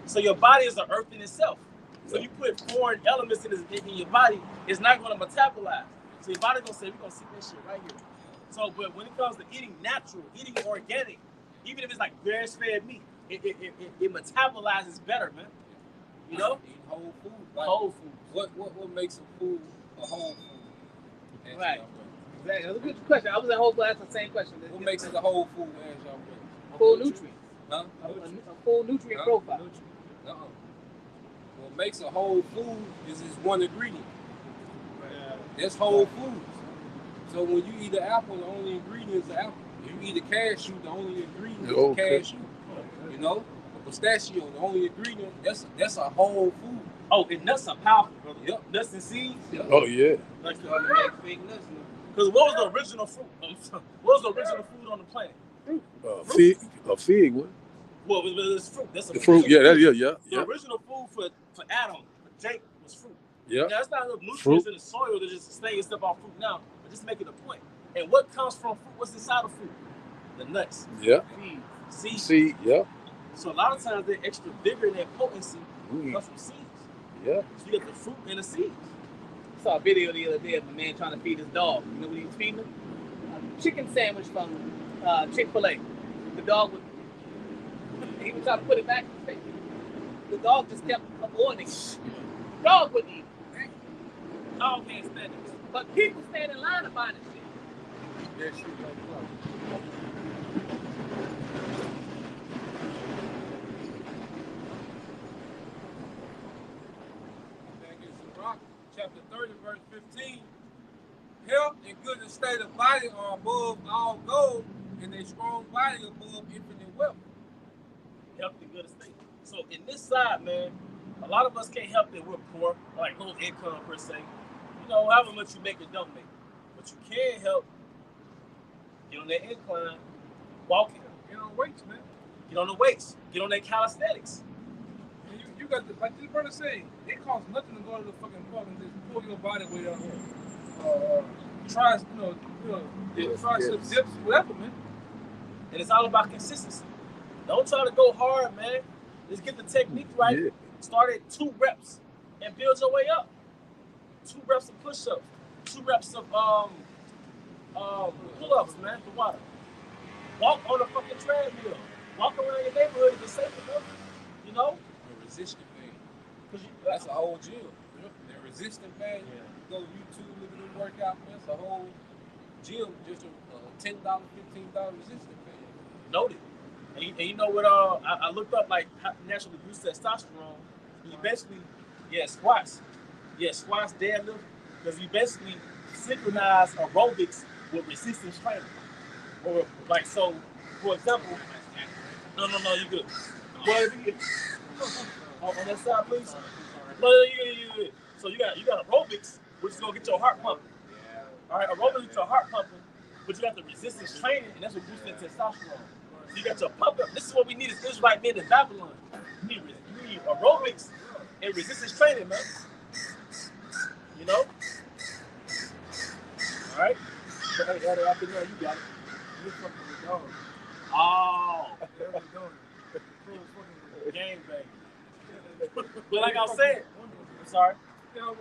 So your body is the earth in itself. So you put foreign elements in your body, it's not going to metabolize. So your body's going to say, we're going to see this shit right here. So, but when it comes to eating natural, eating organic, even if it's like grass-fed meat, it metabolizes better, man. You know? Eat whole food. Like, Whole food. What makes a food a whole food? Answer Right. y'all question. Exactly. That's a good question. I was in Whole Foods, that's the same question. What makes it a whole food? Answer y'all question. Full nutrients. Huh? A full nutrient profile. What makes a whole food is this one ingredient. That's whole foods. So when you eat an apple, the only ingredient is the apple. If you eat a cashew, the only ingredient is the cashew. You know, a pistachio, the only ingredient, that's a whole food. Oh, and nuts are powerful, brother. Yep. Nuts and seeds. Oh yeah. Like, Big nuts. because what was the original fruit? What was the original food on the planet? Fig. A fig. What? Well, it was fruit. That's The fruit. Yeah. The Yeah. original food for Adam, for Jake, was fruit. Yeah. Now, that's not enough nutrients Fruit. in the soil to just stay and step off fruit now, but just making a point. And what comes from fruit? What's inside of fruit? The nuts. Yeah. Seeds. Seed. Yeah. So a lot of times they're extra bigger and their potency comes from seeds. Yeah. So you get the fruit and the seeds. I saw a video the other day of a man trying to feed his dog. You know what he was feeding him? A chicken sandwich from Chick-fil-A. The dog would, he was trying to put it back in his face. The dog just kept avoiding it. Dog wouldn't eat it. Dog can't stand it. But people stand in line to buy this shit. That shit don't flow. Back in Sirach, chapter 30, verse 15. Health and good estate of body are above all gold, and a strong body above infinite wealth. Healthy, good estate. So in this side, man, a lot of us can't help that we're poor, like low income per se. You know, however much you make or don't make. But you can help get on that incline, walking, Get on weights, man. get on the weights, get on that calisthenics. And you got the, like this brother said, it costs nothing to go to the fucking park and just pull your body weight out here. Try, triceps, dips, whatever, man. And it's all about consistency. Don't try to go hard, man. Just get the technique right. Yeah. Start at 2 reps and build your way up. 2 reps of push-ups, 2 reps of pull-ups, man, for water. Walk on the fucking treadmill. Walk around your neighborhood and get safer, bro. You know? The resistant band. 'Cause you, That's a whole gym. The resistant band. Yeah. You go YouTube, look at them workout. That's a whole gym. Just a $10, $15 resistant band. noted. And you know what? I looked up like how to naturally use testosterone. You basically, squats. Squats, deadlift, because you basically synchronize aerobics with resistance training. Or like so, for example, no, you good. Well, if you get on that side, please. No, you good. So you got aerobics, which is gonna get your heart pumping. All right, aerobics get your heart pumping, but you got the resistance training, and that's what boosts that testosterone. So you got your pump up. This is what we need as Israelite men in Babylon. We need aerobics and resistance training, man. You know? All right? Hey, after that, you got it. You're fucking with dog. Oh, There we go. game bang. But like I said, I'm sorry. You know,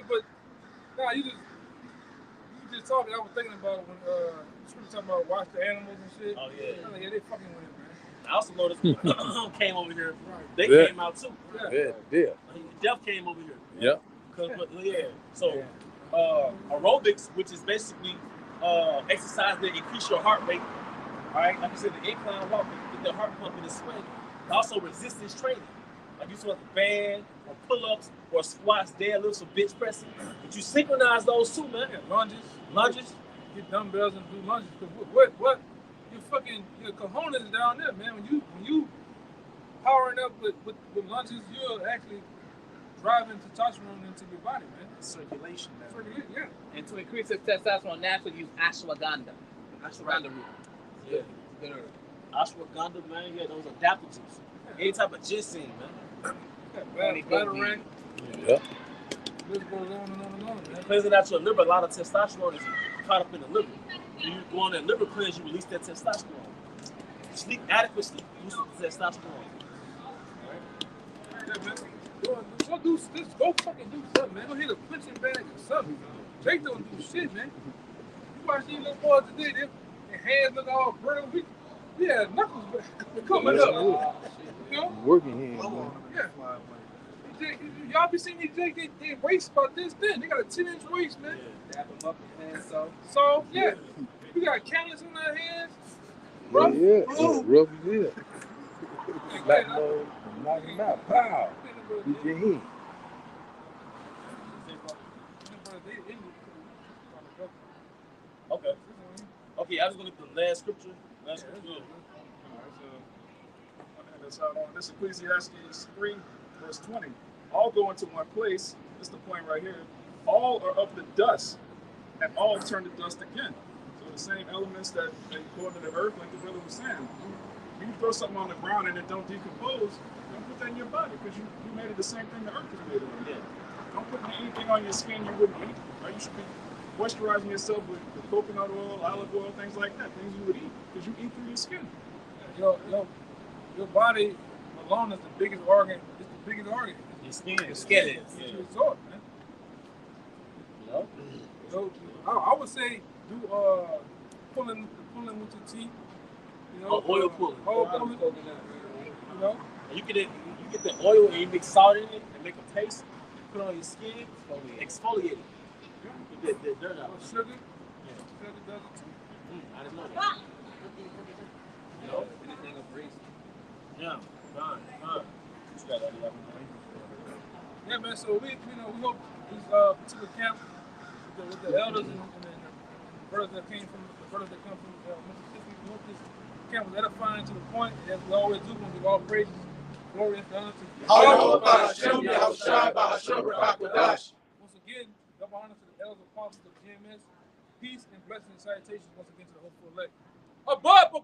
but you just talking. I was thinking about when you were talking about watch the animals and shit. Oh, yeah. I mean, yeah, they fucking with it, man. I also noticed came over here. Right. They came out too. Yeah. Jeff came over here. Yeah. So aerobics, which is basically exercise that increase your heart rate. All right, like I said, the incline walking, get the heart pumping and swinging. Also resistance training, like you saw the band or pull-ups or squats, deadlifts or bench pressing. But you synchronize those two, man. Yeah, lunges, get dumbbells and do lunges. What? Your cojones is down there, man. When you powering up with lunges, you're actually driving testosterone into your body, man. Circulation, man. Yeah. And to increase the testosterone, naturally use ashwagandha. Ashwagandha root. Yeah. Good herb. Ashwagandha, man, those adaptogens. Any type of ginseng, man. Batarang. Yeah. This goes on and on and on, man. Cleansing out your liver, a lot of testosterone is caught up in the liver. When you go on that liver cleanse, you release that testosterone. Sleep adequately, release the testosterone. Yeah, man. Go fucking do something, man. Go hit a punching bag or something. Jake don't do shit, man. You watch these little boys today, their hands look all brittle. We had knuckles coming up. You know? Working here. Yeah. Y'all be seeing these Jake, they waist about this thin. They got a 10-inch waist, man. Dap them up and hands so. So, yeah. We got callus on our hands. Rough is it. Slap him over, knock him out. Pow. Get your head. Okay, I was going to do the last scripture. This is Ecclesiastes 3, verse 20. all go into one place. This is the point right here. All are of the dust, and all turn to dust again. So the same elements that go into the earth, like the brother was saying. You throw something on the ground and it don't decompose, don't put that in your body because you made it the same thing the earth is made of. Yeah. Don't put anything on your skin you wouldn't eat. Right? You should be moisturizing yourself with coconut oil, olive oil, things like that, things you would eat because you eat through your skin. Your body alone is the biggest organ. It's the biggest organ. Your skin. Your skin is. It's your resort, man. So I would say do pulling with your teeth. Oil pulling. Oil pulling. You know. You get the oil and you mix salt in it and make a paste. Put it on your skin. Exfoliate it. You get the dirt out. Sugar. Yeah. Sugar does it too. I didn't know that. Anything of grease. Yeah. Fine. Yeah, man. So we hope these particular camp with the elders and the brothers that come from Mississippi, we hope this camp was edifying to the point, as we always do when we all praise, glory and honor to Allah, once again, double honor to the elders apostles of GMS. Peace and blessings and salutations once again to the hopeful elect. Above!